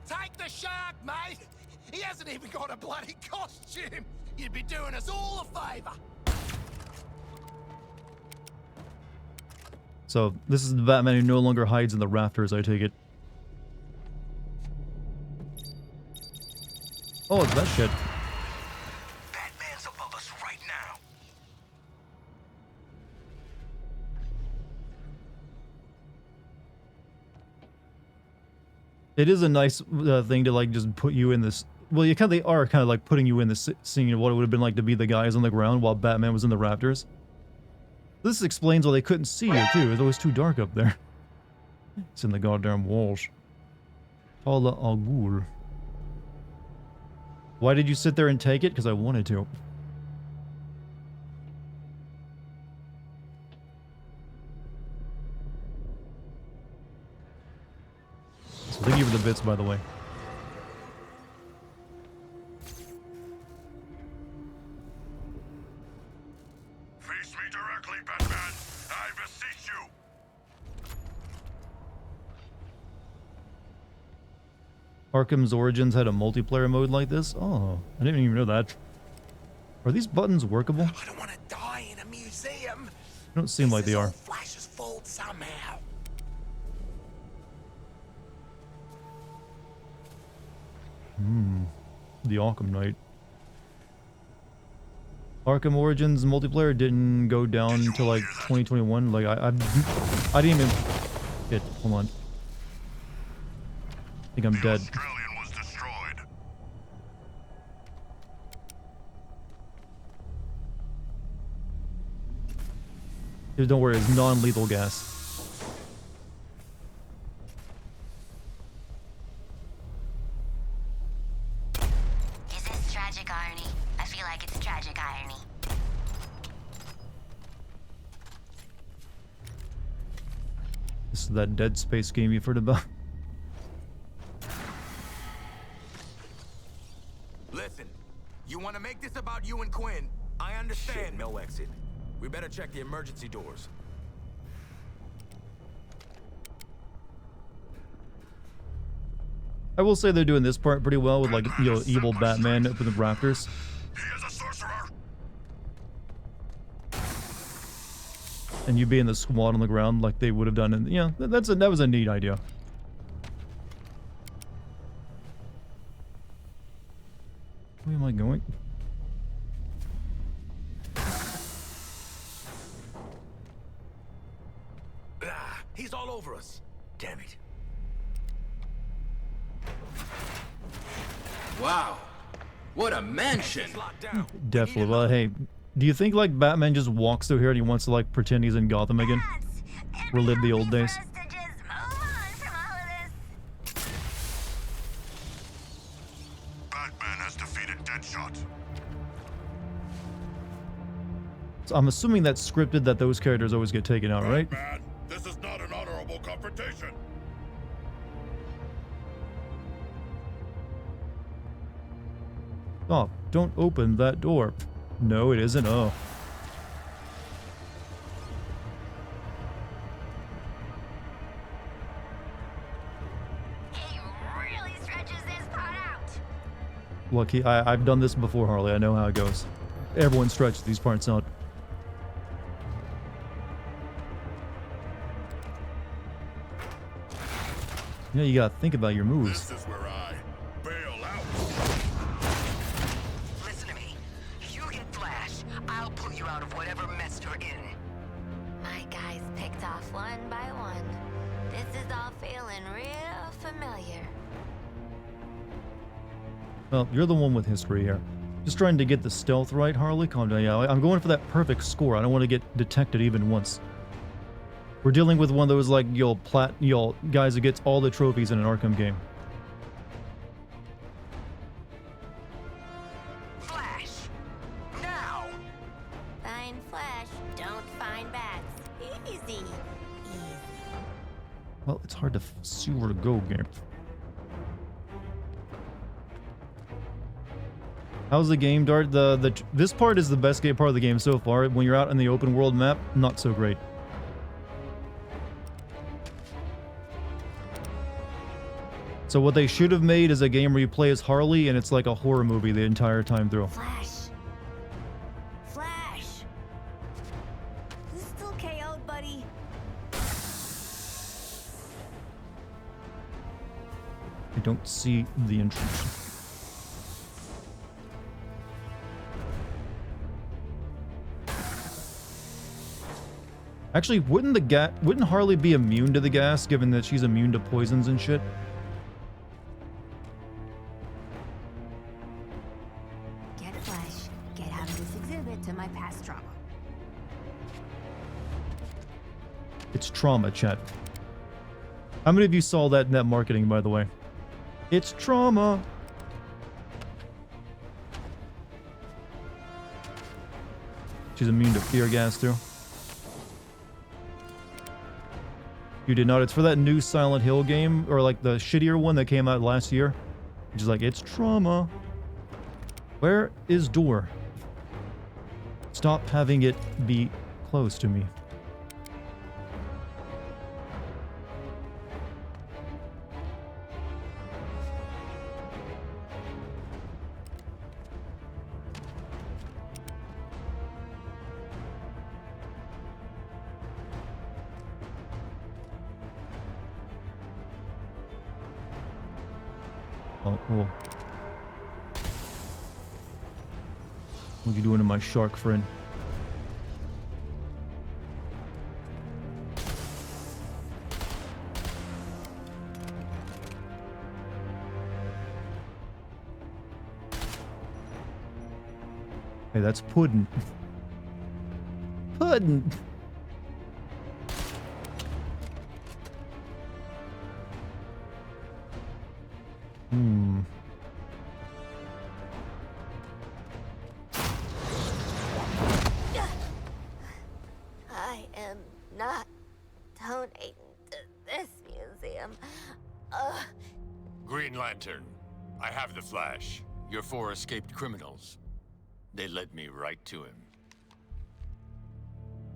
Take the shark, mate! He hasn't even got a bloody costume! You'd be doing us all a favor! So, this is the Batman who no longer hides in the rafters, I take it. Oh, it's that shit. Batman's above us right now. It is a nice thing to, like, just put you in this... Well, they are kind of like putting you in this scene of what it would have been like to be the guys on the ground while Batman was in the rafters. This explains why they couldn't see you, too. It was always too dark up there. It's in the goddamn walls. Paula Al Ghul. Why did you sit there and take it? Because I wanted to. So thank you for the bits, by the way. Face me directly, Batman. I beseech you. Arkham's Origins had a multiplayer mode like this? Oh, I didn't even know that. Are these buttons workable? I don't want to die in a museum! They don't seem like they are. Flash's fault somehow. The Arkham Knight. Arkham Origins multiplayer didn't go down until like 2021. Like I didn't even. Shit, hold on. I think I'm dead. Australian was destroyed. Dude, don't worry, it's non-lethal gas. Is this tragic irony? I feel like it's tragic irony. of that Dead Space game you've heard about. Listen, you want to make this about you and Quinn? I understand. Shit, no exit. We better check the emergency doors. I will say they're doing this part pretty well with, like, you know, evil Batman up in the rafters. He is a sorcerer. And you being the squad on the ground like they would have done. And yeah, that was a neat idea. Where am I going? He's all over us. Damn it. Wow. What a mansion. Definitely. Well, hey, do you think, like, Batman just walks through here and he wants to, like, pretend he's in Gotham again? Relive the old days? Batman has defeated Deadshot. So I'm assuming that's scripted, that those characters always get taken out, right? Batman, this is not an honorable confrontation. Oh, don't open that door. No, it isn't. Oh. He really stretches this part out. Lucky, I've done this before, Harley. I know how it goes. Everyone stretches these parts out. Yeah, you gotta think about your moves. This is where I bail out. Listen to me. You get Flash, I'll pull you out of whatever mess you're in. My guys picked off one by one. This is all feeling real familiar. Well, you're the one with history here. Just trying to get the stealth right, Harley. Calm down. Yeah, I'm going for that perfect score. I don't want to get detected even once. We're dealing with one of those, like, guys who gets all the trophies in an Arkham game. Flash! Now! Find Flash, don't find bats. Easy. Well, it's hard to see where to go, game. How's the game, Dart? This part is the best part of the game so far. When you're out in the open world map, not so great. So what they should have made is a game where you play as Harley and it's like a horror movie the entire time through. Flash. Flash. You still KO'd, buddy? I don't see the entrance. Actually, wouldn't Harley be immune to the gas, given that she's immune to poisons and shit? Get Flash. Get out of this exhibit to my past trauma. It's trauma, chat. How many of you saw that in that marketing, by the way? It's trauma. She's immune to fear gas, too. You did not. It's for that new Silent Hill game, or like the shittier one that came out last year. Which is like, it's trauma. Where is door? Stop having it be close to me. Oh, cool. What are you doing to my shark friend? Hey, that's pudding. Pudding! I am not donating Green Lantern, I have the Flash. Your 4 escaped criminals. They led me right to him.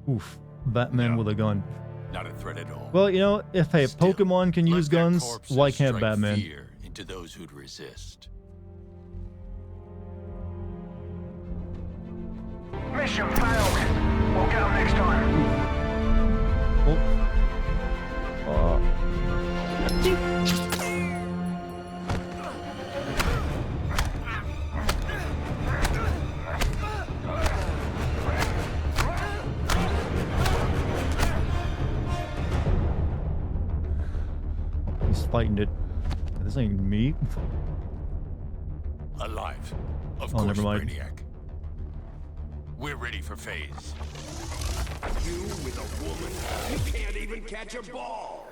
Oof. Batman with a gun. Not a threat at all. Well, you know, if a Pokemon can use guns, why can't Strike Batman? fear into those who'd resist. Mission failed. We'll get them next time. He's fighting it. This ain't me. Alive. Of Oh, course, never mind. Brainiac. We're ready for phase. You with a woman, you can't even catch a ball.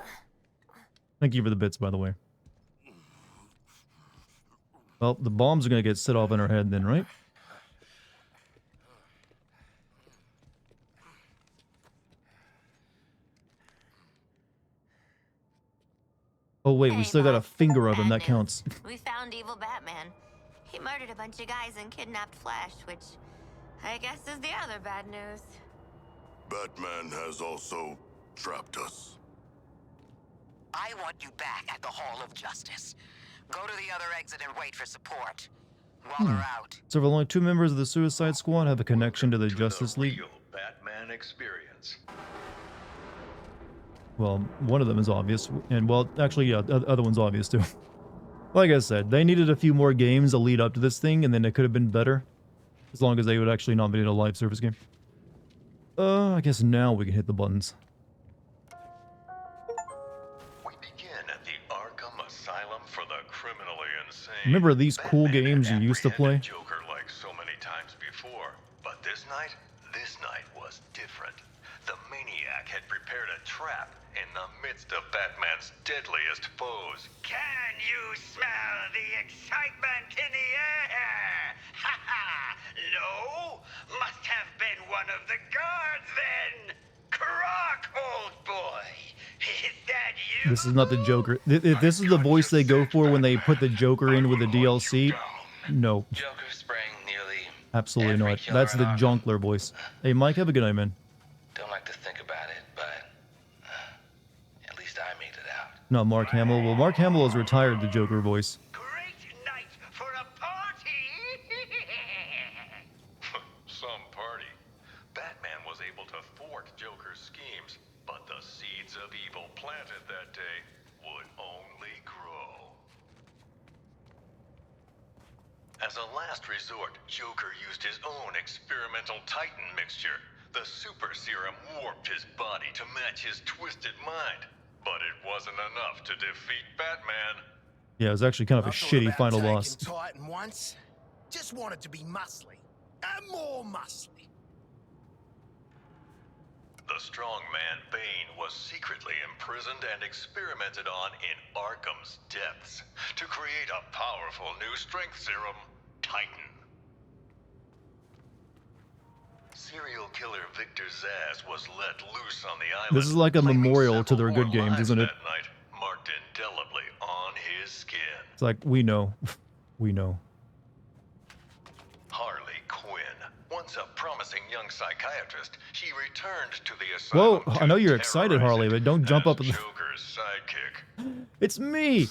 Thank you for the bits, by the way. Well, the bombs are gonna get set off in our head then, right? Oh wait, we still got a finger of him, that counts. We found evil Batman. He murdered a bunch of guys and kidnapped Flash, which I guess is the other bad news. Batman has also trapped us. I want you back at the Hall of Justice. Go to the other exit and wait for support. While they're out. So only 2 members of the Suicide Squad have a connection to the Justice League. Batman experience. Well, one of them is obvious, and well, actually, yeah, the other one's obvious too. Like I said, they needed a few more games to lead up to this thing, and then it could have been better, as long as they would actually nominate a live service game. I guess now we can hit the buttons. We begin at the Arkham Asylum for the criminally insane. Remember these cool games you used to play? Joker like so many times before, but this night was different. The Maniac had prepared a trap in the midst of Batman's deadliest foes. Can you smell the excitement in the air? Ha ha! No? Must have been one of the guards then! Croc, old boy! Is that you? This is not the Joker. If this is the voice they go for when they put the Joker in with the DLC, no. Joker spraying nearly Absolutely not. That's the Jonkler voice. Hey, Mike, have a good night, man. don't like to think about it, but at least I made it out. No, Mark Hamill. Well, Mark Hamill has retired the Joker voice. Some party. Batman was able to thwart Joker's schemes, but the seeds of evil planted that day would only grow. As a last resort, Joker used his own experimental Titan mixture. The super serum warped his body to match his twisted mind. But it wasn't enough to defeat Batman. Yeah, it was actually kind of a shitty final boss. Titan once. Just wanted to be muscly. And more muscly. The strong man Bane was secretly imprisoned and experimented on in Arkham's depths to create a powerful new strength serum, Titan. Serial killer Victor Zsasz was let loose on the island. This is like a memorial to their good games, isn't it? That night, marked indelibly on his skin. It's like, we know. We know. Harley Quinn, once a promising young psychiatrist, she returned to the asylum. Whoa, I know you're excited, Harley, but don't jump up. Joker's sidekick. It's me!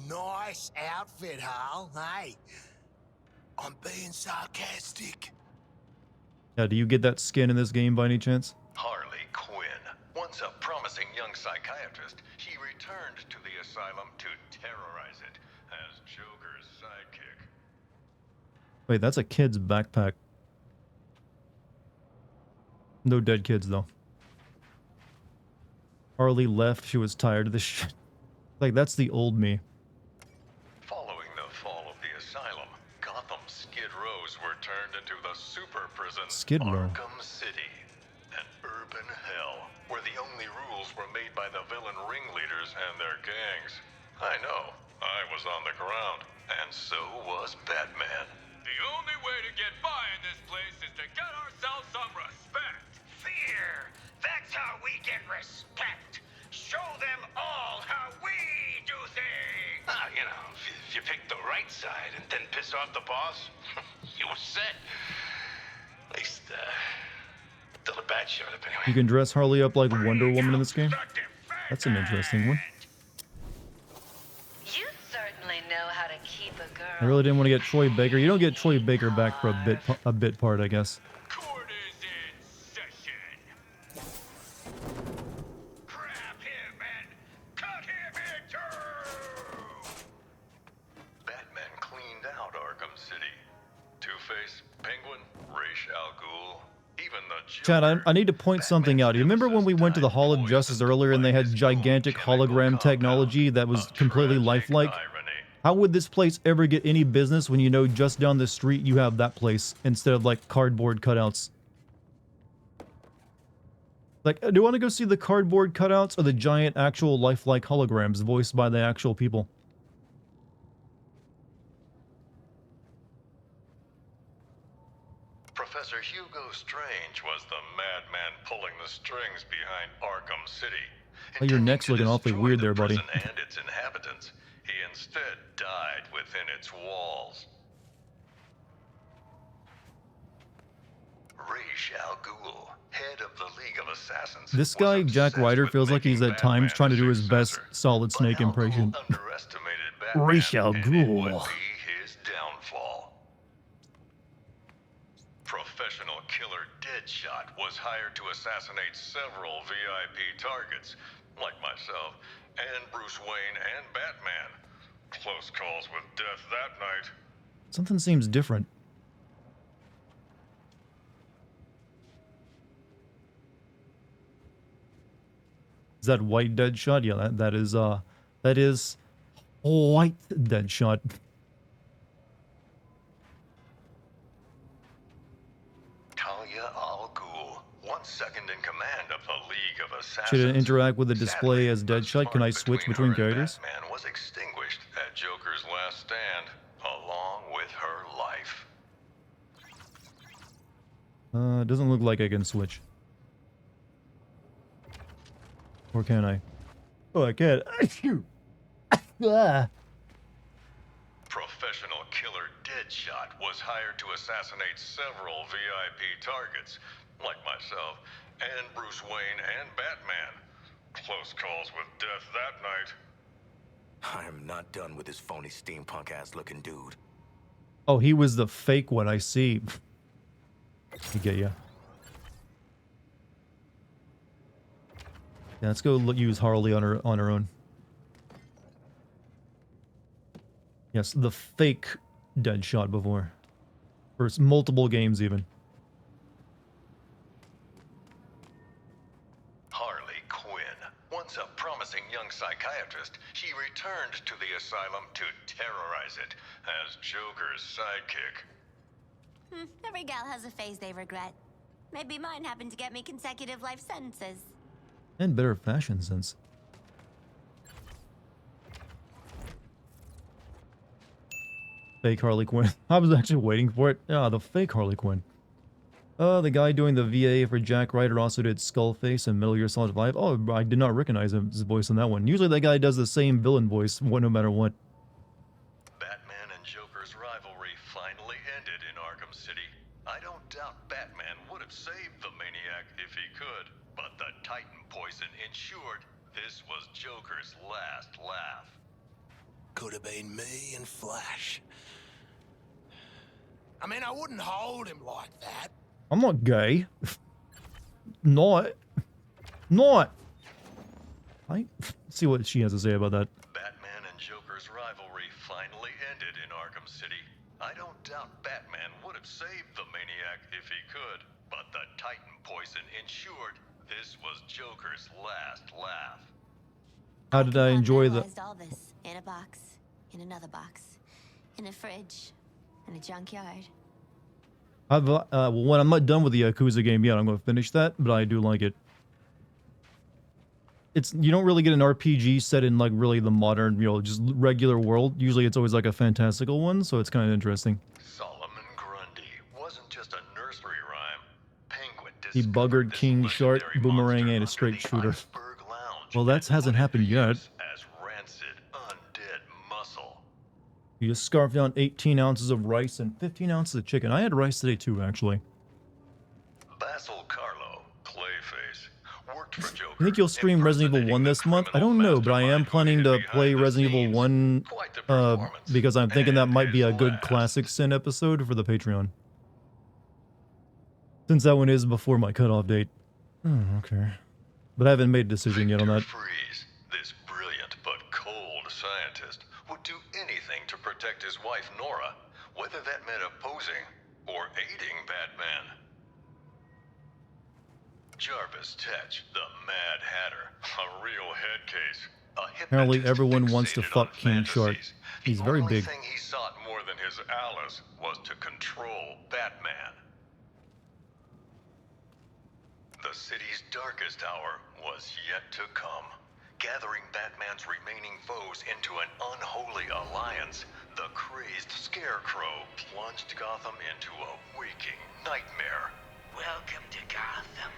Nice outfit, Hal. Hey, I'm being sarcastic. Yeah, do you get that skin in this game by any chance? Harley Quinn, once a promising young psychiatrist, she returned to the asylum to terrorize it as Joker's sidekick. Wait, that's a kid's backpack. No dead kids, though. Harley left. She was tired of this shit. Like, that's the old me. Following the fall of the asylum, Gotham's Skid Rows were turned into the super prison Skid Row. Arkham City, an urban hell where the only rules were made by the villain ringleaders and their gangs. I know, I was on the ground, and so was Batman. The only way to get by in this place is to get ourselves some respect. Fear! That's how we get respect! Show them all how we inside and then piss off the boss, you were set. At least, till the bat showed up anyway. You can dress Harley up like Wonder Woman in this game? That's an interesting one. You certainly know how to keep a girl. I really didn't want to get Troy Baker. You don't get Troy Baker back for a bit part, I guess. Batman cleaned out Arkham City. Two-Face, Penguin, Ra's al Ghul, even the Chad, I need to point something out. You remember when we went to the Hall of Justice earlier and they had gigantic hologram technology that was completely lifelike? How would this place ever get any business when you know just down the street you have that place instead of like cardboard cutouts? Like, do you want to go see the cardboard cutouts or the giant actual lifelike holograms voiced by the actual people? Professor Hugo Strange was the madman pulling the strings behind Arkham City. Oh, your neck's looking awfully weird there, buddy. And its inhabitants. He instead died within its walls. Ra's al Ghul, head of the League of Assassins. This guy, Jack Ryder, feels like he's at times trying to do his best Solid Snake impression. Ra's al Ghul. His downfall. Professional killer Deadshot was hired to assassinate several VIP targets, like myself, and Bruce Wayne and Batman. Close calls with death that night. Something seems different. Is that white Deadshot? Yeah, that is white Deadshot. Talia al Ghul, once second in command of the League of Assassins. Should it interact with the display as Deadshot? Can I switch between characters? Batman was extinguished at Joker's last stand, along with her life. It doesn't look like I can switch. Or can I? Oh, I can. Professional killer Deadshot was hired to assassinate several VIP targets, like myself, and Bruce Wayne and Batman. Close calls with death that night. I am not done with this phony steampunk-ass looking dude. Oh, he was the fake one, I see. I get ya. Yeah, let's go use Harley on her own. Yes, the fake Deadshot before. For multiple games even. Harley Quinn, once a promising young psychiatrist, she returned to the asylum to terrorize it as Joker's sidekick. Every gal has a phase they regret. Maybe mine happened to get me consecutive life sentences. And better fashion sense. Fake Harley Quinn. I was actually waiting for it. Ah, the fake Harley Quinn. The guy doing the VA for Jack Ryder also did Skullface and Metal Gear Solid 5. Oh, I did not recognize his voice in that one. Usually that guy does the same villain voice, no matter what. Batman and Joker's rivalry finally ended in Arkham City. I don't doubt Batman would have saved the maniac if he could, but the Titan poison ensured this was Joker's last laugh. Could have been me and Flash. I mean, I wouldn't hold him like that. I'm not gay. Not. I see what she has to say about that. Batman and Joker's rivalry finally ended in Arkham City. I don't doubt Batman would have saved the maniac if he could, but the Titan poison ensured this was Joker's last laugh. How did I enjoy the... All this in a box, in another box, in a fridge, in a junkyard. When I'm not done with the Yakuza game yet, I'm going to finish that, but I do like it. You don't really get an RPG set in like really the modern, just regular world. Usually it's always like a fantastical one, so it's kind of interesting. Solomon Grundy wasn't just a nursery rhyme. Penguin He buggered King Shark, Boomerang, and a straight shooter. Well, that hasn't happened yet. as rancid undead muscle. You just scarfed down 18 ounces of rice and 15 ounces of chicken. I had rice today too, actually. Basil Carlo, Clayface, worked for Joker. I think you'll stream Resident Evil 1 this month. I don't know, but I am planning to play Resident Evil 1 because I'm thinking that might be a good classic sin episode for the Patreon. Since that one is before my cutoff date. Oh, okay. But I haven't made a decision yet on that. Freeze, this brilliant but cold scientist, would do anything to protect his wife Nora, whether that meant opposing or aiding Batman. Jarvis Tetch, the Mad Hatter, a real head case. Apparently everyone wants to fuck King Shark. He's very big. The only thing he sought more than his Alice was to control Batman. The city's darkest hour was yet to come. Gathering Batman's remaining foes into an unholy alliance, the crazed Scarecrow plunged Gotham into a waking nightmare. Welcome to Gotham,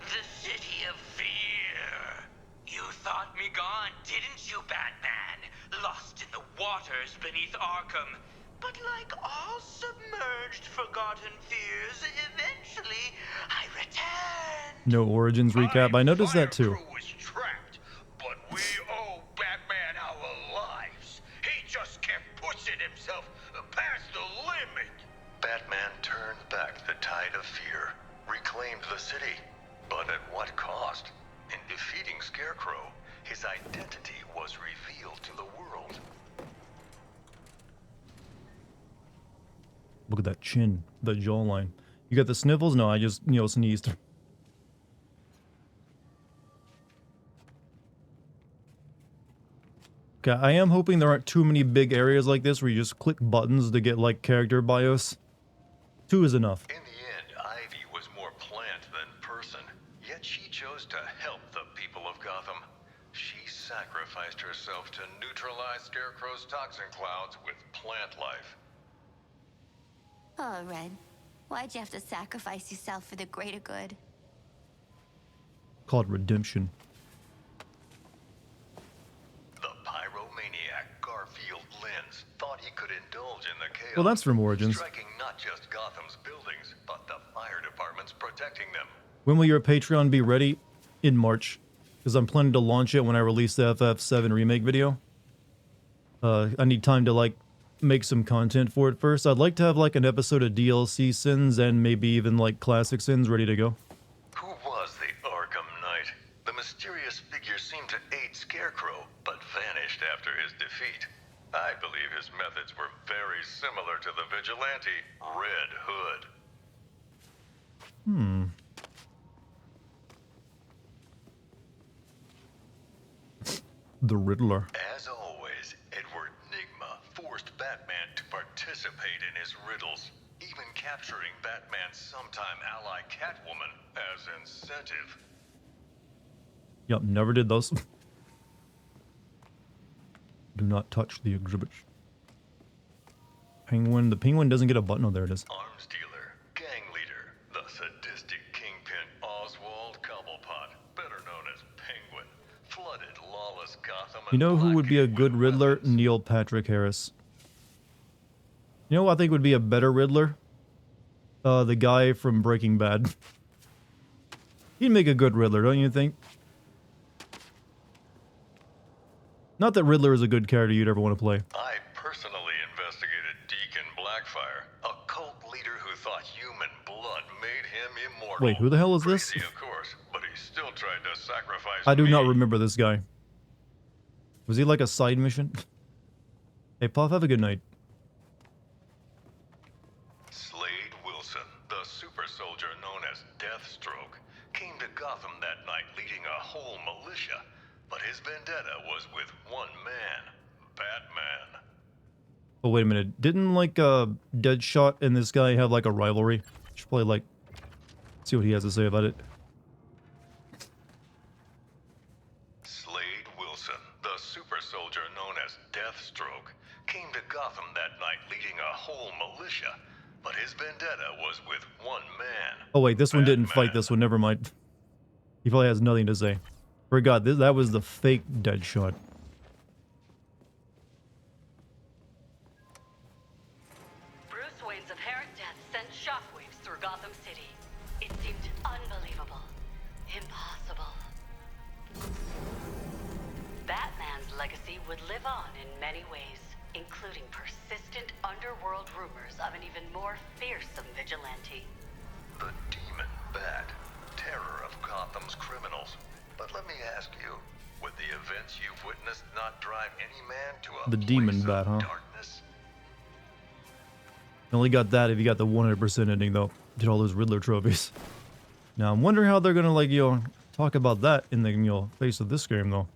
the city of fear. You thought me gone, didn't you, Batman? Lost in the waters beneath Arkham. But like all submerged, forgotten fears, eventually I returned. No Origins recap. I noticed that too. But we owe Batman our lives. He just kept pushing himself past the limit. Batman turned back the tide of fear, reclaimed the city, but at what cost? In defeating Scarecrow, his identity was revealed to the world. Look at that chin, that jawline. You got the sniffles? No, I just, sneezed. Okay, I am hoping there aren't too many big areas like this where you just click buttons to get, like, character bios. 2 is enough. In the end, Ivy was more plant than person, yet she chose to help the people of Gotham. She sacrificed herself to neutralize Scarecrow's toxin clouds with plant life. Oh, Red. Why'd you have to sacrifice yourself for the greater good? Called redemption. The pyromaniac Garfield Lynns thought he could indulge in the chaos. Well, that's from Origins. Striking not just Gotham's buildings, but the fire departments protecting them. When will your Patreon be ready? In March. Because I'm planning to launch it when I release the FF7 remake video. I need time to, like, make some content for it first. I'd like to have, like, an episode of DLC sins and maybe even, like, classic sins ready to go. Who was the Arkham Knight? The mysterious figure seemed to aid Scarecrow, but vanished after his defeat. I believe his methods were very similar to the vigilante Red Hood. The Riddler. As always, Edward Nygma forced Batman to participate in his riddles, even capturing Batman's sometime ally Catwoman as incentive. Yep, never did those. Do not touch the exhibit. Penguin. The penguin doesn't get a button. Oh, there it is. Arms dealer, gang leader, the sadistic kingpin Oswald Cobblepot, better known as Penguin, flooded lawless Gotham. You know who would be a good Riddler? Neil Patrick Harris. You know who I think would be a better Riddler? The guy from Breaking Bad. He'd make a good Riddler, don't you think? Not that Riddler is a good character you'd ever want to play. I personally investigated Deacon Blackfire, a cult leader who thought human blood made him immortal. Wait, who the hell is this? Crazy, of course, but he still tried to sacrifice I do me. not remember this guy. Was he like a side mission? Hey, Puff, have a good night. Slade Wilson, the super soldier known as Deathstroke, came to Gotham that night leading a whole militia. But his vendetta was with one man, Batman. Oh, wait a minute. Didn't, like, Deadshot and this guy have, like, a rivalry? Should probably, like, see what he has to say about it. Slade Wilson, the super soldier known as Deathstroke, came to Gotham that night leading a whole militia. But his vendetta was with one man. Oh, wait, this one didn't fight this one. Never mind. He probably has nothing to say. Forgot, that was the fake Deadshot. legacy would live on in many ways, including persistent underworld rumors of an even more fearsome vigilante. The Demon Bat, terror of Gotham's criminals. But let me ask you, would the events you've witnessed not drive any man to a The Demon Bat, huh? darkness? You only got that if you got the 100% ending, though. Did all those Riddler trophies. Now, I'm wondering how they're gonna, like, talk about that in the, face of this game, though.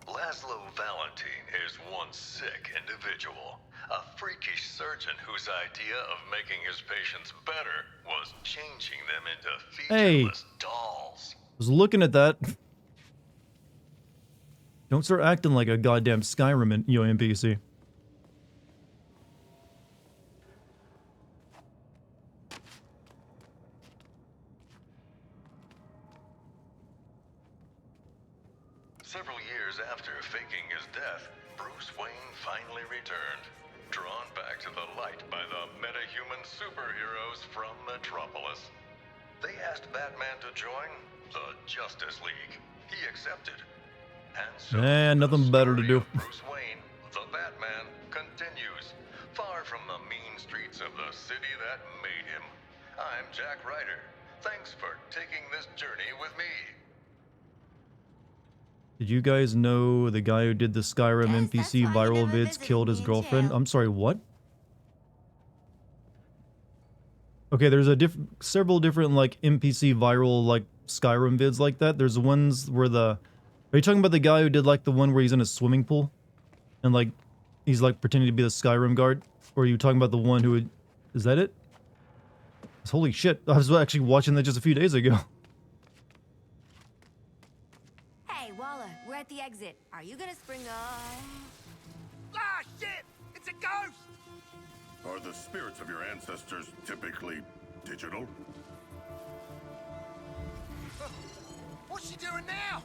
Laszlo Valentine is one sick individual. A freakish surgeon whose idea of making his patients better was changing them into Hey! featureless dolls. I was looking at that. Don't start acting like a goddamn Skyrim, NPC. Several years after faking his death, Bruce Wayne finally returned, drawn back to the light by the metahuman superheroes from Metropolis. They asked Batman to join the Justice League. He accepted. And so Nothing better to do. Bruce Wayne, the Batman, continues, far from the mean streets of the city that made him. I'm Jack Ryder. Thanks for taking this journey with me. Did you guys know the guy who did the Skyrim NPC viral vids killed his girlfriend? I'm sorry, what? Okay, there's several different, like, NPC viral, like, Skyrim vids like that. There's ones where are you talking about the guy who did, like, the one where he's in a swimming pool? And, like, he's, like, pretending to be the Skyrim guard? Or are you talking about the one who would... Is that it? Holy shit, I was actually watching that just a few days ago. Hey, Waller, we're at the exit. Are you gonna spring on? Ah, shit! It's a ghost! Are the spirits of your ancestors typically digital? What's she doing now?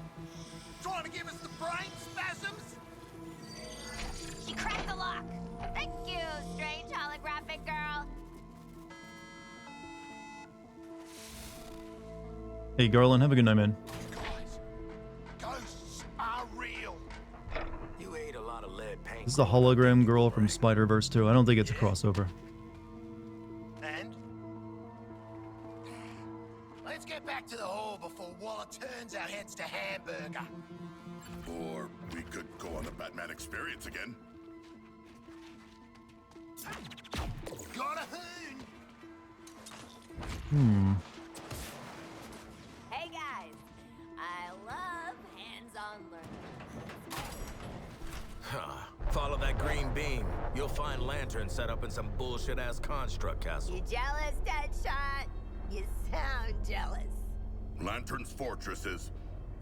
Trying to give us the brain spasms? She cracked the lock. Thank you, strange holographic girl. Hey, Garland, have a good night, man. Ghosts are real. You ate a lot of lead paint. This is the hologram girl from Spider-Verse 2. I don't think it's a crossover. And? Let's get back to the hall before Waller turns our heads to hamburger. Or we could go on the Batman experience again. Got a hoon! Hey guys, I love hands-on learning. Huh. Follow that green beam. You'll find lanterns set up in some bullshit-ass construct castle. You jealous, Deadshot? You sound jealous. Lantern's fortress is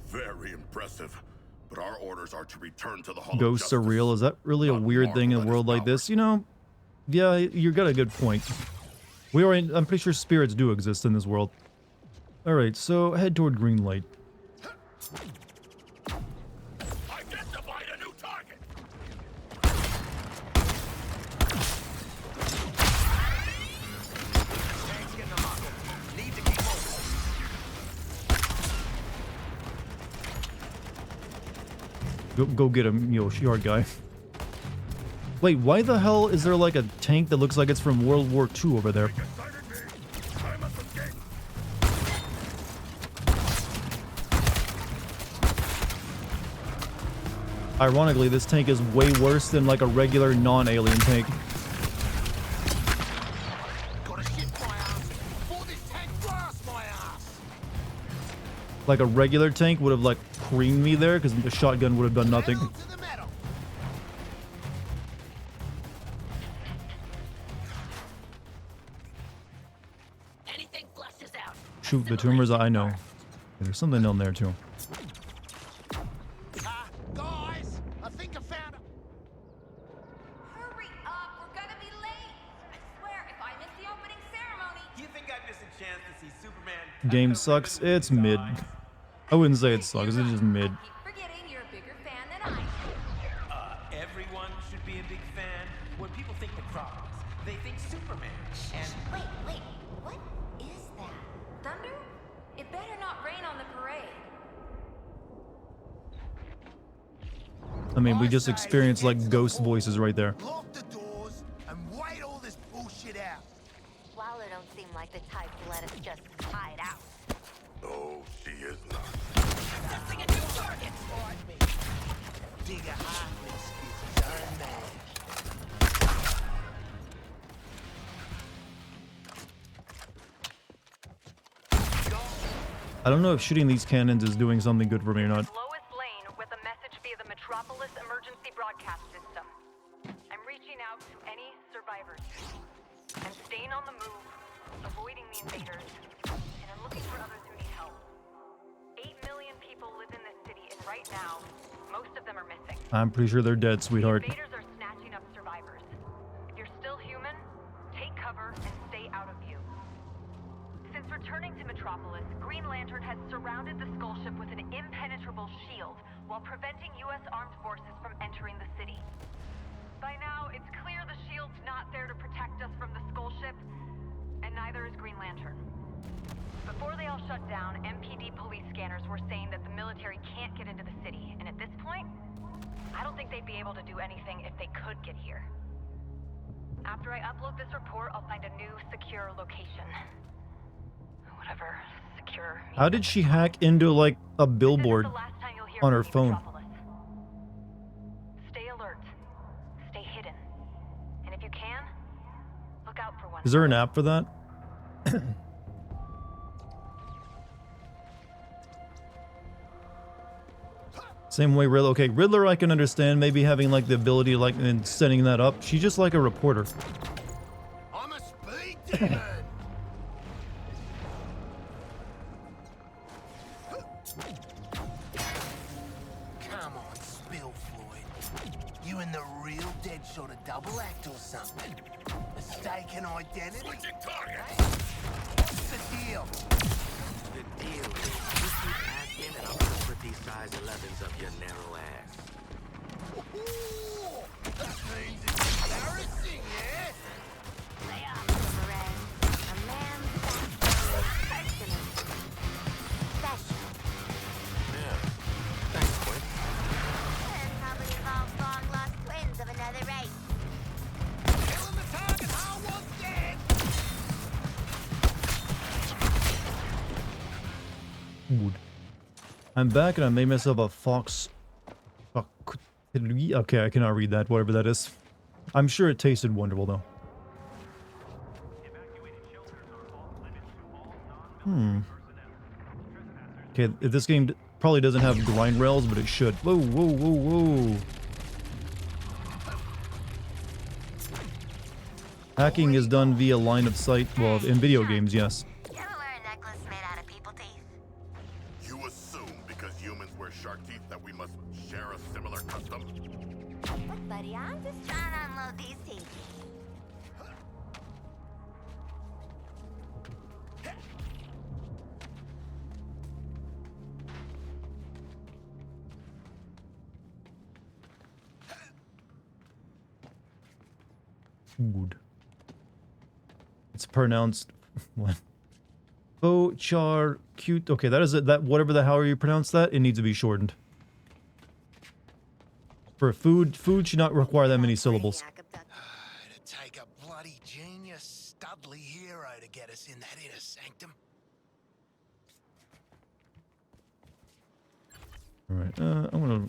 very impressive, but our orders are to return to the Hall of Ghosts are Justice. real. Is that really a weird thing in a world like this? You know, yeah, you got a good point. I'm pretty sure spirits do exist in this world. Alright, so head toward green light. Identified a new target. Tanks getting a lock. Need to keep moving. Go get him, Shiard guy. Wait, why the hell is there like a tank that looks like it's from World War II over there? Ironically, this tank is way worse than like a regular non-alien tank. Like a regular tank would have like creamed me there because the shotgun would have done nothing. Shoot the tumors, I know. There's something down there too. Guys, I think I found a... Hurry up, we're gonna be late. I swear, if I miss the opening ceremony... You think I miss a chance to see Superman? Game sucks. It's mid. I wouldn't say it sucks. It's just mid. Forgetting you're a bigger fan than I am. Everyone should be a big fan. When people think Metropolis, they think Superman. And Wait, what is that? Thunder? It better not rain on the parade. I mean, we just experienced like ghost voices right there. Lock the doors and wait all this bullshit out. Waller don't seem like the type to let us just hide out. No, she is not. Nothing a new target. Fight me. Digger Heartless is his own man. I don't know if shooting these cannons is doing something good for me or not. Lois Lane with a message via the Metropolis Emergency Broadcast System. I'm reaching out to any survivors. I'm staying on the move, avoiding the invaders, and I'm looking for others who need help. 8 million people live in this city, and right now, most of them are missing. I'm pretty sure they're dead, sweetheart. Invaders are snatching up survivors. If you're still human, take cover and stay out of view. Since returning to Metropolis, Green Lantern has surrounded the Skull Ship with an impenetrable shield while preventing U.S. armed forces from entering the city. By now, it's clear the shield's not there to protect us from the Skull Ship, and neither is Green Lantern. Before they all shut down, MPD police scanners were saying that the military can't get into the city, and at this point, I don't think they'd be able to do anything if they could get here. After I upload this report, I'll find a new secure location. Whatever secure. How did she hack into like a billboard on her phone? Stay alert. Stay hidden. And if you can, look out for one. Is there an app for that? Same way Riddler. Okay, Riddler I can understand maybe having like the ability like and setting that up. She's just like a reporter. I'm a speed demon. Come on, spill, Floyd. You and the real Deadshot a double act or something? Mistaken identity? What's the deal? The deal is you keep asking and I'll put these size 11s up your narrow ass. Ooh, that means it's embarrassing, yeah? Lay off, Perez. A man's backstory is personal. Special. Yeah. Thanks, Quinn. And probably involves long-lost twins of another race. Killing the target, I was dead! Good. I'm back and I made myself a fox. Okay, I cannot read that, whatever that is. I'm sure it tasted wonderful though. Okay, this game probably doesn't have grind rails, but it should. Whoa, whoa, whoa, whoa. Hacking is done via line of sight, well, in video games, yes. You ever wear a necklace made out of people teeth? You assume because humans wear shark teeth that we must share a similar custom? Look, buddy, I'm just trying to unload these teeth. Good. It's pronounced what? Char cute. Okay, that is it. That whatever the however you pronounce that, it needs to be shortened. For food should not require that many syllables. It'd take a bloody genius, studly hero to get us in that inner sanctum. All right, I'm gonna.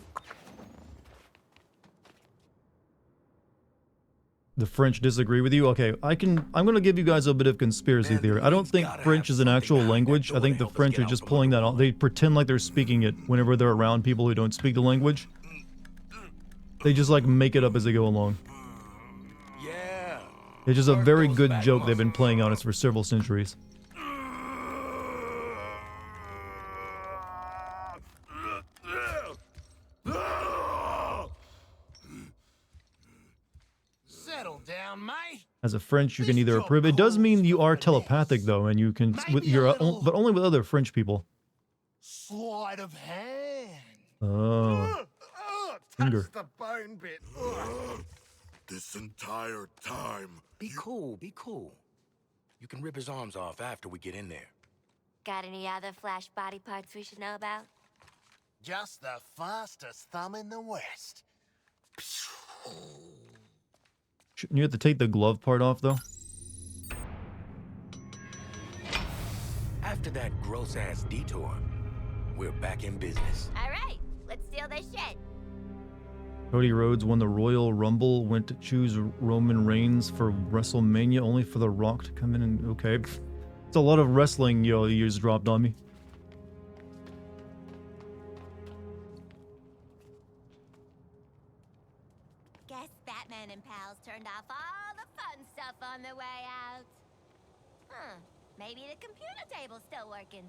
The French disagree with you. Okay, I'm gonna give you guys a bit of conspiracy theory. I don't think French is an actual language. I think the French are just pulling that off. They pretend like they're speaking it whenever they're around people who don't speak the language. They just like make it up as they go along. Yeah. It's just a very good joke they've been playing on us for several centuries. Settle down, mate. As a French, you can either approve. It does mean you are telepathic though, and you can with your but only with other French people. Sleight of hand. Oh. Finger. The bone bit. This entire time. Be cool, be cool. You can rip his arms off after we get in there. Got any other Flash body parts we should know about? Just the fastest thumb in the West. Shouldn't you have to take the glove part off, though? After that gross-ass detour, we're back in business. All right, let's steal this shit. Cody Rhodes won the Royal Rumble, went to choose Roman Reigns for WrestleMania, only for The Rock to come in and... Okay. It's a lot of wrestling, you just dropped on me. Guess Batman and pals turned off all the fun stuff on the way out. Huh. Maybe the computer table's still working.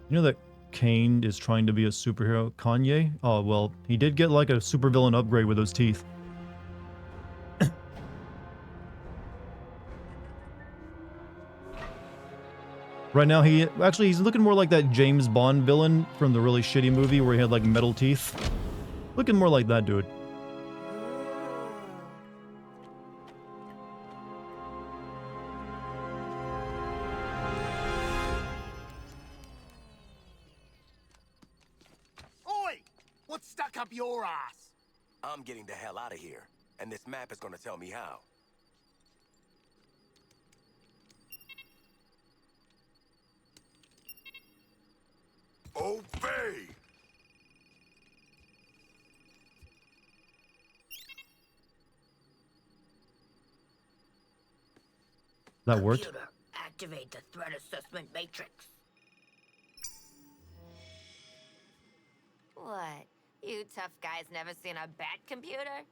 You know that Kane is trying to be a superhero? Kanye? Oh, well, he did get like a supervillain upgrade with those teeth. Right now, he's looking more like that James Bond villain from the really shitty movie where he had like metal teeth. Looking more like that dude. Oi! What's stuck up your ass? I'm getting the hell out of here, and this map is gonna tell me how. Obey! That worked? Computer, activate the threat assessment matrix. What? You tough guys never seen a bat computer?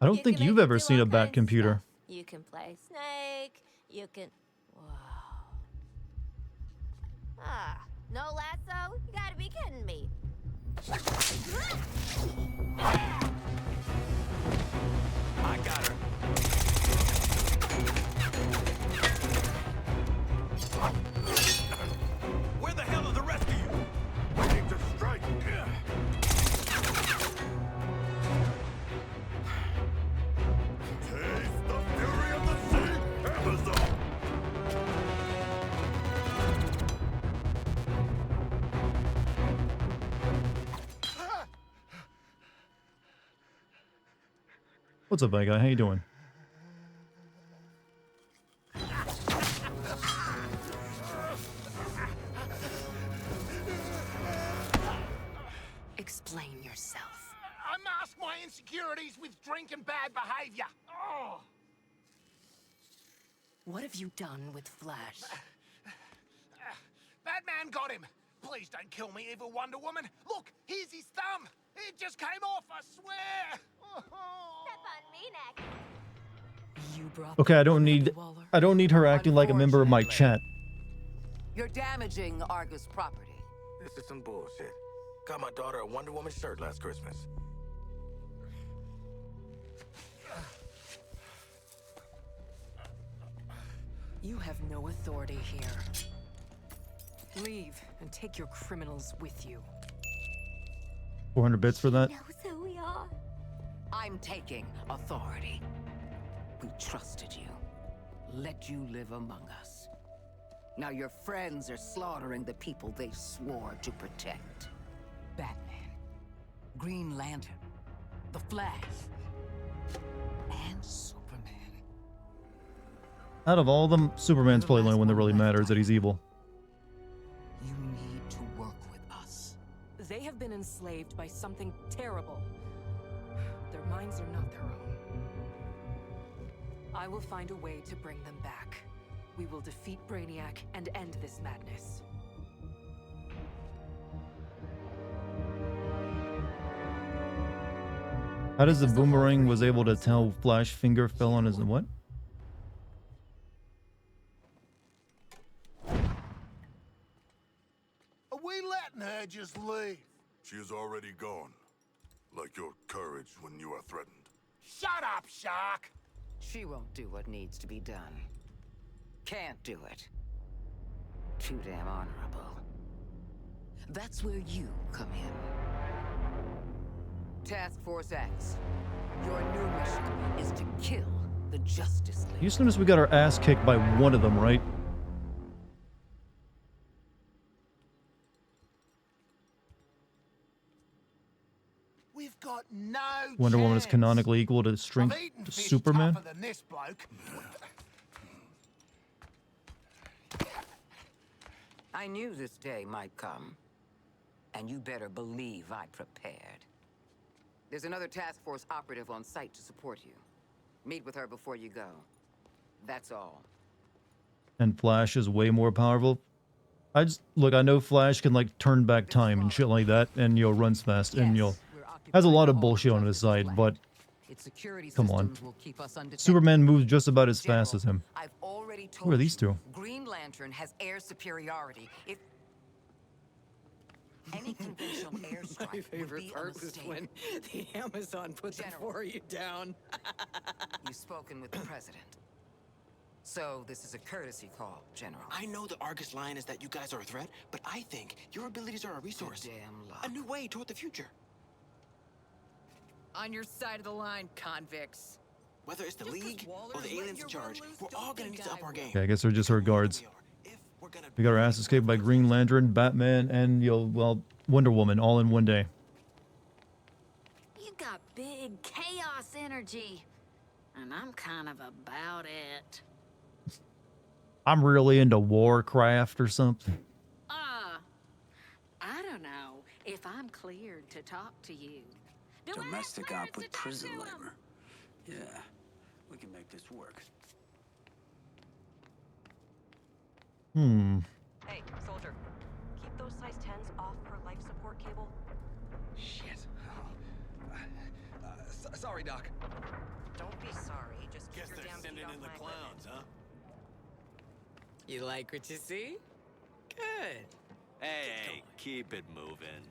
I don't think you've ever seen a bat computer. You can play Snake, you can... Whoa. Ah, no lasso? You gotta be kidding me. I got her. Where the hell are the rest of you? Waiting to strike. Taste the fury of the sea, Amazon! What's up, bad guy? How you doing? Explain yourself. I mask my insecurities with drink and bad behavior. Oh. What have you done with Flash? Batman got him. Please don't kill me, evil Wonder Woman. Look, here's his thumb. It just came off, I swear. Step on me next. You brought Okay, I don't need her acting like a member of my chat. You're damaging Argus property. This is some bullshit. Got my daughter a Wonder Woman shirt last Christmas. You have no authority here. Leave and take your criminals with you. 400 bits for that? Knows who we are. I'm taking authority. We trusted you. Let you live among us. Now your friends are slaughtering the people they swore to protect. Batman, Green Lantern, the Flash, and Superman. Out of all of them, Superman's probably the only one that really matters that he's evil. You need to work with us. They have been enslaved by something terrible. Their minds are not their own. I will find a way to bring them back. We will defeat Brainiac and end this madness. How does the boomerang was able to tell Flash finger fell on his what? Are we letting her just leave? She is already gone. Like your courage when you are threatened. Shut up, Shark! She won't do what needs to be done. Can't do it. Too damn honorable. That's where you come in. Task Force X. Your new mission is to kill the Justice League. You just noticed we got our ass kicked by one of them, right? We've got no Wonder Woman is chance. canonically equal to strength I've eaten to fish Superman. tougher than this bloke. I knew this day might come. And you better believe I prepared. There's another task force operative on site to support you. Meet with her before you go. That's all. And Flash is way more powerful. I know Flash can like turn back time and shit like that, and runs fast, and has a lot of bullshit on his side, but come on. Superman moves just about as fast as him. I've already told Who are these two? you, Green Lantern has air superiority. If any conventional airstrike My favorite would be part a was mistake. when the Amazon put the for you down. You've spoken with the president. So this is a courtesy call, General. I know the Argus line is that you guys are a threat, but I think your abilities are a resource. A new way toward the future. On your side of the line, convicts. Whether it's the League or the aliens in charge, we're all gonna need to up our game. Okay, I guess they're just her guards. We got our ass escaped by Green Lantern, Batman, and Wonder Woman all in one day. You got big chaos energy, and I'm kind of about it. I'm really into Warcraft or something. I don't know if I'm cleared to talk to you. Domestic op with prison labor. Yeah, we can make this work. Hey, soldier. Keep those size 10s off her life support cable. Shit. Sorry, Doc. Don't be sorry. Just keep Guess your they're damn sending feet off in the my clowns, huh? You like what you see? Good. Hey, keep it moving.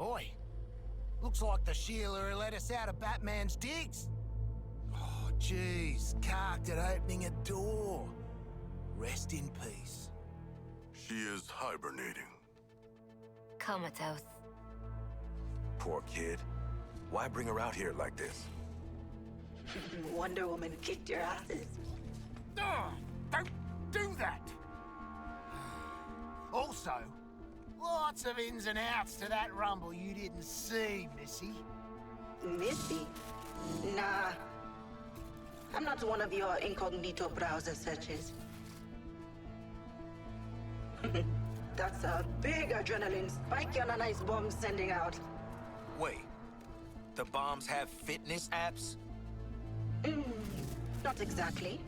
Oi, looks like the Sheila let us out of Batman's digs. Oh, jeez, carked at opening a door. Rest in peace. She is hibernating. Comatose. Poor kid. Why bring her out here like this? Wonder Woman kicked your asses. Don't do that! Also, lots of ins and outs to that rumble you didn't see, Missy. Missy? Nah. I'm not one of your incognito browser searches. That's a big adrenaline spike on a nice bomb sending out. Wait, the bombs have fitness apps? Not exactly,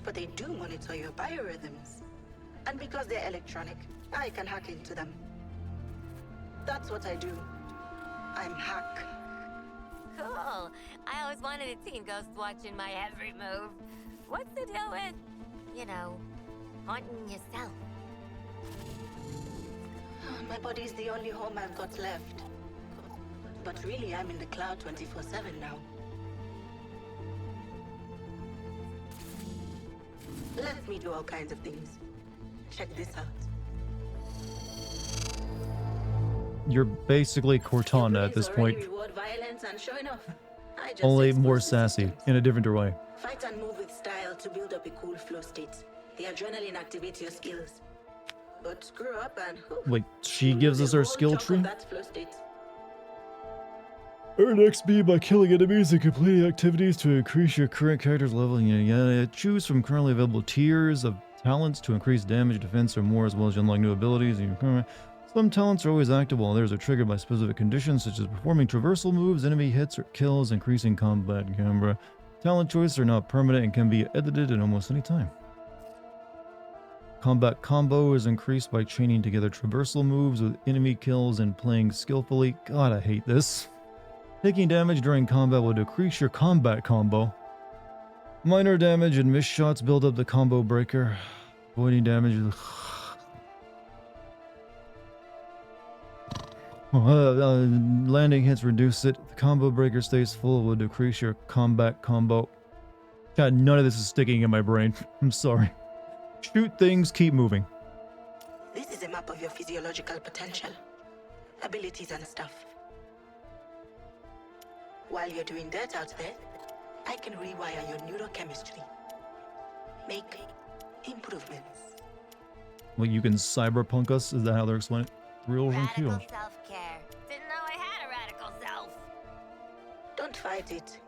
but they do monitor your biorhythms. And because they're electronic, I can hack into them. That's what I do. I'm hack. Cool. I always wanted a team ghost watching my every move. What's the deal with, haunting yourself? My body's the only home I've got left. But really, I'm in the cloud 24/7 now. Let me do all kinds of things. Check this out. You're basically Cortana at this point, Reward violence, and sure enough, I just only expose more the sassy symptoms. in a different way. Fight and move with style to build up a cool flow state. The adrenaline activates your skills. But screw up and Wait, she gives us our skill chunk of tree? that flow state. Earn XP by killing enemies and completing activities to increase your current character's level. Choose from currently available tiers of talents to increase damage, defense, or more, as well as unlock new abilities. Some talents are always active, while others are triggered by specific conditions, such as performing traversal moves, enemy hits, or kills, increasing combat camera. Talent choices are not permanent and can be edited at almost any time. Combat combo is increased by chaining together traversal moves with enemy kills and playing skillfully. God, I hate this. Taking damage during combat will decrease your combat combo. Minor damage and missed shots build up the combo breaker. Avoiding damage. Landing hits reduce it. The combo breaker stays full will decrease your combat combo. God, none of this is sticking in my brain. I'm sorry. Shoot things, keep moving. This top of your physiological potential, abilities and stuff. While you're doing that out there, I can rewire your neurochemistry. Make improvements. Well, you can cyberpunk us? Is that how they're explaining it? Real Radical real. self-care. Didn't know I had a radical self. Don't fight it.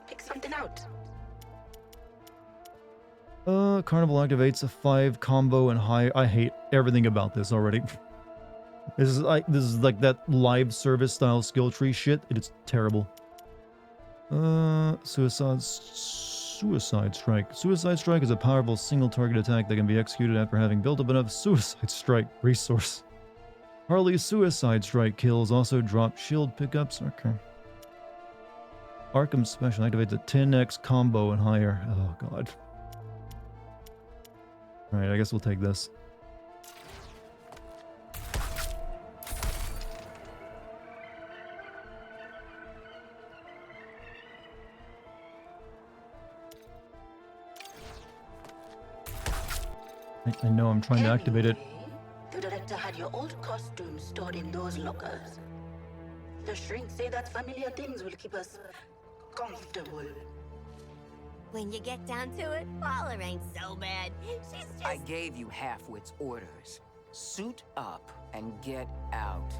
Pick something out. Carnival activates a 5 combo and high. I hate everything about this already. This is like that live service style skill tree shit. It's terrible. Suicide Strike. Suicide Strike is a powerful single target attack that can be executed after having built up enough Suicide Strike resource. Harley's Suicide Strike kills also drop shield pickups. Okay. Arkham Special activates a 10x combo and higher. Oh god. Alright, I guess we'll take this. I know I'm trying to activate it. The director had your old costumes stored in those lockers. The shrinks say that familiar things will keep us comfortable. When you get down to it, Waller ain't so bad. She's just... I gave you Halfwit's orders. Suit up and get out.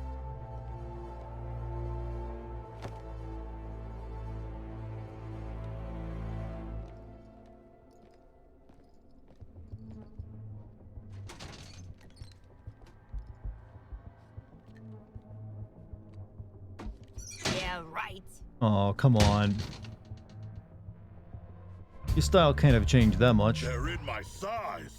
Yeah, right. Oh, come on. Your style can't have changed that much. They're in my size.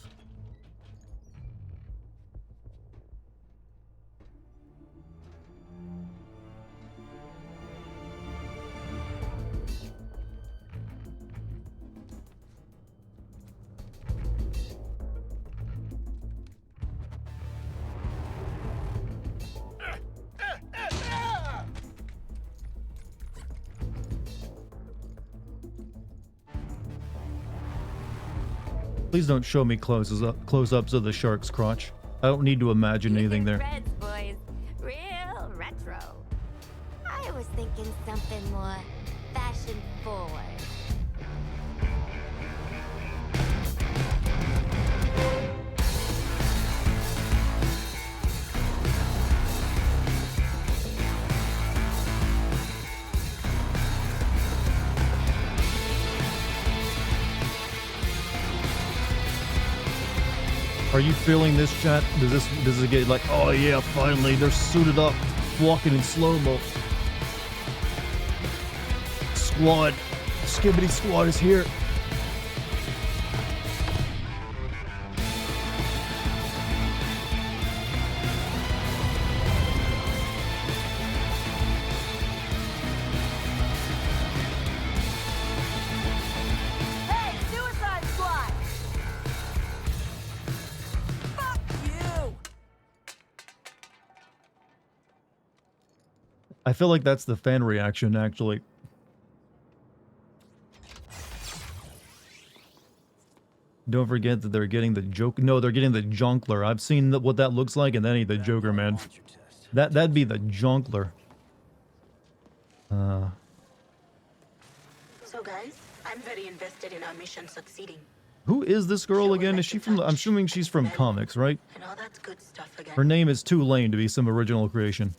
Please don't show me close-ups of the shark's crotch. I don't need to imagine anything there. Reds, boys. Real retro. I was thinking something more fashion forward. Are you feeling this, chat? Does it get like, oh yeah, finally they're suited up, walking in slow-mo. Squad, Skibbity Squad is here. Hey, Suicide Squad! Fuck you! I feel like that's the fan reaction, actually. Don't forget that they're getting the joke. No, they're getting the Jonkler. I've seen what that looks like, and that ain't the Joker, man. That'd be the Jonkler. So guys, I'm very invested in our mission succeeding. Who is this girl again? Is she from? I'm assuming she's from comics, right? And all that good stuff again. Her name is too lame to be some original creation.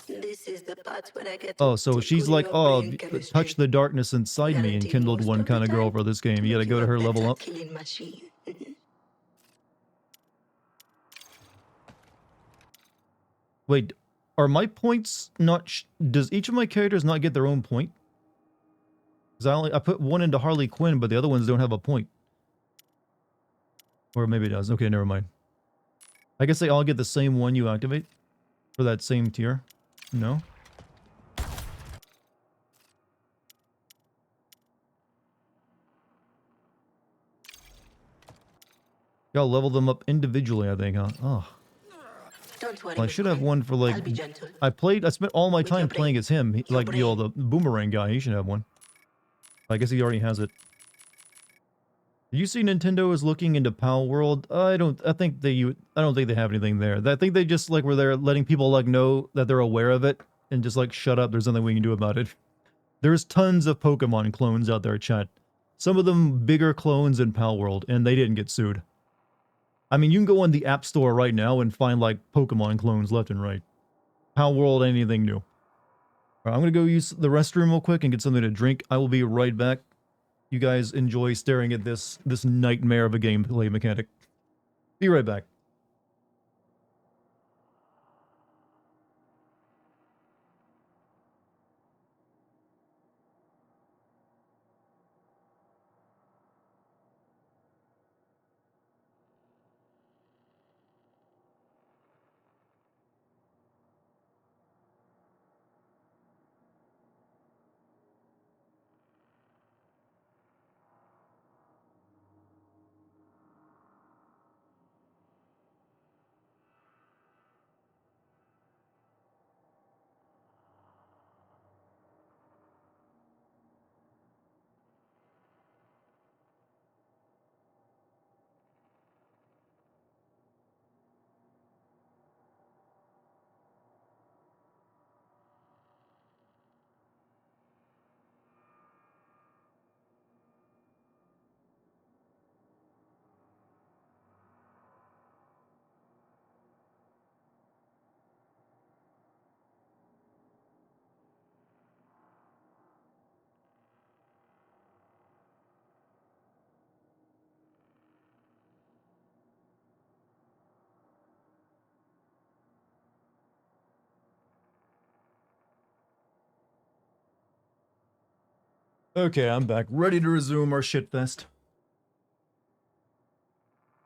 This is the part where I get Oh, so she's like, oh, touch the darkness inside me and kindled one kind of girl for this game. You gotta go to her level up. killing machine. Wait, are my points not? Does each of my characters not get their own point? Because I put one into Harley Quinn, but the other ones don't have a point. Or maybe it does. Okay, never mind. I guess they all get the same one you activate for that same tier. No. Y'all level them up individually, I think, huh? Oh. Don't worry. Well, I should have one for like. I'll be gentle. I spent all my time playing as him. Like, you know, the boomerang guy. He should have one. I guess he already has it. You see, Nintendo is looking into Pal World. I don't think they have anything there. I think they just like were there letting people like know that they're aware of it and just like shut up. There's nothing we can do about it. There's tons of Pokemon clones out there, chat. Some of them bigger clones in Pal World, and they didn't get sued. I mean, you can go on the App Store right now and find like Pokemon clones left and right. Pal World, anything new. All right, I'm gonna go use the restroom real quick and get something to drink. I will be right back. You guys enjoy staring at this nightmare of a gameplay mechanic. Be right back. Okay, I'm back. Ready to resume our shitfest.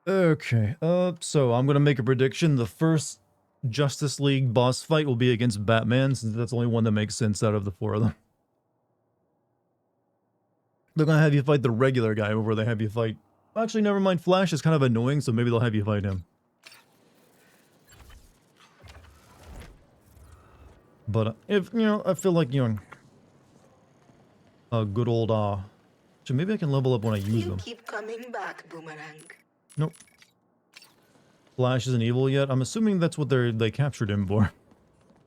Okay, so I'm gonna make a prediction. The first Justice League boss fight will be against Batman, since that's the only one that makes sense out of the four of them. They're gonna have you fight the regular guy before they have you fight... Actually, never mind, Flash is kind of annoying, so maybe they'll have you fight him. But, if, you know, I feel like, you know... A good old, so maybe I can level up when I use them. Keep coming back, Boomerang. Nope. Flash isn't evil yet. I'm assuming that's what they captured him for.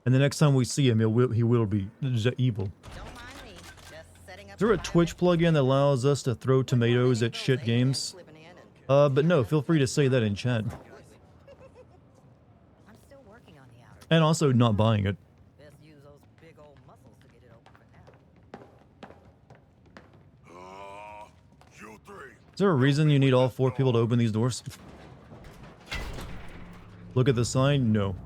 And the next time we see him, he will be evil. Is there a Twitch plugin that allows us to throw tomatoes at shit games? But no, feel free to say that in chat. And also not buying it. Is there a reason you need all 4 people to open these doors? Look at the sign? No.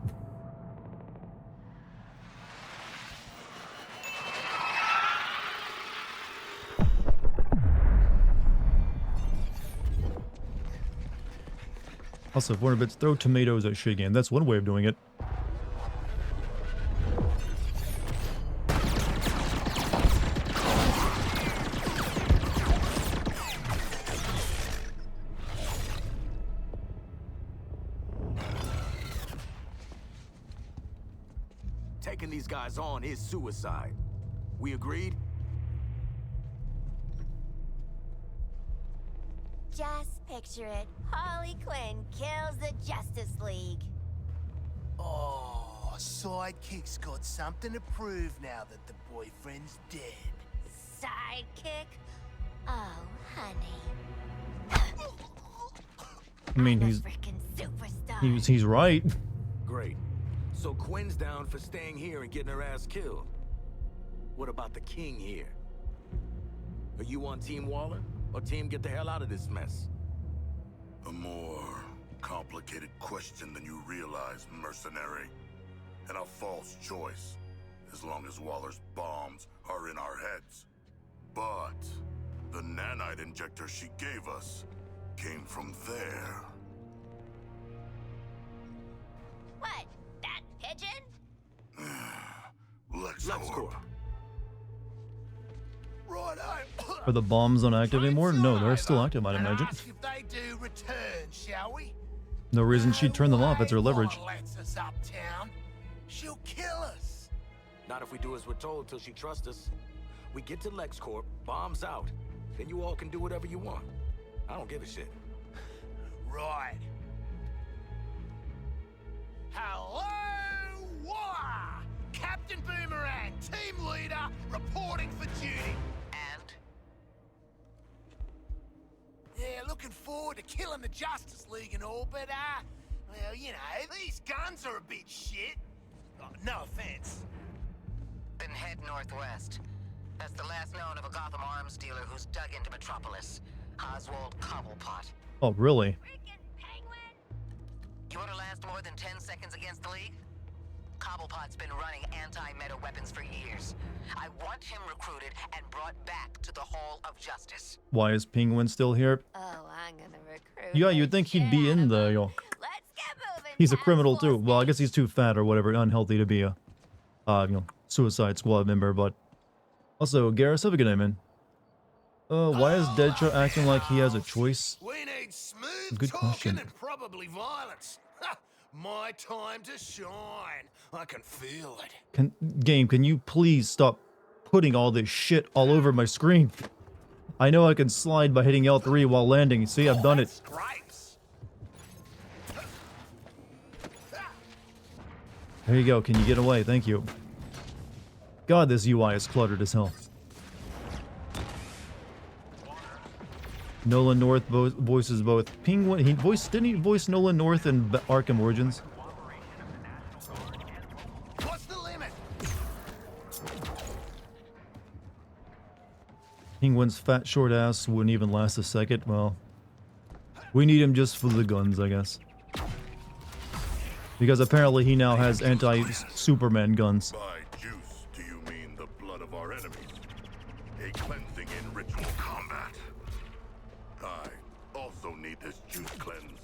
Also, 400 bits, throw tomatoes at shit game. That's one way of doing it. Taking these guys on is suicide. We agreed? Just picture it. Harley Quinn kills the Justice League. Oh, Sidekick's got something to prove now that the boyfriend's dead. Sidekick? Oh, honey. I mean, he's right. Great. So Quinn's down for staying here and getting her ass killed. What about the king here? Are you on Team Waller, or Team get the hell out of this mess? A more complicated question than you realize, mercenary. And a false choice, as long as Waller's bombs are in our heads. But the nanite injector she gave us came from there. What? That pigeon? LexCorp. Righto. Are the bombs unactive anymore? No, they're still active, I'd imagine. Ask if they do return, shall we? No reason she'd turn them off. It's her leverage. Lets us uptown. She'll kill us. Not if we do as we're told till she trusts us. We get to LexCorp, bombs out. Then you all can do whatever you want. I don't give a shit. Right. Hello, Wah! Captain Boomerang, team leader, reporting for duty. And? Yeah, looking forward to killing the Justice League and all, but, well, you know, these guns are a bit shit. Oh, no offense. Then head northwest. That's the last known of a Gotham arms dealer who's dug into Metropolis. Oswald Cobblepot. Oh, really? You want to last more than 10 seconds against the League? Cobblepot's been running anti-meta weapons for years. I want him recruited and brought back to the Hall of Justice. Why is Penguin still here? Oh, I'm gonna recruit. Yeah, you'd think he'd be in the, Let's get moving. He's a criminal too. Well, I guess he's too fat or whatever, unhealthy to be a, Suicide Squad member, but... Also, Garrus, have a good night, man. Why is Deadshot acting like he has a choice? We need smooth Good talking question. and probably violence. Ha! My time to shine. I can feel it. Game, can you please stop putting all this shit all over my screen? I know I can slide by hitting L3 while landing. See, I've done it. There you go. Can you get away? Thank you. God, this UI is cluttered as hell. Nolan North voices both Penguin. Didn't he voice Nolan North in Arkham Origins? What's the limit? Penguin's fat short ass wouldn't even last a second. Well, we need him just for the guns, I guess. Because apparently he now has anti-Superman guns. By juice, do you mean the blood of our enemies? A cleansing in ritual combat. I also need this juice cleanse.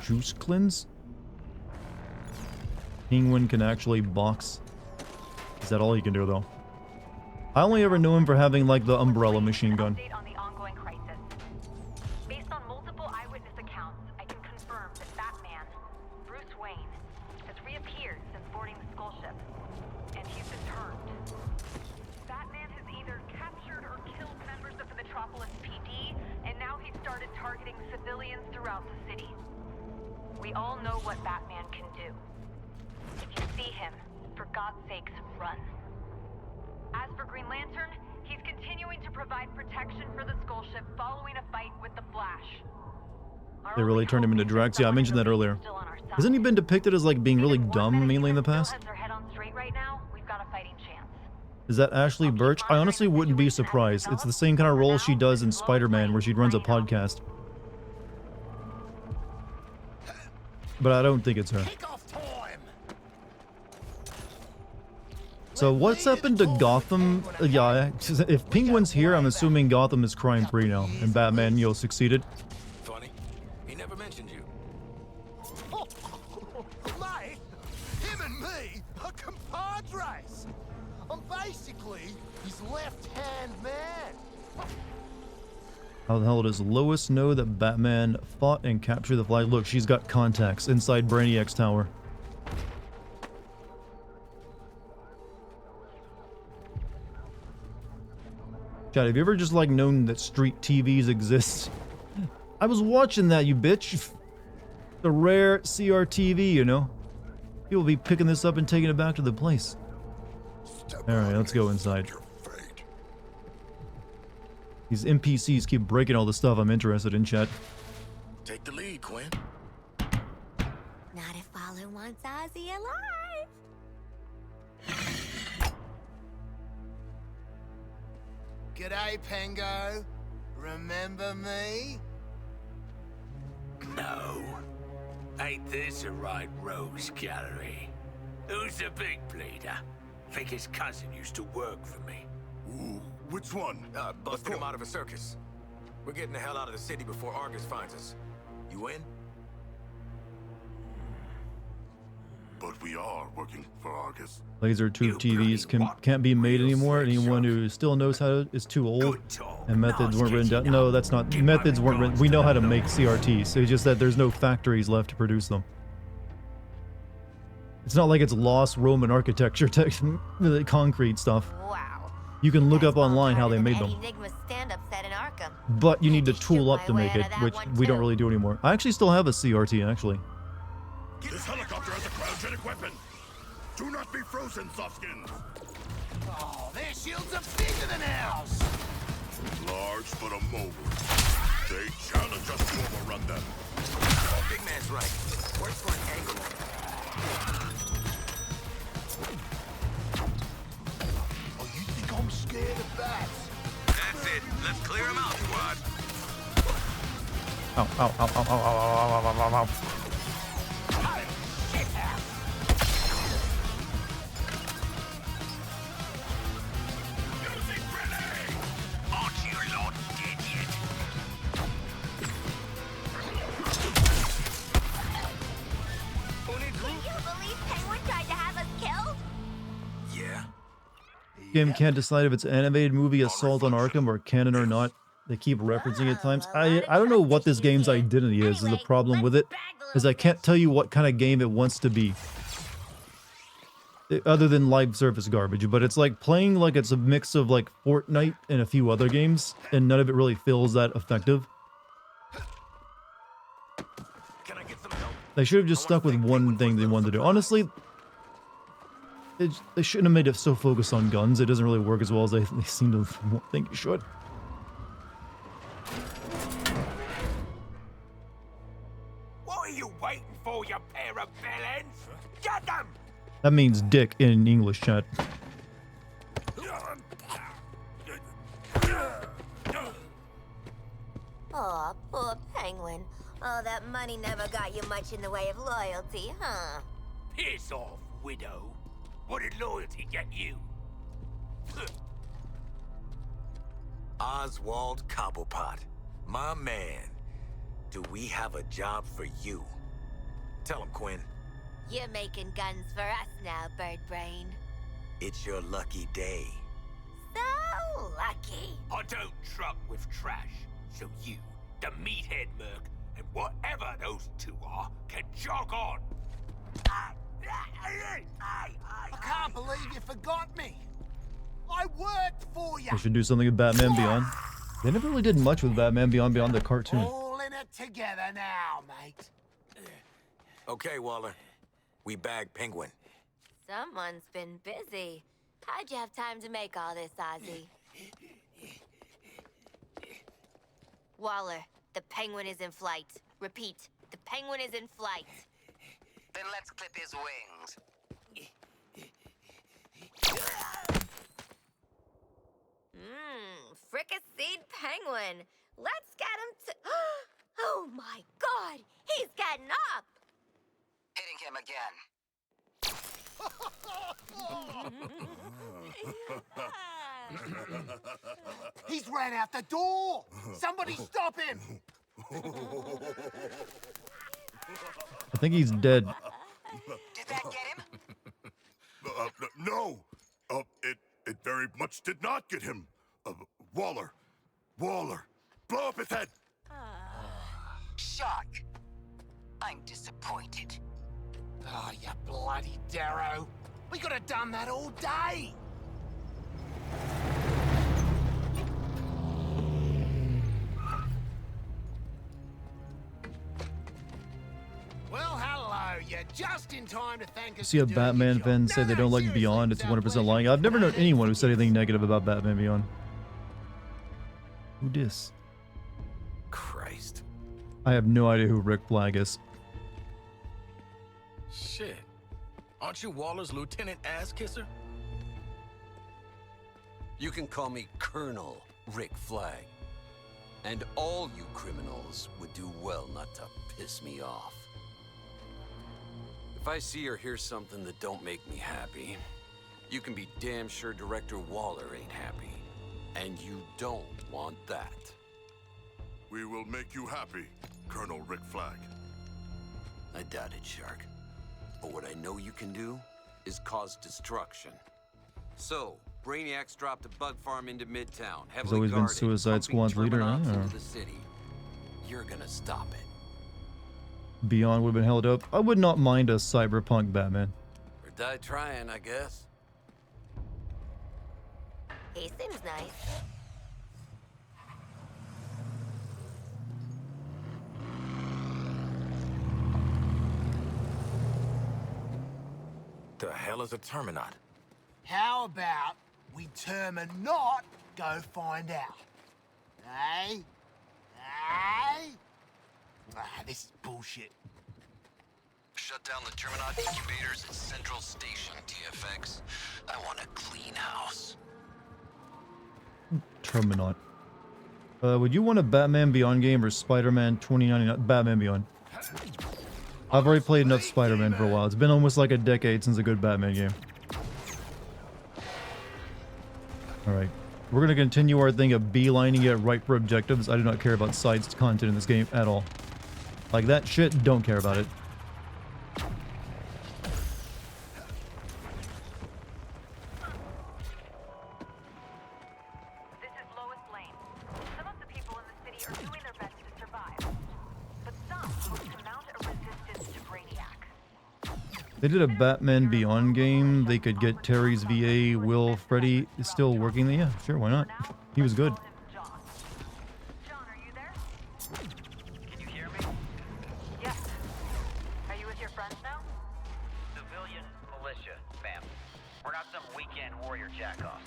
Juice cleanse? Penguin can actually box. Is that all he can do, though? I only ever knew him for having, like, the umbrella machine gun. Update on the ongoing crisis. Based on multiple eyewitness accounts, I can confirm that Batman, Bruce Wayne, has reappeared since boarding the Skull ship, and he's been turned. Batman has either captured or killed members of the Metropolis PD, and now he's started targeting civilians throughout the city. We all know what Batman can do. If you see him, for God's sakes, run. As for Green Lantern, he's continuing to provide protection for the Skull ship following a fight with the Flash. They really turned him into Drax. Yeah, I mentioned that earlier. Hasn't he been depicted as, like, being really dumb, mainly in the past? Is that Ashley Birch? I honestly wouldn't be surprised. It's the same kind of role she does in Spider-Man, where she runs a podcast. But I don't think it's her. So what's happened to Gotham? Yeah, if Penguin's here, I'm assuming Gotham is crime-free now, and Batman, succeeded. Funny, he never mentioned you. Mate, him and me are compadres. I'm basically his left-hand man. How the hell does Lois know that Batman fought and captured the flag? Look, she's got contacts inside Brainiac's tower. Chad, have you ever just, like, known that street TVs exist? I was watching that, you bitch. The rare CRTV, you know? People will be picking this up and taking it back to the place. Alright, let's go inside. These NPCs keep breaking all the stuff I'm interested in, chat. Take the lead, Quinn. Not if Waller wants Ozzy alive. G'day, Pengo. Remember me? No. Ain't this a right rose gallery? Who's the big bleeder? Think his cousin used to work for me. Ooh, which one? Busted him out of a circus. We're getting the hell out of the city before Argus finds us. You in? But we are working for Argus. Laser tube TVs can't be made anymore. Anyone who still knows how to is too old. And methods weren't written down. No, that's not. Methods weren't written. We know how to make CRTs. It's just that there's no factories left to produce them. It's not like it's lost Roman architecture, concrete stuff. Wow. You can look up online how they made them. Enigma's stand-up set in Arkham. but you need to tool up to make it, which we don't really do anymore. I actually still have a CRT, actually. This helicopter has a cryogenic weapon. Do not be frozen, softskins. Oh, their shields are bigger than ours. Large but immobile. They challenge us to overrun them. Oh, big man's right. Works for an angle. Oh, you think I'm scared of bats? That's it. Let's clear him out, squad. Ow, ow, ow, ow, ow, ow, ow, ow, ow, ow. Game can't decide if it's animated movie Assault on Arkham or canon or not. They keep referencing it at times. I don't know what this game's identity is the problem with it, is I can't tell you what kind of game it wants to be. Other than live service garbage, but it's like playing like it's a mix of like Fortnite and a few other games, and none of it really feels that effective. They should have just stuck with one thing they wanted to do. Honestly, they shouldn't have made it so focused on guns. It doesn't really work as well as they seem to think it should. What are you waiting for, you pair of villains? Get them! That means dick in English, chat. Aw, poor penguin. Oh, that money never got you much in the way of loyalty, huh? Piss off, widow. What did loyalty get you? Oswald Cobblepot, my man. Do we have a job for you? Tell him, Quinn. You're making guns for us now, Birdbrain. It's your lucky day. So lucky. I don't truck with trash, so you, the meathead merc, and whatever those two are, can jog on. I can't believe you forgot me. I worked for you. They should do something with Batman Beyond. They never really did much with Batman beyond the cartoon. All in it together now, mate. Okay, Waller. We bagged Penguin. Someone's been busy. How'd you have time to make all this, Ozzy? Waller, the penguin is in flight. Repeat, the penguin is in flight. Then let's clip his wings. Fricasseed penguin. Let's get him to... Oh my god, he's getting up! Hitting him again. He's ran out the door. Somebody stop him. I think he's dead. Did that get him? No. It very much did not get him. Waller, blow up his head. Shark. I'm disappointed. Oh, you bloody Darrow. We could have done that all day. Well, hello. You're just in time to thank us. See a Batman fan say they don't like Beyond, it's 100% lying. I've never known anyone who said anything negative about Batman Beyond. Who dis? Christ. I have no idea who Rick Flag is. Shit. Aren't you Waller's lieutenant ass kisser? You can call me Colonel Rick Flag. And all you criminals would do well not to piss me off. If I see or hear something that don't make me happy, you can be damn sure Director Waller ain't happy. And you don't want that. We will make you happy, Colonel Rick Flag. I doubt it, Shark. But what I know you can do is cause destruction. So, Brainiac's dropped a bug farm into Midtown. He's always been Suicide Squad's leader. Into the city. You're gonna stop it. Beyond would have been held up. I would not mind a cyberpunk Batman. Or die trying, I guess. He seems nice. hell is a Terminaut? How about we not go find out? Eh? Eh? This is bullshit. Shut down the Terminaut incubators at Central Station, TFX. I want a clean house. Terminaut. Would you want a Batman Beyond game or Spider-Man 2099? Batman Beyond. I've already played enough Spider-Man for a while. It's been almost like a decade since a good Batman game. Alright. We're gonna continue our thing of beelining it right for objectives. I do not care about side content in this game at all. Like that shit, don't care about it. They did a Batman Beyond game. They could get Terry's VA. Will Freddy is still working there? Yeah, sure, why not? He was good. John, are you there? Can you hear me? Yes. Are you with your friends now? Civilian militia, ma'am. We're not some weekend warrior jackoff.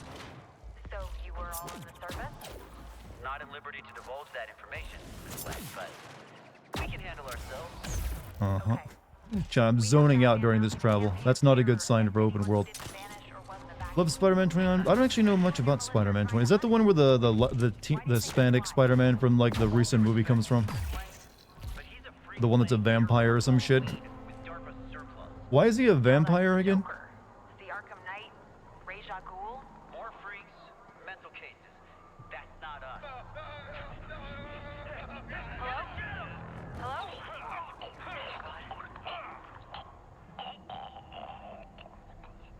So you were all in the service? Not at liberty to divulge that information, Miss Lang, but we can handle ourselves. Uh-huh. I'm zoning out during this travel. That's not a good sign for open world. Love Spider-Man 29. I don't actually know much about Spider-Man 20. Is that the one where the Hispanic Spider-Man from like the recent movie comes from? The one that's a vampire or some shit? Why is he a vampire again? The Arkham Knight? Ra's al Ghul? More freaks, mental cases. That's not us. Hello? Hello?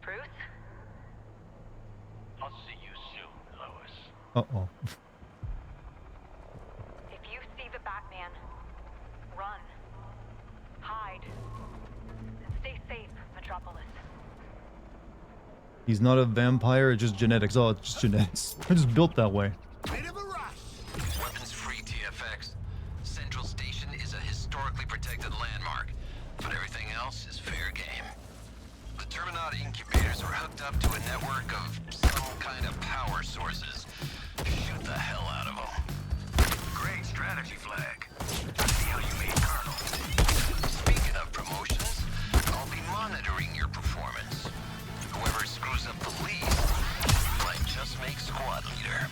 Bruce? I'll see you soon, Lois. Uh-oh. If you see the Batman, run. Hide. And stay safe, Metropolis. He's not a vampire, it's just genetics. Oh, it's just genetics. They're just built that way. Weapons-free TFX. Central Station is a historically protected landmark, but everything else is fair game. The Terminaut incubators are hooked up to a network of some kind of power sources. Shoot the hell out of them. Great strategy, Flag. See how you made Colonel. Speaking of promotions, I'll be monitoring your performance. Whoever screws up the least might just make squad leader.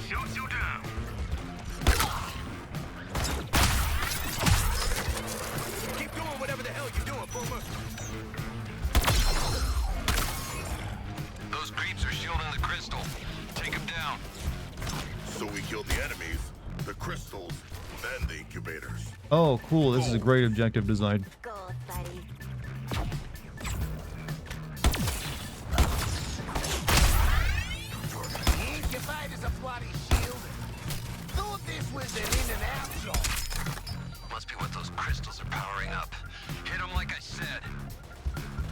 Shoot you down. Keep doing whatever the hell you're doing, Boomer. Those creeps are shielding the crystal. Take them down. So we kill the enemies, the crystals, then the incubators. Oh, cool. This is a great objective design. Go, buddy. The incubator's a bloody shield. Thought this was an in and out job. Must be what those crystals are powering up. Hit them like I said.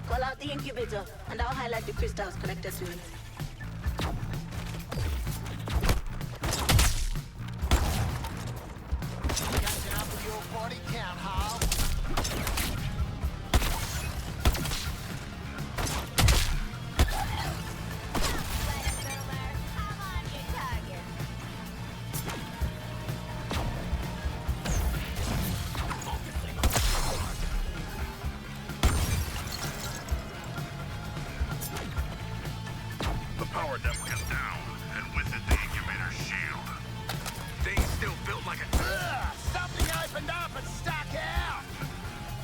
Call out the incubator, and I'll highlight the crystals connected to it. Catching up with your body count, Hal. The power network is down, and with it the incubator shield. Thing's still built like a... Something opened up and stuck out.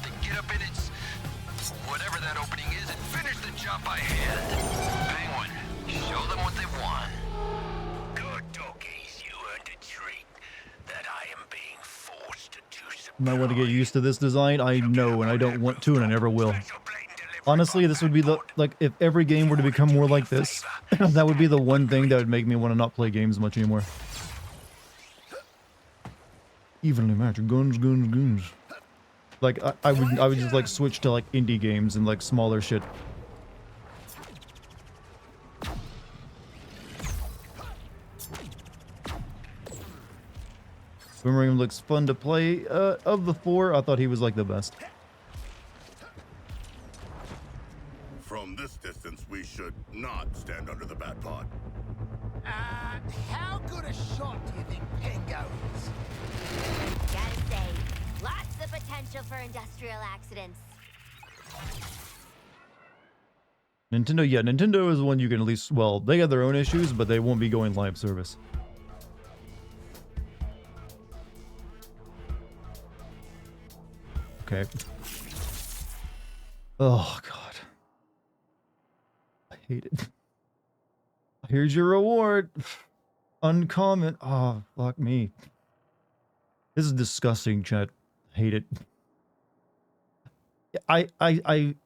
Then get up in its... whatever that opening is and finish the job by hand. Penguin, show them what they want. Good doggies, you earned a treat. That I am being forced to do some... Might want to get used to this design. I know, and I don't want to, and I never will. Honestly, this would be the... like, if every game were to become more like this, that would be the one thing that would make me want to not play games much anymore. Evenly matched. Guns, guns, guns. Like, I would just, like, switch to, like, indie games and, like, smaller shit. Boomerang looks fun to play. Of the four, I thought he was like the best. From this distance, we should not stand under the bat pod. How good a shot do you think Pengo is? Gotta say, lots of potential for industrial accidents. Nintendo, yeah, Nintendo is one you can at least, well, they got their own issues, but they won't be going live service. Okay. Oh, God. I hate it. Here's your reward. Uncommon. Oh, fuck me. This is disgusting, chat. Hate it.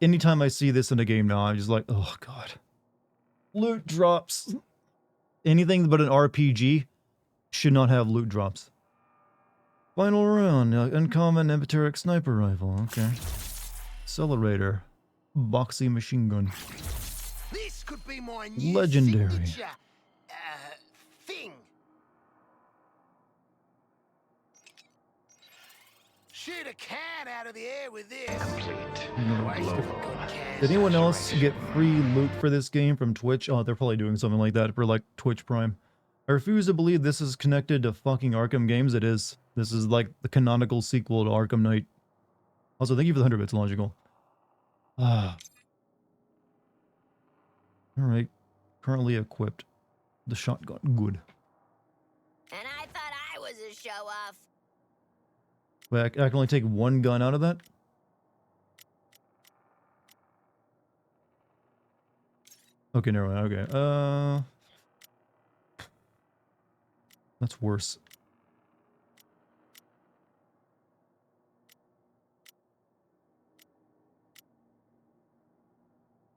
Anytime I see this in a game now, I'm just like, oh, God. Loot drops. Anything but an RPG should not have loot drops. Final round. Uncommon esoteric sniper rifle. Okay. Accelerator. Boxy machine gun. This could be my new Legendary. signature, thing. Shoot a can out of the air with this. Did anyone else get free loot for this game from Twitch? Oh, they're probably doing something like that for like Twitch Prime. I refuse to believe this is connected to fucking Arkham games. It is. This is like the canonical sequel to Arkham Knight. Also, thank you for the 100 bits, Logical. Ah. Alright. Currently equipped. The shotgun. Good. And I thought I was a show-off. Wait, I can only take one gun out of that? Okay, never mind. Okay. That's worse.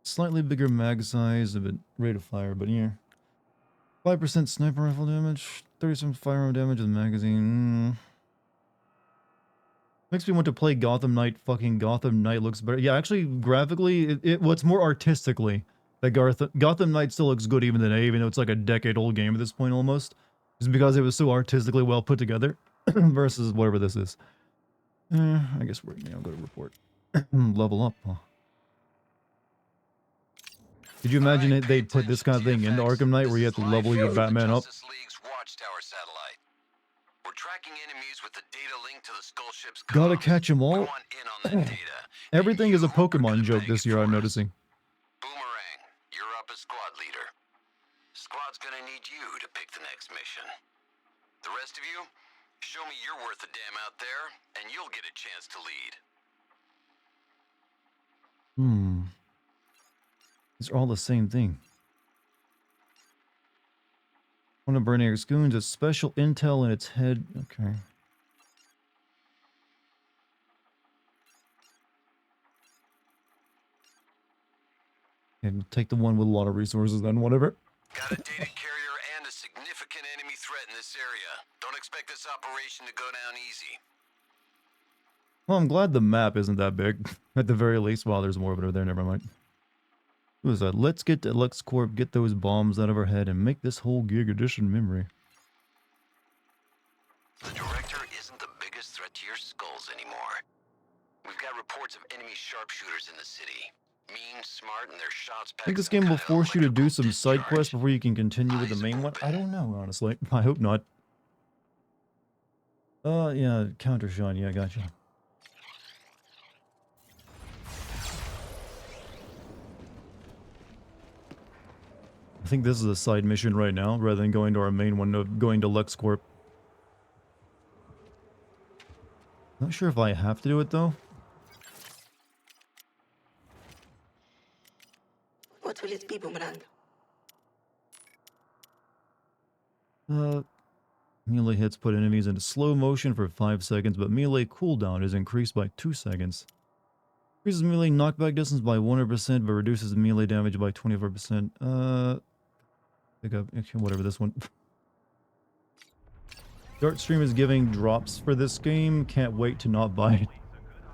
Slightly bigger mag size, a bit rate of fire, but yeah. 5% sniper rifle damage, 37 firearm damage with magazine. Makes me want to play Gotham Knight. Fucking Gotham Knight looks better. Yeah, actually, graphically, what's more artistically, that Gotham Knight still looks good even today, even though it's like a decade-old game at this point almost. Is because it was so artistically well put together versus whatever this is. I guess we're gonna go to report. Level up, huh? Could you imagine they'd put this kind of thing into Arkham Knight where you have to level your Batman up? We're tracking enemies with the data linked to the skull ship's Gotta catch them all. Everything is a Pokemon joke this year, I'm noticing. Boomerang, you're up as squad leader. Squad's gonna need you to pick the next mission. The rest of you, show me you're worth a damn out there, and you'll get a chance to lead. These are all the same thing. One of Bernier Goons has special intel in its head. Okay. And take the one with a lot of resources then, whatever. Got a data carrier and a significant enemy threat in this area. Don't expect this operation to go down easy. Well, I'm glad the map isn't that big. At the very least, well, there's more of it over there, never mind. Who is that? Let's get to LexCorp, get those bombs out of our head, and make this whole Gig Edition memory. The Director isn't the biggest threat to your skulls anymore. We've got reports of enemy sharpshooters in the city. Mean, smart, and their shots I think this game will force you to do some side quests before you can continue with the main one. I don't know, honestly. I hope not. Yeah, counter shot. Yeah, gotcha. I think this is a side mission right now, rather than going to our main one, of going to LexCorp. Not sure if I have to do it, though. What will it be, Boomerang? Melee hits put enemies into slow motion for 5 seconds, but melee cooldown is increased by 2 seconds. Increases melee knockback distance by 100%, but reduces melee damage by 24%. Pick up, whatever this one. Dartstream is giving drops for this game. Can't wait to not buy it.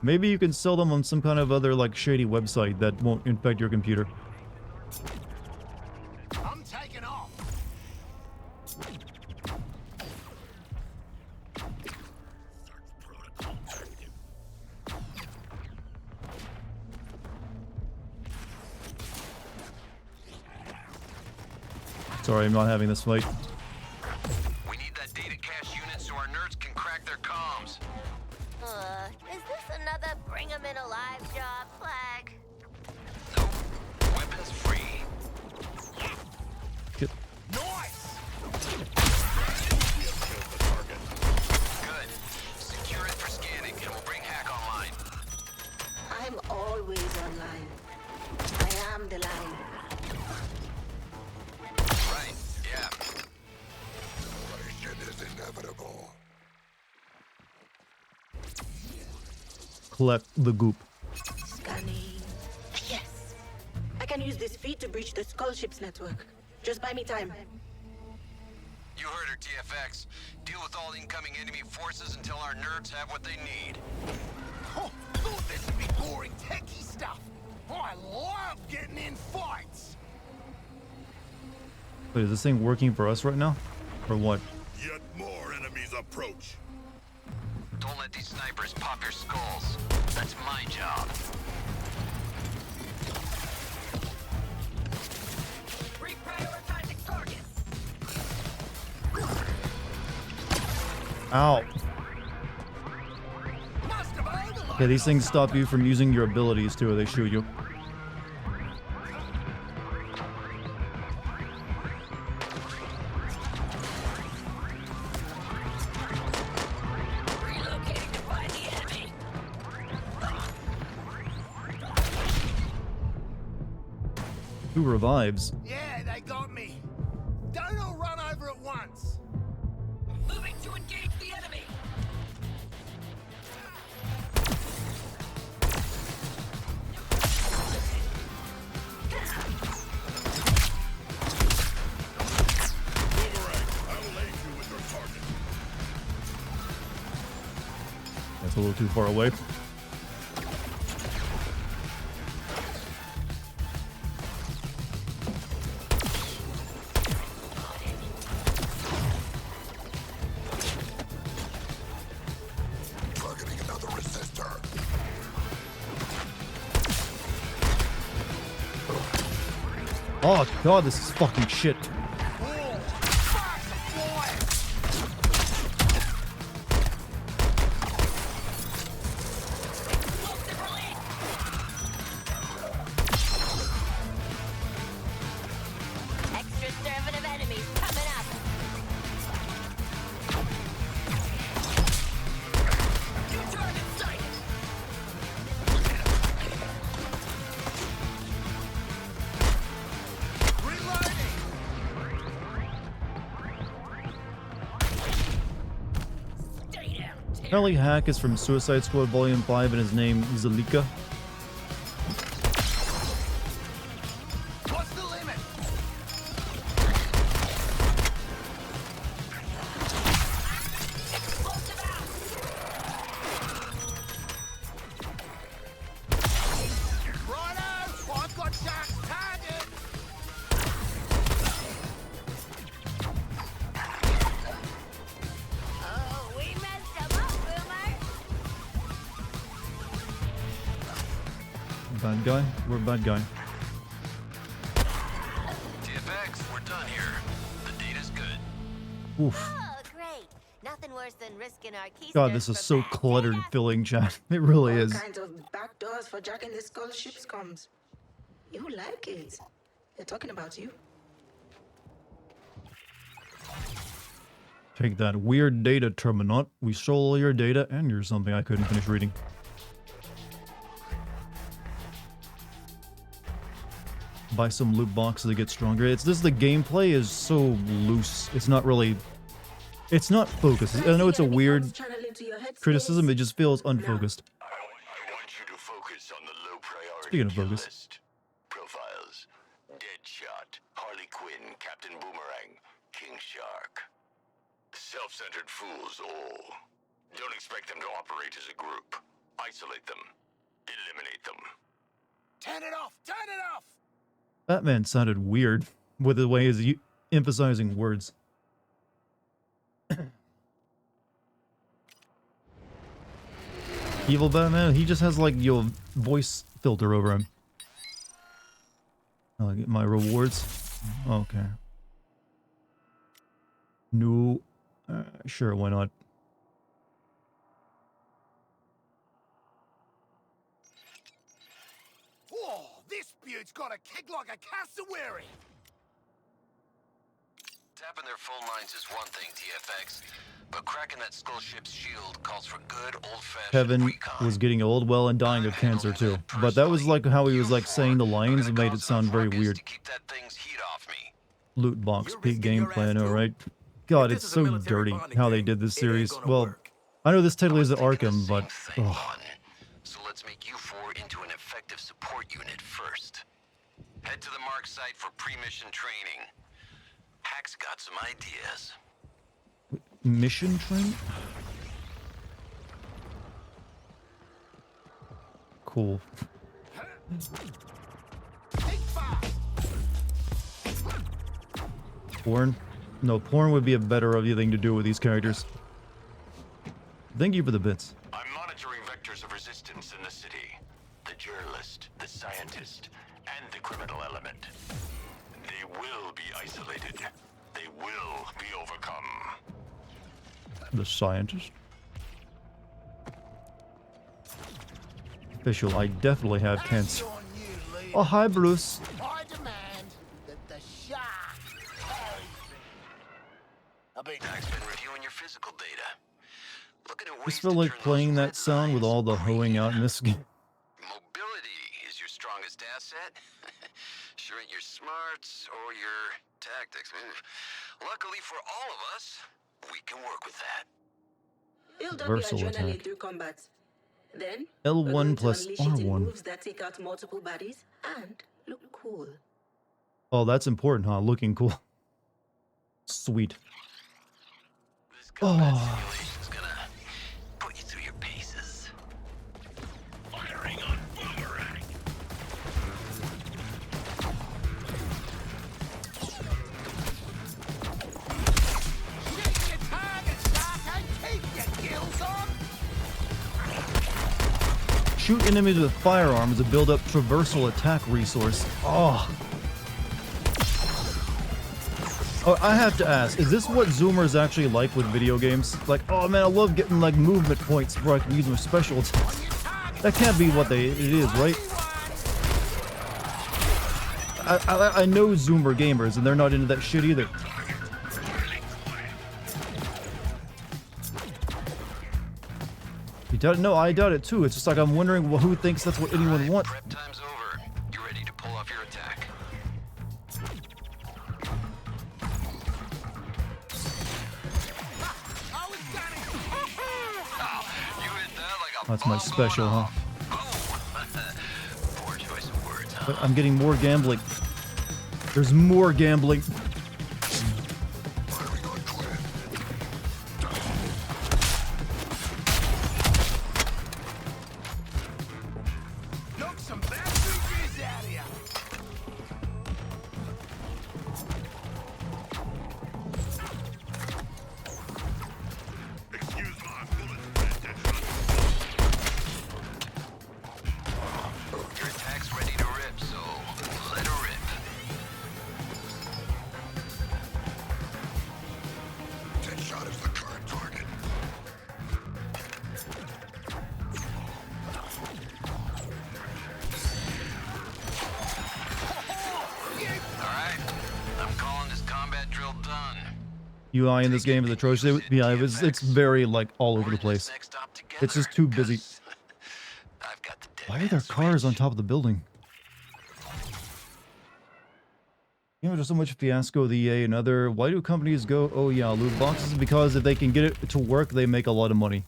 Maybe you can sell them on some kind of other, like, shady website that won't infect your computer. I'm taking off. Sorry, I'm not having this fight. We need that data cache unit so our nerds can crack their comms. Is this another bring 'em in alive job flag? Weapons free. Get Good. Secure it for scanning, and we'll bring Hack online. I'm always online. I am the line. Right, yeah. Separation is inevitable. collect the goop. Scanning. Yes. I can use this feed to breach the Skull Ships network. Just buy me time. You heard her, TFX. Deal with all incoming enemy forces until our nerds have what they need. Oh, thought this would be boring techie stuff. I love getting in fights. Wait, is this thing working for us right now? Or what? Yet more enemies approach. Don't let these snipers pop your skulls. That's my job. Reprioritizing targets. Ow. Okay, these things stop you from using your abilities too, or they shoot you. Relocating to find the enemy. Who revives? Yeah, they got me. Don't all run over at once. Moving to engage the enemy. That's a little too far away. Targeting another resistor. Oh god, this is fucking shit. Extra servitive enemies coming up. New target sighted. Stay down. Apparently Hack is from Suicide Squad Volume 5 and his name is Zalika. What's the limit? Explosive out. Righto, I've got Shark's target. Oh, we messed him up, Boomer. Bad guy? We're a bad guy. TFX, we're done here. The data's good. Oof. Oh, great. Nothing worse than risking our keysters God, this is for so bad cluttered data. filling, chat. It really All is. kinds of back doors for jacking the Skull Ships comms. You like it. They're talking about you. Take that weird data, Terminaut. We stole all your data and you're something I couldn't finish reading. Buy some loot boxes to get stronger. It's just the gameplay is so loose. It's not really... It's not focused. I know it's a weird Channel into your headspace. criticism. It just feels unfocused. I want you to focus on the low priority Speaking of kill focus. list. Profiles. Deadshot, Harley Quinn, Captain Boomerang, King Shark. Self-centered fools all. Don't expect them to operate as a group. Isolate them. Eliminate them. Turn it off! Turn it off! Batman sounded weird with the way he's emphasizing words. Evil Batman, he just has like your voice filter over him. I'll get my rewards. Okay. No. Sure, why not? Whoa, this beaut's got a kick like a cassowary. Tapping their phone lines is one thing, TFX, but cracking that skull ship's shield calls for good old-fashioned Kevin recon. was getting old well and dying of cancer too. But that was like how he was like saying the lines and made it sound very weird. Loot box, peak gameplay, I know, right? God, it's so dirty how they did this series. Well, I know this technically isn't Arkham, but... Oh. So let's make you four into an effective support unit first. Head to the mark site for pre-mission training. Hack's got some ideas. Mission train? Cool. Porn? No, porn would be a better thing to do with these characters. Thank you for the bits. I'm monitoring vectors of resistance in the city. The journalist, the scientist, and the criminal element. They will be isolated. They will be overcome. The scientist? Official, I definitely have cancer. Oh, hi, Bruce. I demand that the shark carries me. I've been reviewing your physical data. Looking at I just feel like playing that sound with all the hoeing out in this game. mobility is your strongest asset. Sure ain't your smarts or your tactics. Luckily for all of us, we can work with that. Build up Versal your adrenaline attack. through combat. Then L1 plus R1. moves that take out multiple bodies and look cool. Oh, that's important, huh? Looking cool. Sweet. Oh. Put you through your paces. Firing on boomerang. Shoot your target, Darko. Keep your gills on. Shoot enemies with firearms to build up traversal attack resource. Oh. Oh, I have to ask, is this what Zoomers actually like with video games? Like, oh man, I love getting like movement points where I can use my special attacks. That can't be what it is, right? I know Zoomer gamers and they're not into that shit either. You doubt it? No, I doubt it too. It's just like I'm wondering, well, who thinks that's what anyone wants? Prep time's over. You ready to pull off your attack? That's my special, huh? Poor choice of words, huh? But I'm getting more gambling. There's more gambling. Knock some bad juices out of ya. Your attack's ready to rip, so let her rip. Deadshot is the current target. Alright, I'm calling this combat drill done. UI in this game is atrocious. Yeah, it's very like all over the place. It's just too busy. Why are there cars on top of the building? You know, there's so much fiasco, the EA and other. Why do companies go, oh yeah, loot boxes? Because if they can get it to work, they make a lot of money.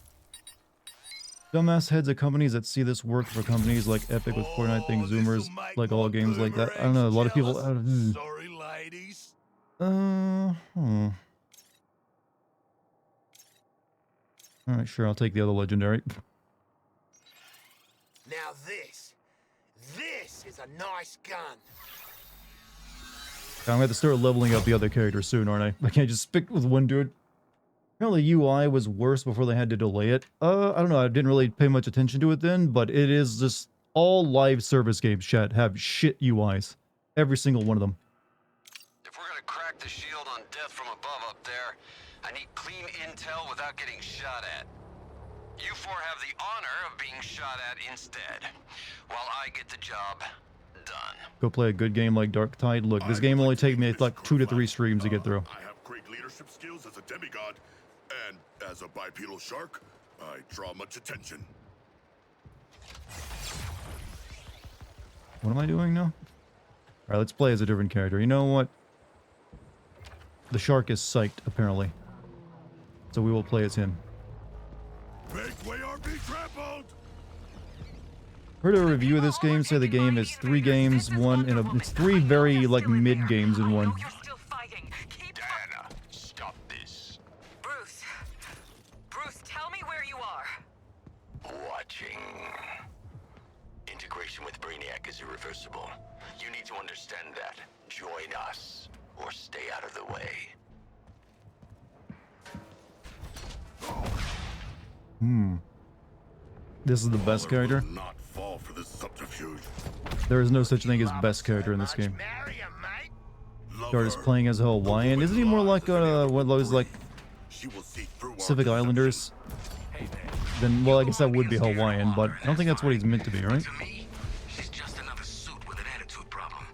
Dumbass heads of companies that see this work for companies like Epic with Fortnite thing, Zoomers, like all games like that. I don't know, a lot of people... Sorry, ladies. Alright, sure, I'll take the other legendary. Now this is a nice gun. I'm gonna have to start leveling up the other characters soon, aren't I? I can't just stick with one dude. Apparently UI was worse before they had to delay it. I don't know, I didn't really pay much attention to it then, but it is just all live service games, chat, have shit UIs. Every single one of them. we're gonna crack the shield on death from above up there, I need clean intel without getting shot at. You four have the honor of being shot at instead, while I get the job done. Go play a good game like Dark Tide. Look, this game will only take me like 2 to 3 streams to get through. I have great leadership skills as a demigod, and as a bipedal shark, I draw much attention. What am I doing now? Alright, let's play as a different character. You know what? The shark is psyched, apparently. So we will play as him. Make way or be trampled! Heard a review of this game say the game is 3 games, it's 3 very like mid games in one. Diana, stop this. Bruce. Bruce, tell me where you are. Watching. Integration with Brainiac is irreversible. You need to understand that. Join us, or stay out of the way. This is the best character. Not fall for this subterfuge. There is no such thing as best character in this game. Dart is playing as a Hawaiian. Isn't he more like one of those like Pacific Islanders? Then, well, I guess that would be Hawaiian, but I don't think that's what he's meant to be, right? She's just another suit with an attitude problem.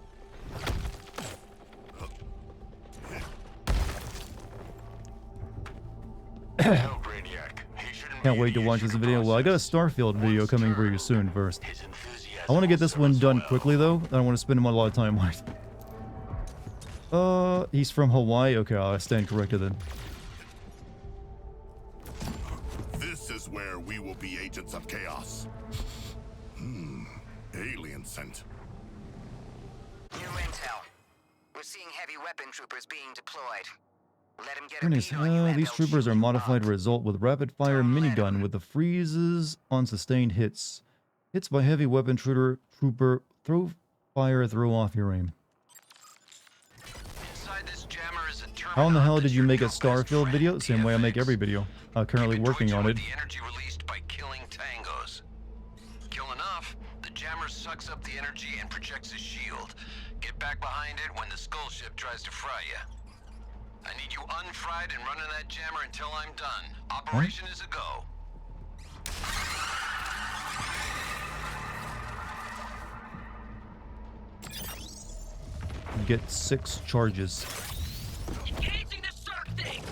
Can't wait to watch this video. Well, I got a Starfield video coming for you soon first. I want to get this one done quickly, though. I don't want to spend a lot of time on it. He's from Hawaii? Okay, I stand corrected then. This is where we will be agents of chaos. Alien scent. New intel. We're seeing heavy weapon troopers being deployed. Let him get a Goodness, beat on you and these they'll troopers shoot are you modified up. result with rapid-fire minigun with the freezes on sustained hits. Hits by heavy weapon trooper throw fire, throw off your aim. How in the hell did you make a Starfield video? Same way I make every video. Currently working on it. The energy released by killing tangos. Kill enough, the jammer sucks up the energy and projects a shield. Get back behind it when the skull ship tries to fry you. I need you unfried and running that jammer until I'm done. Operation is a go. Get 6 charges. Engaging the shark thing!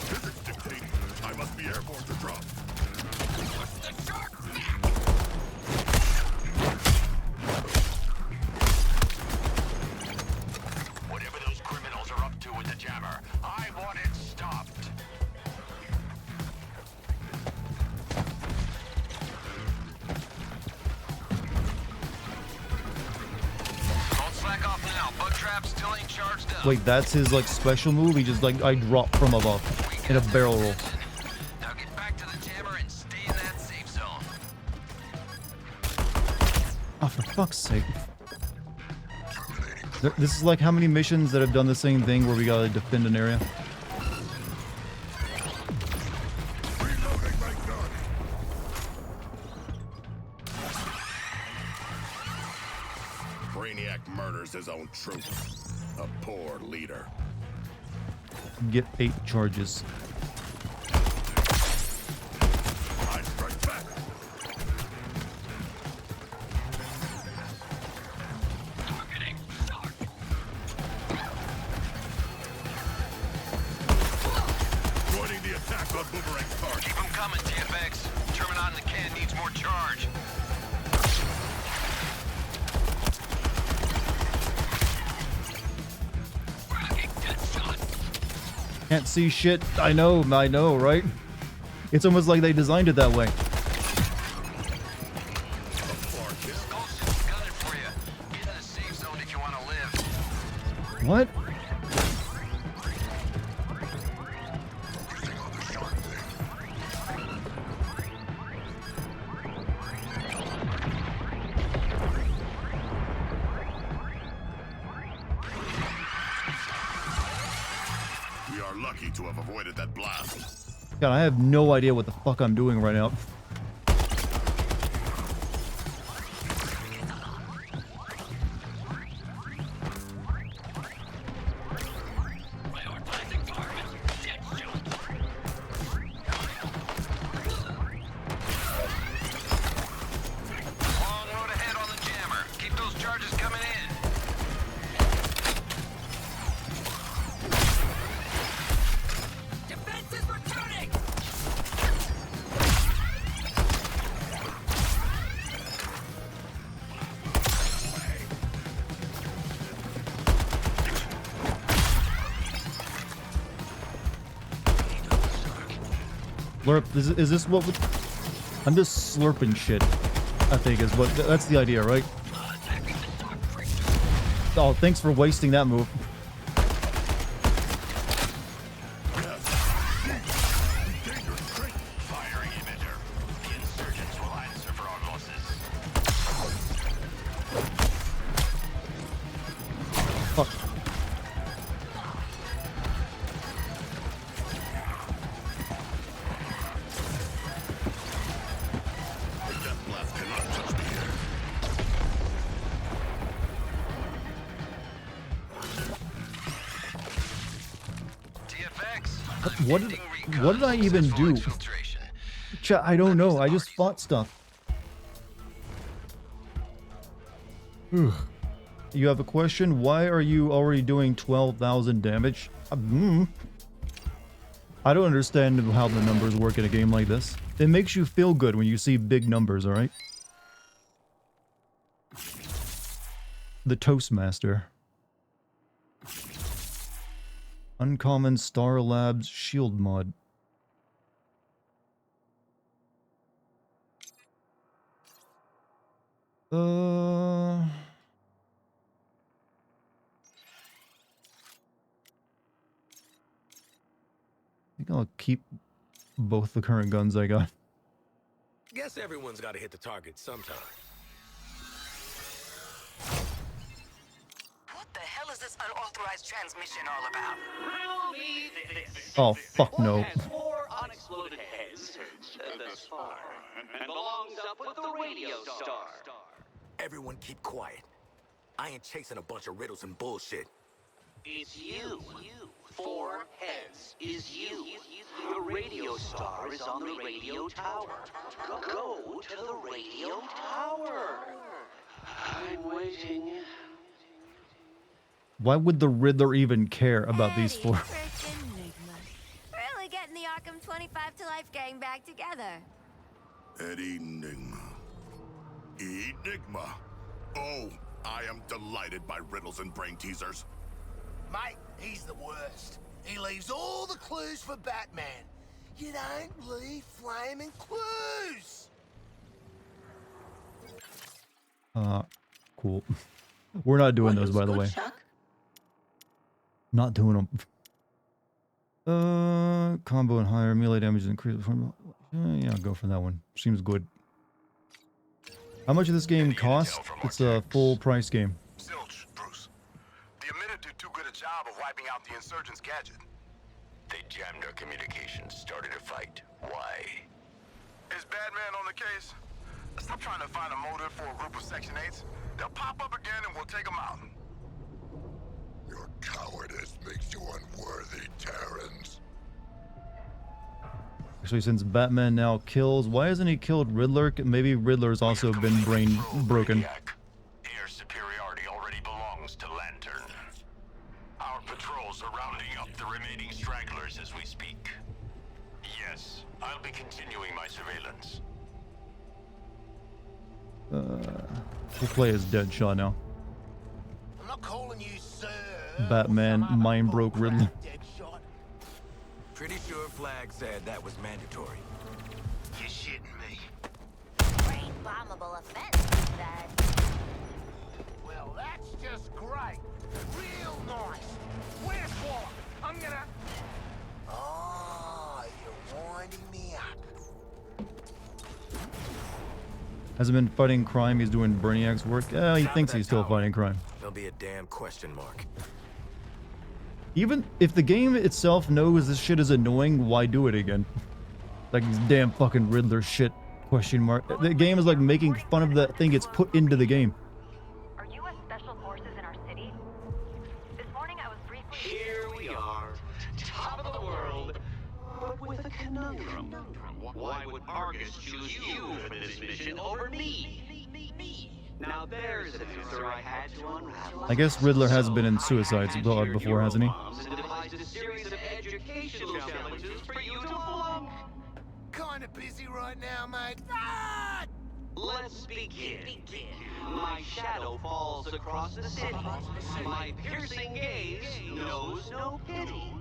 Physics dictate I must be airborne to drop. Push the shark back! Whatever those criminals are up to with the jammer, I want it stopped. Don't slack off now. Bug trap still ain't charged up. Wait, that's his like special move? He just like, I drop from above in a barrel roll. Now get back to the jammer and stay in that safe zone. Oh, for fuck's sake. This is like how many missions that have done the same thing where we gotta defend an area? Brainiac murders his own troops. A poor leader. Get 8 charges. I strike back. Targeting shark! Joining the attack on Boomerang's target. Keep them coming, TFX. Terminal in the can needs more charge. Can't see shit. I know, right? It's almost like they designed it that way. What? We are lucky to have avoided that blast. God, I have no idea what the fuck I'm doing right now. Slurp. Is this what? I'm just slurping shit. I think is what. That's the idea, right? Oh, thanks for wasting that move. What did I even do? Chat, I don't know. I just fought stuff. You have a question? Why are you already doing 12,000 damage? I don't understand how the numbers work in a game like this. It makes you feel good when you see big numbers, alright? The Toastmaster. Uncommon Star Labs Shield Mod. I think I'll keep both the current guns I got. Guess everyone's got to hit the target sometime. What the hell is this unauthorized transmission all about? Oh, fuck no. Has four unexploded heads thus far, and belongs up with the radio star. Everyone keep quiet. I ain't chasing a bunch of riddles and bullshit. It's you. Four heads is you. The radio star is on the radio tower. Go to the radio tower. I'm waiting. Why would the Riddler even care about these four? Really getting the Arkham 25 to Life gang back together. Eddie Enigma. Enigma. Oh, I am delighted by riddles and brain teasers. Mate, he's the worst. He leaves all the clues for Batman. You don't leave flaming clues. Cool. We're not doing those, by the way. Not doing them. Combo and higher melee damage increase. Yeah, go for that one. Seems good. How much of this game costs? It's a full price game. Zilch, Bruce. The emitter did too good a job of wiping out the insurgents' gadget. They jammed our communications, started a fight. Why? Is Batman on the case? Stop trying to find a motive for a group of Section 8s. They'll pop up again and we'll take them out. Your cowardice makes you unworthy, Terrans. Actually, since Batman now kills, why hasn't he killed Riddler? Maybe Riddler's also been brain broken. Air superiority already belongs to Lantern. Our patrols are rounding up the remaining stragglers as we speak. Yes, I'll be continuing my surveillance. We'll play as Deadshot now. I'm not calling you sir. Batman mind broke Riddler. Pretty sure Flag said that was mandatory. You're shitting me. Brain bombable offense, he said. Well, that's just great. Real nice. Where's Waller? I'm gonna... Oh, you're winding me up. Hasn't been fighting crime, he's doing Brainiac's work. Yeah, he thinks he's still fighting crime. There'll be a damn question mark. Even if the game itself knows this shit is annoying, why do it again? Like this damn fucking Riddler shit, question mark. The game is like making fun of that thing it's put into the game. Are U.S. Special Forces in our city? This morning I was briefly... Here we are, top of the world, but with a conundrum. Why would Argus choose you for this mission over me? Now there's an answer I had to unravel. I guess Riddler has been in Suicide Squad before, hasn't he? A series of educational challenges for you to flunk. Kinda busy right now, mate. Ah! Let's begin. My shadow falls across the city. My piercing gaze knows no pity.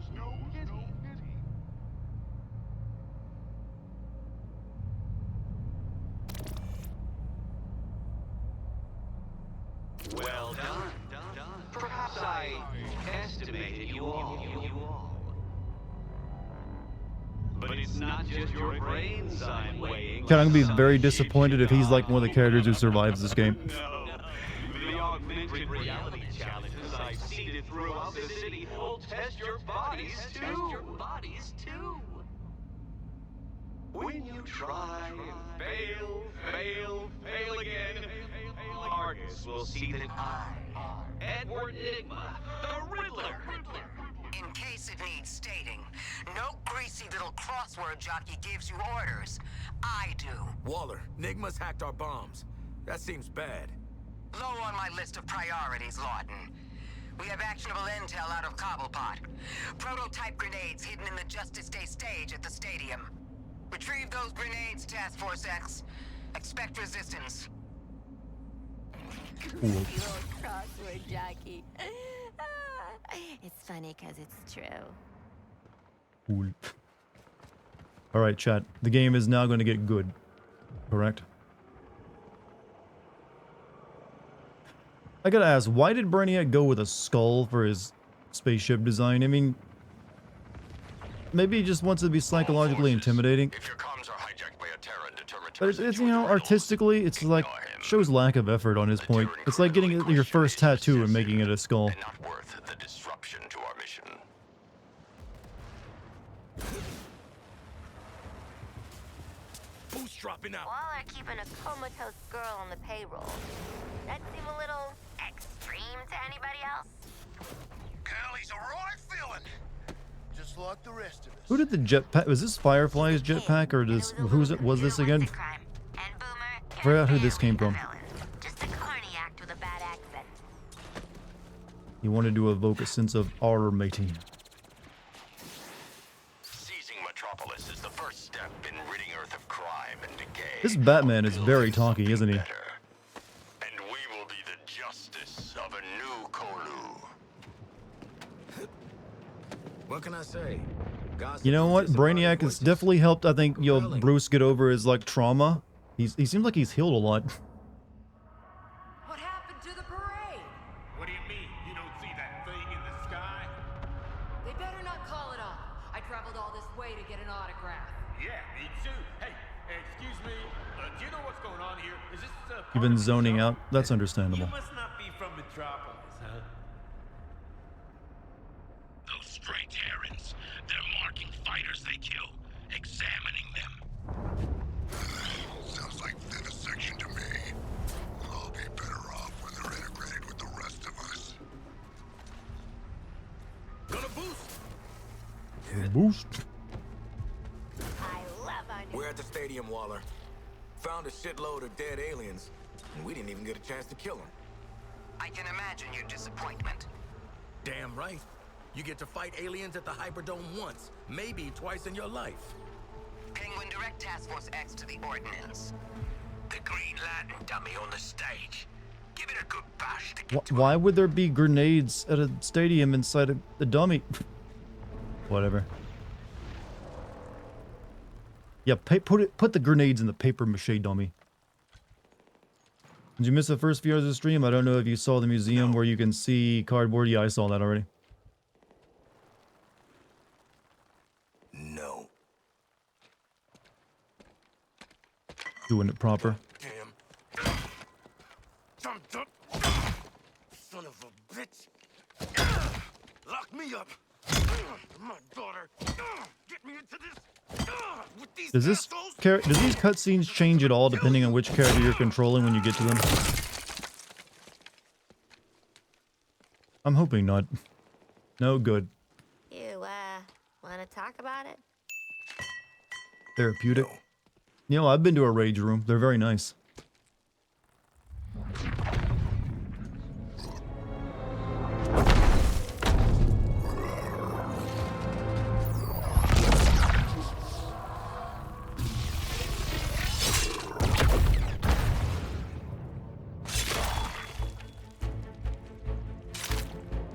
but it's not just your brains I'm weighing. I'm gonna be very disappointed if he's like one of the characters who survives this game. No. The augmented reality challenges I've seeded throughout the city will test your bodies too. When you try and fail again, Argus will see that I, Edward Enigma, the Riddler. In case it needs stating, no greasy little crossword jockey gives you orders. I do. Waller, Nigma's hacked our bombs. That seems bad. Low on my list of priorities, Lawton. We have actionable intel out of Cobblepot. Prototype grenades hidden in the Justice Day stage at the stadium. Retrieve those grenades, Task Force X. Expect resistance. You old crossword jockey. It's funny because it's true. Cool. Alright, chat. The game is now going to get good. Correct? I gotta ask, why did Brainiac go with a skull for his spaceship design? I mean, maybe he just wants to be psychologically intimidating. If your comms are hijacked by a Terran determined to But it's, you know, artistically, it's like, shows lack of effort on his point. It's like getting your first tattoo and making it a skull. not worth the disruption to our mission. Who's dropping out? Waller keeping a comatose girl on the payroll. That seem a little extreme to anybody else? Callie's a right villain. Just like the rest of us. Who did the jetpack? Was this Firefly's jetpack or does was this again? I forgot who this came from. Just a corny act with a bad accent. He wanted to evoke a sense of honor, matey. Seizing Metropolis is the first step in ridding Earth of crime and decay. This Batman is very talky, isn't he? And we will be the justice of a new Kolu. What can I say? You know what? Brainiac has definitely helped, I think, Bruce get over his, like, trauma. He seems like he's healed a lot. What happened to the parade? What do you mean? You don't see that thing in the sky? They better not call it off. I traveled all this way to get an autograph. Yeah, me too. Hey, excuse me. Do you know what's going on here? Is this You've been zoning out. That's understandable. You must not be from Metropolis, huh? Those stray Terrans, they're marking fighters they kill, examining them. Sounds like vivisection to me. We'll all be better off when they're integrated with the rest of us. Gonna boost. Boost. We're at the stadium, Waller. Found a shitload of dead aliens, and we didn't even get a chance to kill them. I can imagine your disappointment. Damn right. You get to fight aliens at the Hyperdome once, maybe twice in your life. Penguin, direct Task Force X to the Ordnance. The Green Lantern dummy on the stage. Give it a good bash to Why would there be grenades at a stadium inside a dummy? Whatever. Yeah, put the grenades in the paper mache dummy. Did you miss the first few hours of the stream? I don't know if you saw the museum where you can see cardboard. Yeah, I saw that already. No. Doing it proper. Damn. Son of a bitch. Lock me up. My daughter. Get me into this. With these Does these cutscenes change at all depending on which character you're controlling when you get to them? I'm hoping not. No good. You, wanna talk about it? Therapeutic. You know, I've been to a rage room. They're very nice.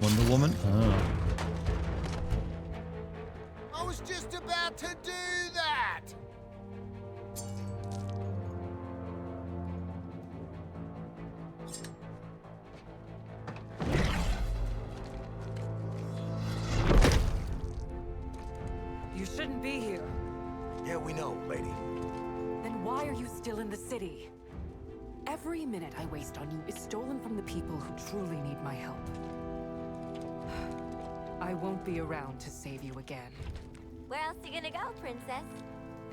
Wonder Woman? Oh. I was just about to do that! You shouldn't be here. Yeah, we know, lady. Then why are you still in the city? Every minute I waste on you is stolen from the people who truly need my help. I won't be around to save you again. Where else are you gonna go, princess?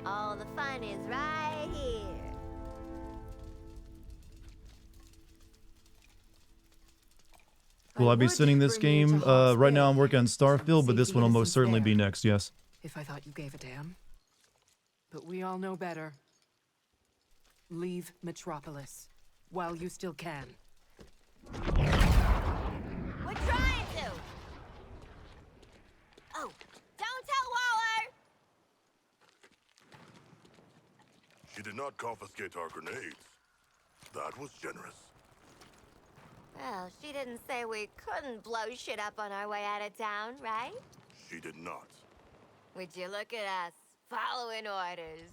All the fun is right here. Will I be sending this game? Right now I'm working on Starfield, but this one will most certainly be next, yes. If I thought you gave a damn. But we all know better. Leave Metropolis while you still can. We're trying to! Oh, don't tell Waller! She did not confiscate our grenades. That was generous. Well, she didn't say we couldn't blow shit up on our way out of town, right? She did not. Would you look at us, following orders?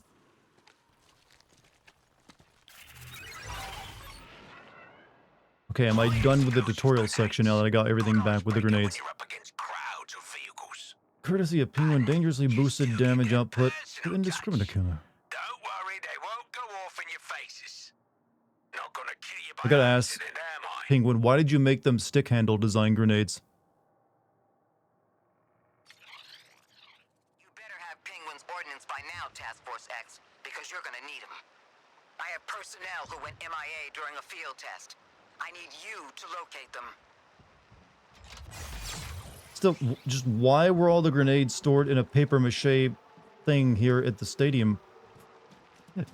Okay, am I done with the tutorial section now that I got everything back with the grenades? Courtesy of Penguin, dangerously boosted damage output with indiscriminate killer. I gotta ask, Penguin, why did you make them stick handle design grenades? You better have Penguin's ordnance by now, Task Force X, because you're gonna need them. I have personnel who went MIA during a field test. I need you to locate them. Still, just why were all the grenades stored in a paper mache thing here at the stadium?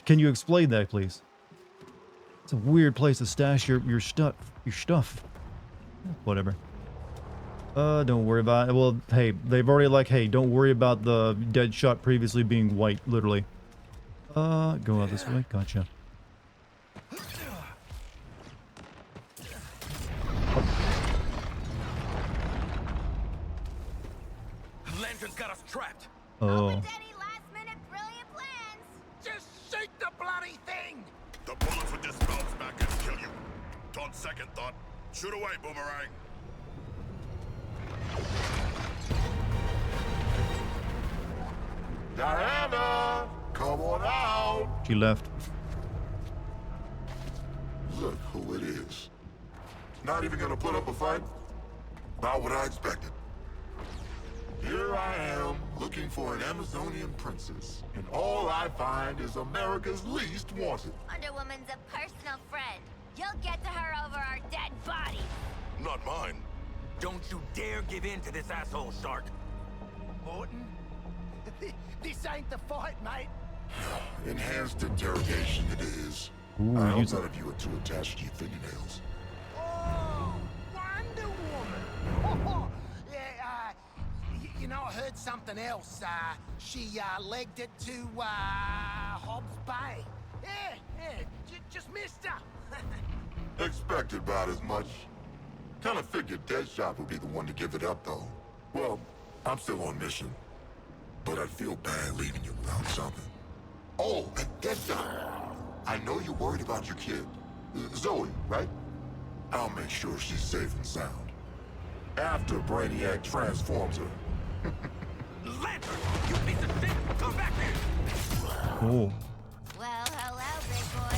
Can you explain that, please? It's a weird place to stash your stuff. Whatever. Don't worry about it. Well, hey, they've already like, hey, don't worry about the dead shot previously being white, literally. Go out this way. Gotcha. Lantern's got us trapped. Oh. Any last-minute brilliant plans? Just shoot the bloody thing! The bullets would just bounce back and kill you. On second thought, shoot away, Boomerang. Diana, come on out. She left. Look who it is. Not even gonna put up a fight? About what I expected. Here I am, looking for an Amazonian princess, and all I find is America's least wanted. Wonder Woman's a personal friend. You'll get to her over our dead bodies. Not mine. Don't you dare give in to this asshole, Stark. Morton? This ain't the fight, mate. Enhanced interrogation it is. Ooh, I hope none of you are too attached to your fingernails. Oh, Wonder Woman! Oh, yeah, you know, I heard something else. She legged it to Hobbs Bay. Yeah, just missed her. Expected about as much. Kinda figured Deadshot would be the one to give it up, though. Well, I'm still on mission. But I'd feel bad leaving you without something. Oh, and Deadshot! I know you're worried about your kid. Zoe, right? I'll make sure she's safe and sound. After Brainiac transforms her. Lantern! You piece of shit! Come back here! Cool. Well, hello, big boy.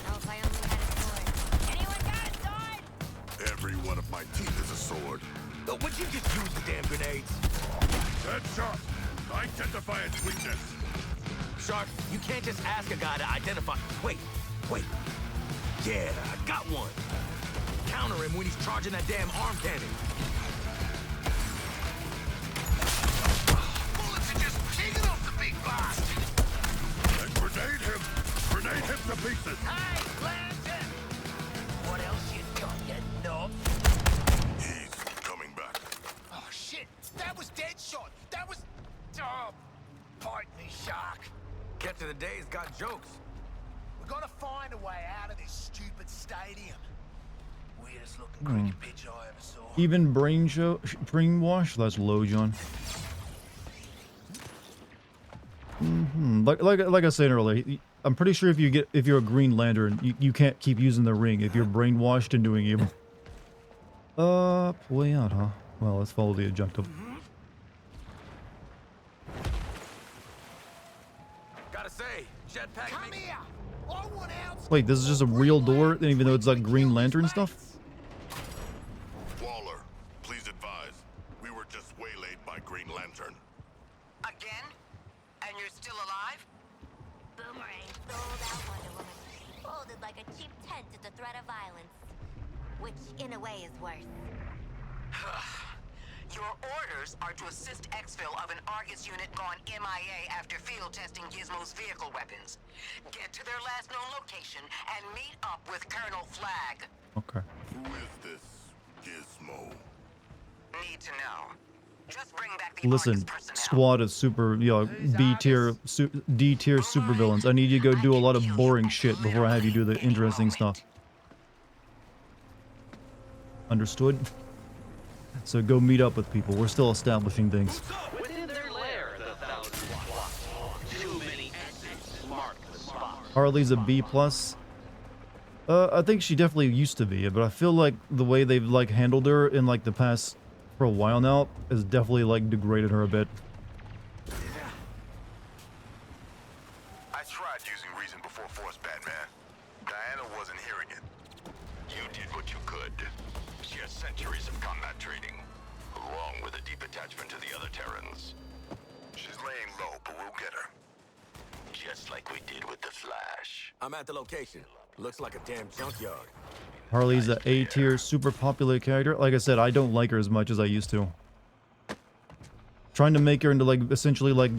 Oh, if I only had a sword. Anyone got a sword? Every one of my teeth is a sword. Would you just use the damn grenades? Deadshot! Identify its weakness. Shark, you can't just ask a guy to identify. Wait. Yeah, I got one. Counter him when he's charging that damn arm cannon. Bullets are just kicking off the big bastard. And grenade him! Grenade him to pieces! Hey, Lantern! What else you got, you knob? He's coming back. Oh, shit! That was Deadshot! That was... Oh, bite me, Shark. Captain of the Day's got jokes. We're gonna find a way out of this stupid stadium. Weirdest looking cricket pitch I ever saw. Even brainwash? That's low, John. Like I said earlier, I'm pretty sure if you're a Green Lantern, you can't keep using the ring if you're brainwashed and doing evil. Way out, huh? Well, let's follow the objective. Gotta say, jetpack. Come here. I want out. Wait, this is just a real door, even though it's like Green Lantern stuff? Waller, please advise. We were just waylaid by Green Lantern. Again? And you're still alive? Boomerang sold out Wonder Woman. Folded like a cheap tent at the threat of violence. Which, in a way, is worse. Your orders are to assist exfil of an Argus unit gone MIA after field testing Gizmo's vehicle weapons. Get to their last known location and meet up with Colonel Flag. Okay. Who is this Gizmo? Need to know. Just bring back the Listen, Argus personnel. squad of super, B tier, D tier supervillains. I need you to go do a lot of boring shit before I have you do the interesting stuff. Understood? So go meet up with people. We're still establishing things. Within their lair, the thousand plots. Too many X's mark the spot. Harley's a B+. I think she definitely used to be, but I feel like the way they've like handled her in like the past for a while now has definitely like degraded her a bit. I tried using reason before force, Batman. Diana wasn't hearing it. You did what you could. She has centuries of combat training, along with a deep attachment to the other Terrans. She's laying low, but we'll get her. Just like we did with the Flash. I'm at the location. Looks like a damn junkyard. Harley's a A tier, super popular character. Like I said, I don't like her as much as I used to. Trying to make her into like essentially like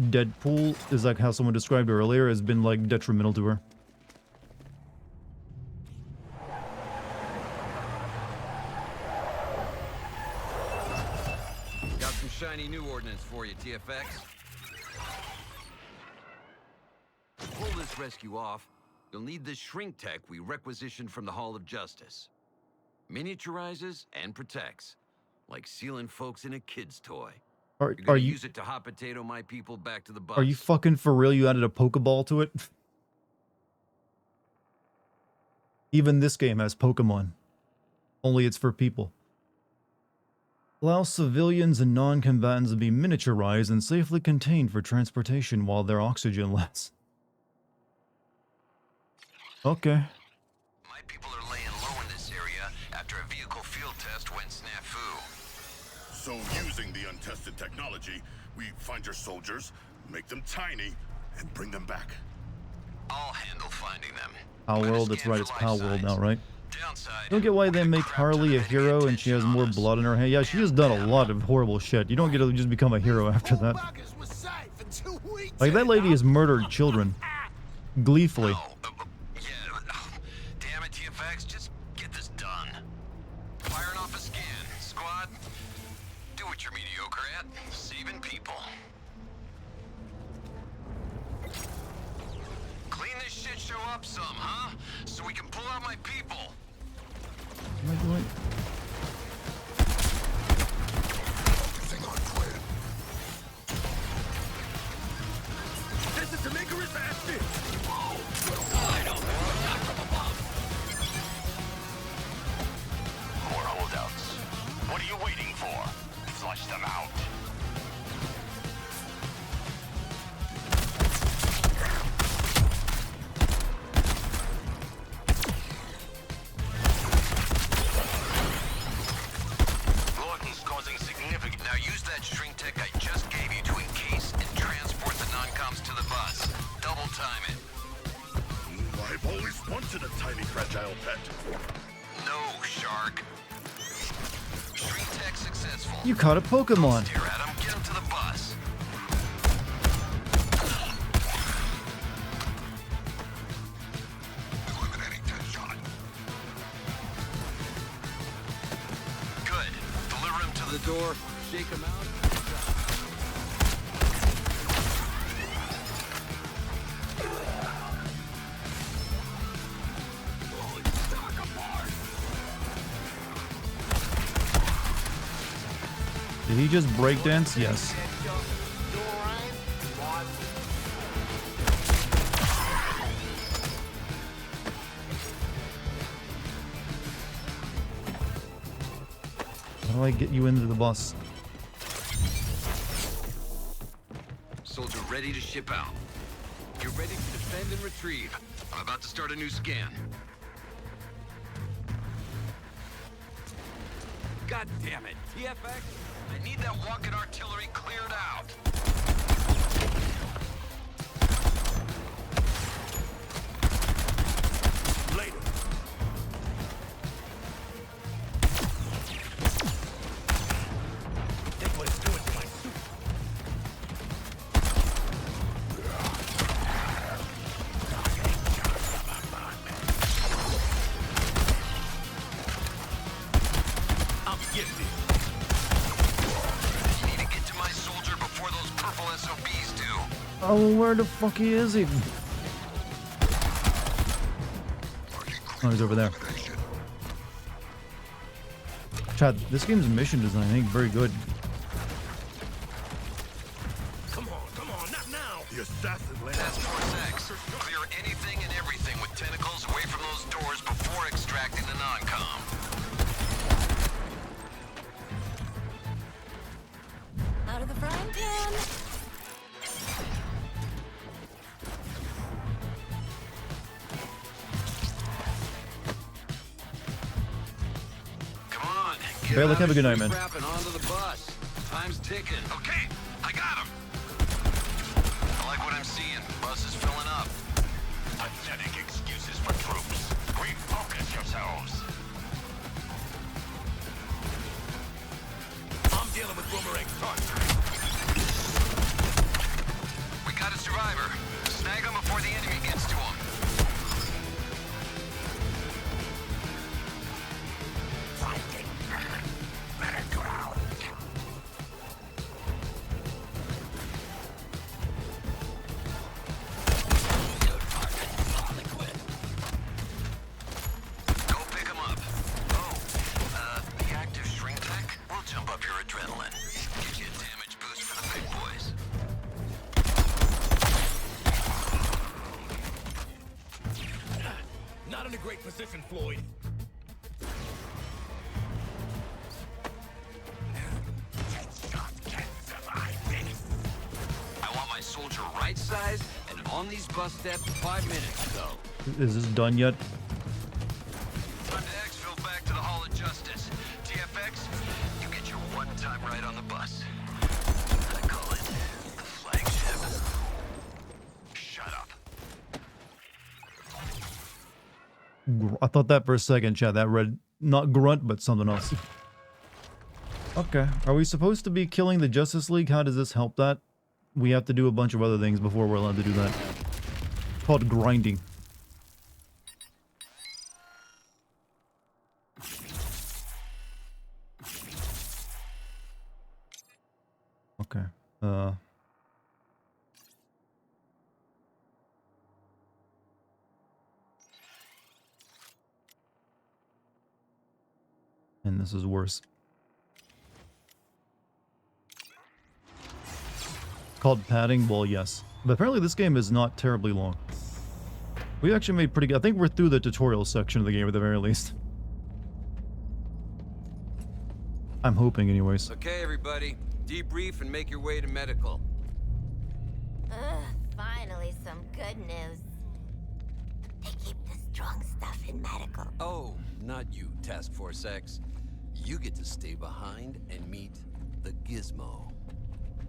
Deadpool is like how someone described her earlier has been like detrimental to her. Got some shiny new ordnance for you, TFX. To pull this rescue off, you'll need the shrink tech we requisitioned from the Hall of Justice. Miniaturizes and protects, like sealing folks in a kid's toy. Are You're gonna you use it to hot potato my people back to the bus. are you fucking for real? You added a Pokeball to it? Even this game has Pokemon. Only it's for people. Allow civilians and non-combatants to be miniaturized and safely contained for transportation while their oxygen lasts. Okay. My people are laying low in this area after a vehicle field test went snafu. So using the untested technology, we find your soldiers, make them tiny, and bring them back. I'll handle finding them. Pow World, that's right, it's Pow World now, right? Don't get why they make Harley a hero and she has more blood in her hand. Yeah, she has done a lot of horrible shit. You don't get to just become a hero after that. Like, that lady has murdered children. Gleefully. Damn it, TFX, just get this done. Firing off a scan, squad. Do what you're mediocre at, saving people. Clean this shit show up some, huh? So we can pull out my people. What am I doing? This is Tamika's action! I don't know, not from above. More holdouts. What are you waiting for? Flush them out. Lawton's causing significant. Now use that shrink tech I just gave you to encase and transport the non-coms to the bus. Double time it. I've always wanted a tiny fragile pet. No, Shark. Shrink tech successful. You caught a Pokemon. Stare at him, get him to the bus. Eliminating Deadshot. Good. Deliver him to the door. Shake him out. Did he just breakdance? Yes. How do I get you into the bus? Soldier ready to ship out. Get ready to defend and retrieve. I'm about to start a new scan. God damn it, TFX? I need that walking artillery cleared out. Later. Think what it's doing to my suit. I'm getting it. I need to get to my soldier before those purple SOBs do. Oh, where the fuck is he? Oh, he's over there. Chad, this game's mission design, I think, very good. Come on, not now. The assassin land. Task Force X. Clear anything and everything with tentacles away from those doors before extracting the non-com. Out of the frying pan. Come on. Get Barely out have a of good night, man. strapping onto the bus. Time's ticking. Okay, I got him. I like what I'm seeing. Bus is filling up. Pathetic excuses for troops. Refocus yourselves. I'm dealing with boomerang targets. We got a survivor. Snag him before the enemy gets to him. Go pick him up. Oh, the active shrink tech will jump up your adrenaline. Give you a damage boost for the big boys. Not in a great position, Floyd. I want my soldier right-sized and on these bus steps 5 minutes ago. Is this done yet? Time to exfil back to the Hall of Justice. TFX, you get your one time ride on the bus. I call it the flagship. Shut up. I thought that for a second, Chad. That read not grunt, but something else. Okay. Are we supposed to be killing the Justice League? How does this help that? We have to do a bunch of other things before we're allowed to do that. It's called grinding. Okay. And this is worse. Called padding? Well, yes. But apparently this game is not terribly long. We actually made pretty good. I think we're through the tutorial section of the game at the very least. I'm hoping anyways. Okay, everybody. Debrief and make your way to medical. Finally some good news. They keep the strong stuff in medical. Oh, not you, Task Force X. You get to stay behind and meet the Gizmo.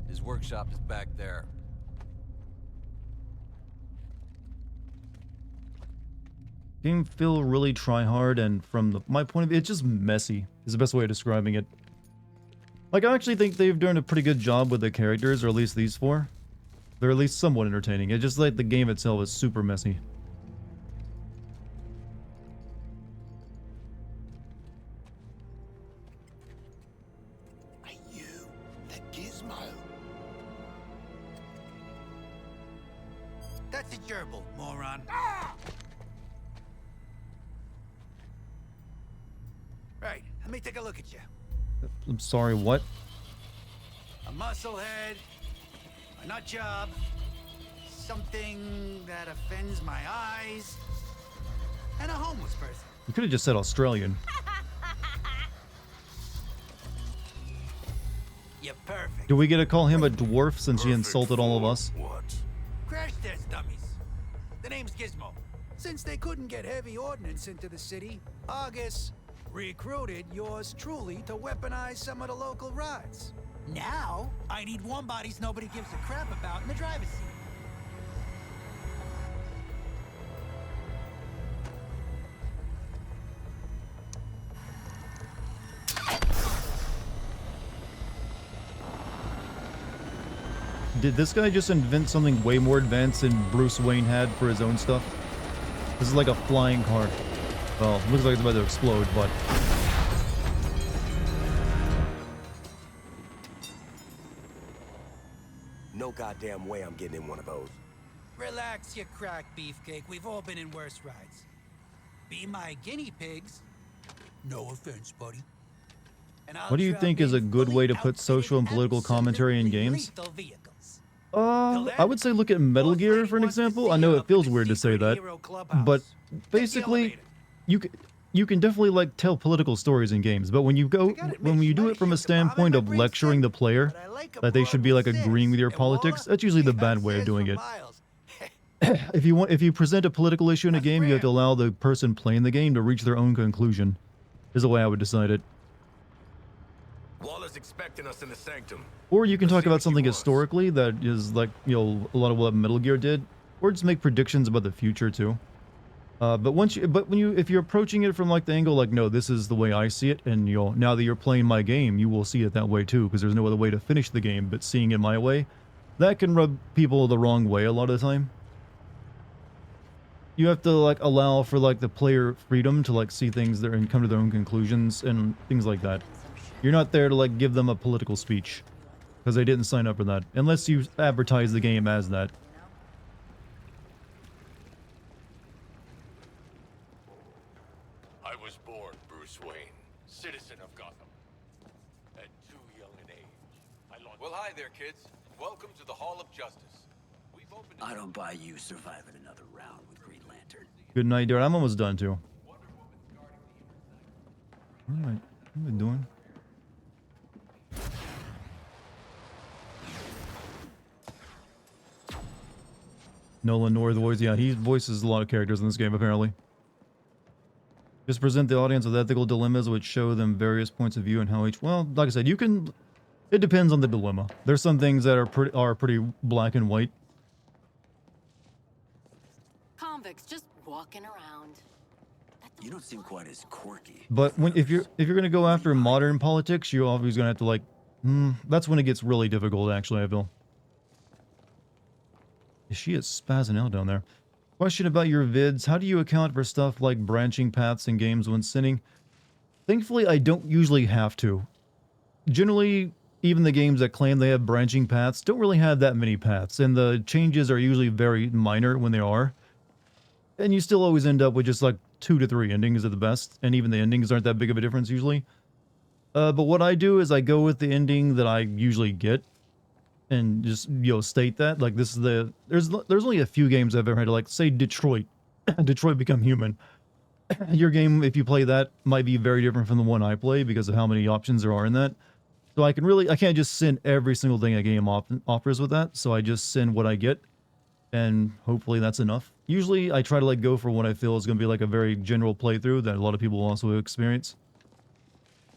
His workshop is back there. Game feel really try hard, and from my point of view, it's just messy is the best way of describing it. Like, I actually think they've done a pretty good job with the characters, or at least these four. They're at least somewhat entertaining. It's just like the game itself is super messy. Are you the Gizmo? That's a gerbil, moron. Right, let me take a look at you. I'm sorry, what? A musclehead, a nut job, something that offends my eyes, and a homeless person. You could have just said Australian. You're perfect. Do we get to call him a dwarf since he insulted all of us? What? Crash access dummies. The name's Gizmo. Since they couldn't get heavy ordnance into the city, August recruited yours truly to weaponize some of the local rides. Now, I need warm bodies nobody gives a crap about in the driver's seat. Did this guy just invent something way more advanced than Bruce Wayne had for his own stuff? This is like a flying car. Well, looks like it's about to explode, but... No goddamn way I'm getting in one of those. Relax, you crack beefcake. We've all been in worse rides. Be my guinea pigs. No offense, buddy. And I'll What do you drop think is a in good way to fully put social and political commentary in absolutely games? lethal vehicles. I would say look at Metal Gear for an example. I know it feels weird to say that, but basically, you can definitely like tell political stories in games. But when you do it from a standpoint of lecturing the player that they should be like agreeing with your politics, that's usually the bad way of doing it. If you present a political issue in a game, you have to allow the person playing the game to reach their own conclusion. Is the way I would decide it. Waller's expecting us in the sanctum. Or you can talk about something historically that is like, you know, a lot of what Metal Gear did, or just make predictions about the future too. If you're approaching it from like the angle like, no, this is the way I see it, and you know, now that you're playing my game, you will see it that way too, because there's no other way to finish the game but seeing it my way. That can rub people the wrong way a lot of the time. You have to like allow for like the player freedom to like see things there and come to their own conclusions and things like that. You're not there to like give them a political speech, because they didn't sign up for that, unless you advertise the game as that. I was born Bruce Wayne, citizen of Gotham. At too young an age, I launched... Well, hi there, kids. Welcome to the Hall of Justice. We've opened... I don't buy you surviving another round with Green Lantern. Good night, dude. I'm almost done too. Alright, what am I doing? Nolan North voice, yeah, he voices a lot of characters in this game apparently. Just present the audience with ethical dilemmas which show them various points of view and how each, well, like I said, it depends on the dilemma. There's some things that are pretty black and white. Convicts just walking around. You don't seem quite as quirky. But if you're gonna go after modern politics, you're always gonna have to like, that's when it gets really difficult actually, I feel. She is spazzing out down there. Question about your vids. How do you account for stuff like branching paths in games when sinning? Thankfully, I don't usually have to. Generally, even the games that claim they have branching paths don't really have that many paths, and the changes are usually very minor when they are. And you still always end up with just like 2 to 3 endings at the best, and even the endings aren't that big of a difference usually. But what I do is I go with the ending that I usually get, and just, you know, state that like this is the there's only a few games I've ever had to like say Detroit Become Human. Your game, if you play that, might be very different from the one I play because of how many options there are in that. So I can't just send every single thing a game offers with that, so I just send what I get, and hopefully that's enough. Usually I try to like go for what I feel is going to be like a very general playthrough that a lot of people will also experience.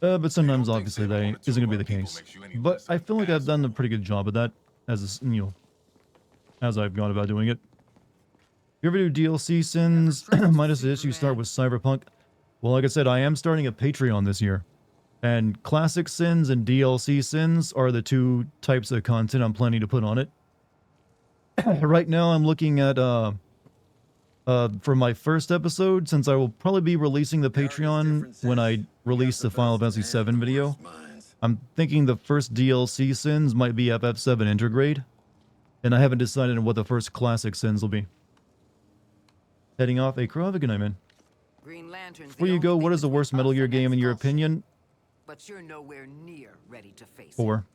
But sometimes, obviously, that isn't going to be the case. But I feel like I've done a pretty good job of that, as I've gone about doing it. You ever do DLC sins? Minus this, you start with Cyberpunk. Well, like I said, I am starting a Patreon this year. And classic sins and DLC sins are the 2 types of content I'm planning to put on it. Right now, I'm looking at, for my first episode, since I will probably be releasing the Patreon when I release the Final Fantasy VII video, I'm thinking the first DLC sins might be FF7 Intergrade, and I haven't decided on what the first classic sins will be. Heading off a crow. Have a good night, man. Before you go, what is the worst Metal Gear game in your opinion? But you're nowhere near ready to face 4.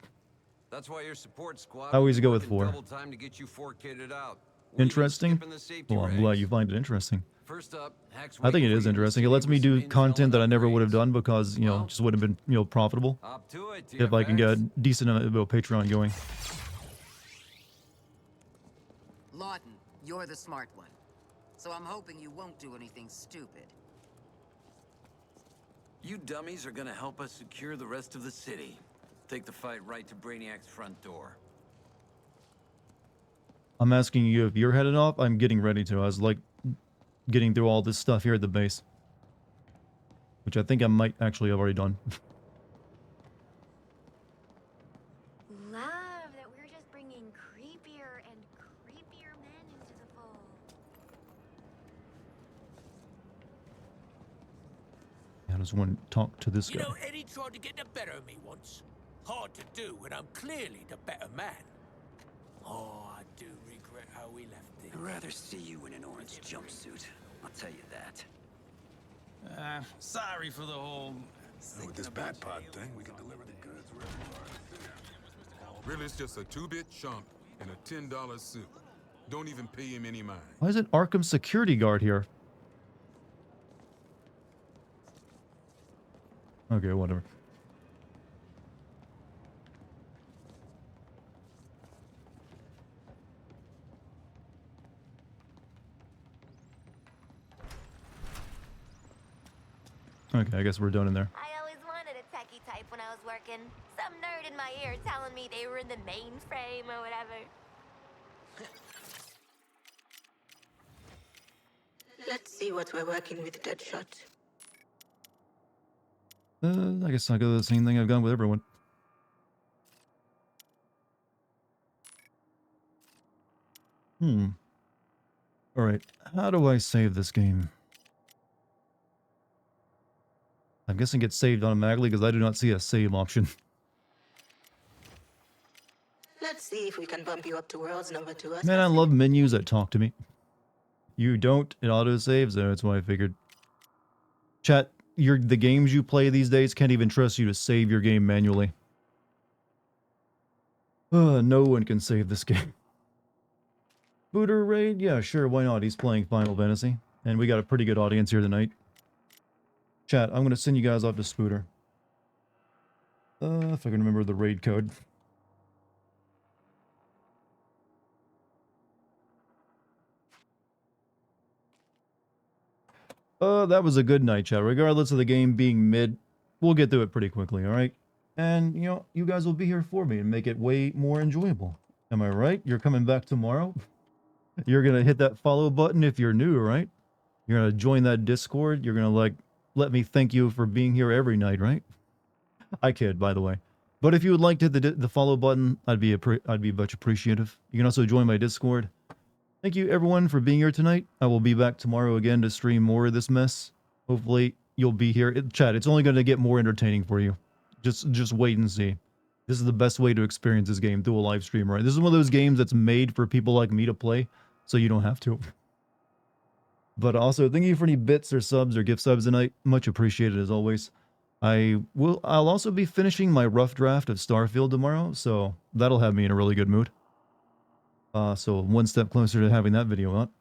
That's why your support squad. I always go with 4. Double time to get you 4K'd out. Interesting? Well, I'm glad you find it interesting. I think it is interesting. It lets me do content that I never would have done because, you know, just wouldn't have been, you know, profitable. If I can get a decent amount of Patreon going. Lawton, you're the smart one. So I'm hoping you won't do anything stupid. You dummies are gonna help us secure the rest of the city. Take the fight right to Brainiac's front door. I'm asking you if you're headed off. I'm getting ready to. I was like getting through all this stuff here at the base. Which I think I might actually have already done. Love that we're just bringing creepier and creepier men into the fold. I just want to talk to this You guy. know, Eddie tried to get the better of me once. Hard to do when I'm clearly the better man. Oh, I do regret how we left it. I'd rather see you in an orange jumpsuit. I'll tell you that. Sorry for the whole... With this bad pod thing, we can deliver the goods wherever you are. Really, it's just a 2-bit chunk and a $10 suit. Don't even pay him any mind. Why is it Arkham security guard here? Okay, whatever. Okay, I guess we're done in there. I always wanted a techie type when I was working. Some nerd in my ear telling me they were in the mainframe or whatever. Let's see what we're working with, Deadshot. I guess I'll go the same thing I've gone with everyone. Alright, how do I save this game? I'm guessing it's saved automatically because I do not see a save option. Let's see if we can bump you up to worlds number 2. Man, I love menus that talk to me. You don't, it auto-saves, that's why I figured. Chat, the games you play these days can't even trust you to save your game manually. No one can save this game. Booter raid? Yeah, sure, why not? He's playing Final Fantasy. And we got a pretty good audience here tonight. Chat, I'm gonna send you guys off to Spooter. If I can remember the raid code. That was a good night, chat. Regardless of the game being mid, we'll get through it pretty quickly, alright? And, you know, you guys will be here for me and make it way more enjoyable. Am I right? You're coming back tomorrow? You're gonna hit that follow button if you're new, right? You're gonna join that Discord. You're gonna, like, let me thank you for being here every night, right? I kid, by the way. But if you would like to hit the follow button, I'd be much appreciative. You can also join my Discord. Thank you, everyone, for being here tonight. I will be back tomorrow again to stream more of this mess. Hopefully, you'll be here. Chat, it's only going to get more entertaining for you. Just wait and see. This is the best way to experience this game, through a live stream, right? This is one of those games that's made for people like me to play, so you don't have to. But also, thank you for any bits or subs or gift subs tonight. Much appreciated, as always. I'll also be finishing my rough draft of Starfield tomorrow, so that'll have me in a really good mood. So one step closer to having that video out.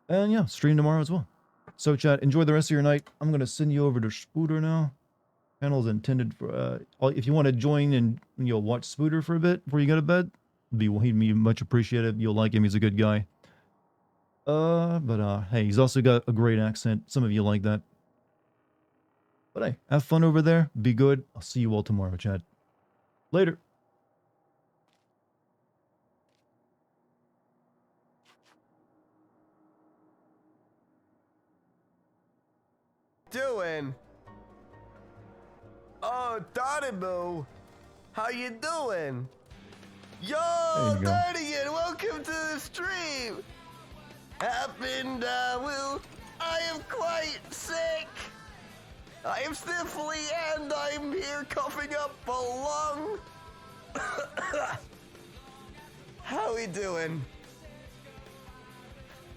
And yeah, stream tomorrow as well. So chat, enjoy the rest of your night. I'm going to send you over to Spooter now. Channel's intended for, if you want to join and you'll watch Spooter for a bit before you go to bed, he'd be much appreciated. You'll like him, he's a good guy. Hey, he's also got a great accent. Some of you like that. But hey, have fun over there. Be good. I'll see you all tomorrow, chat. Later. Doing? Oh, Dartigan, how you doing? Yo, Dartigan, welcome to the stream. Happened, I am quite sick. I am sniffly and I'm here coughing up a lung. How we doing?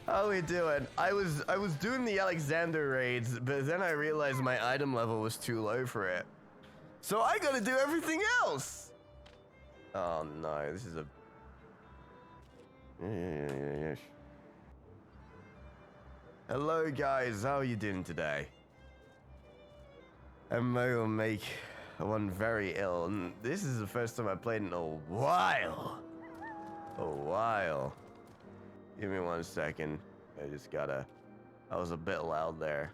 How we doing? I was doing the Alexander raids, but then I realized my item level was too low for it. So I gotta do everything else! Oh no, this is a... Hello guys, how are you doing today? I will make one very ill, and this is the first time I played in a while. Give me 1 second. I just gotta... I was a bit loud there.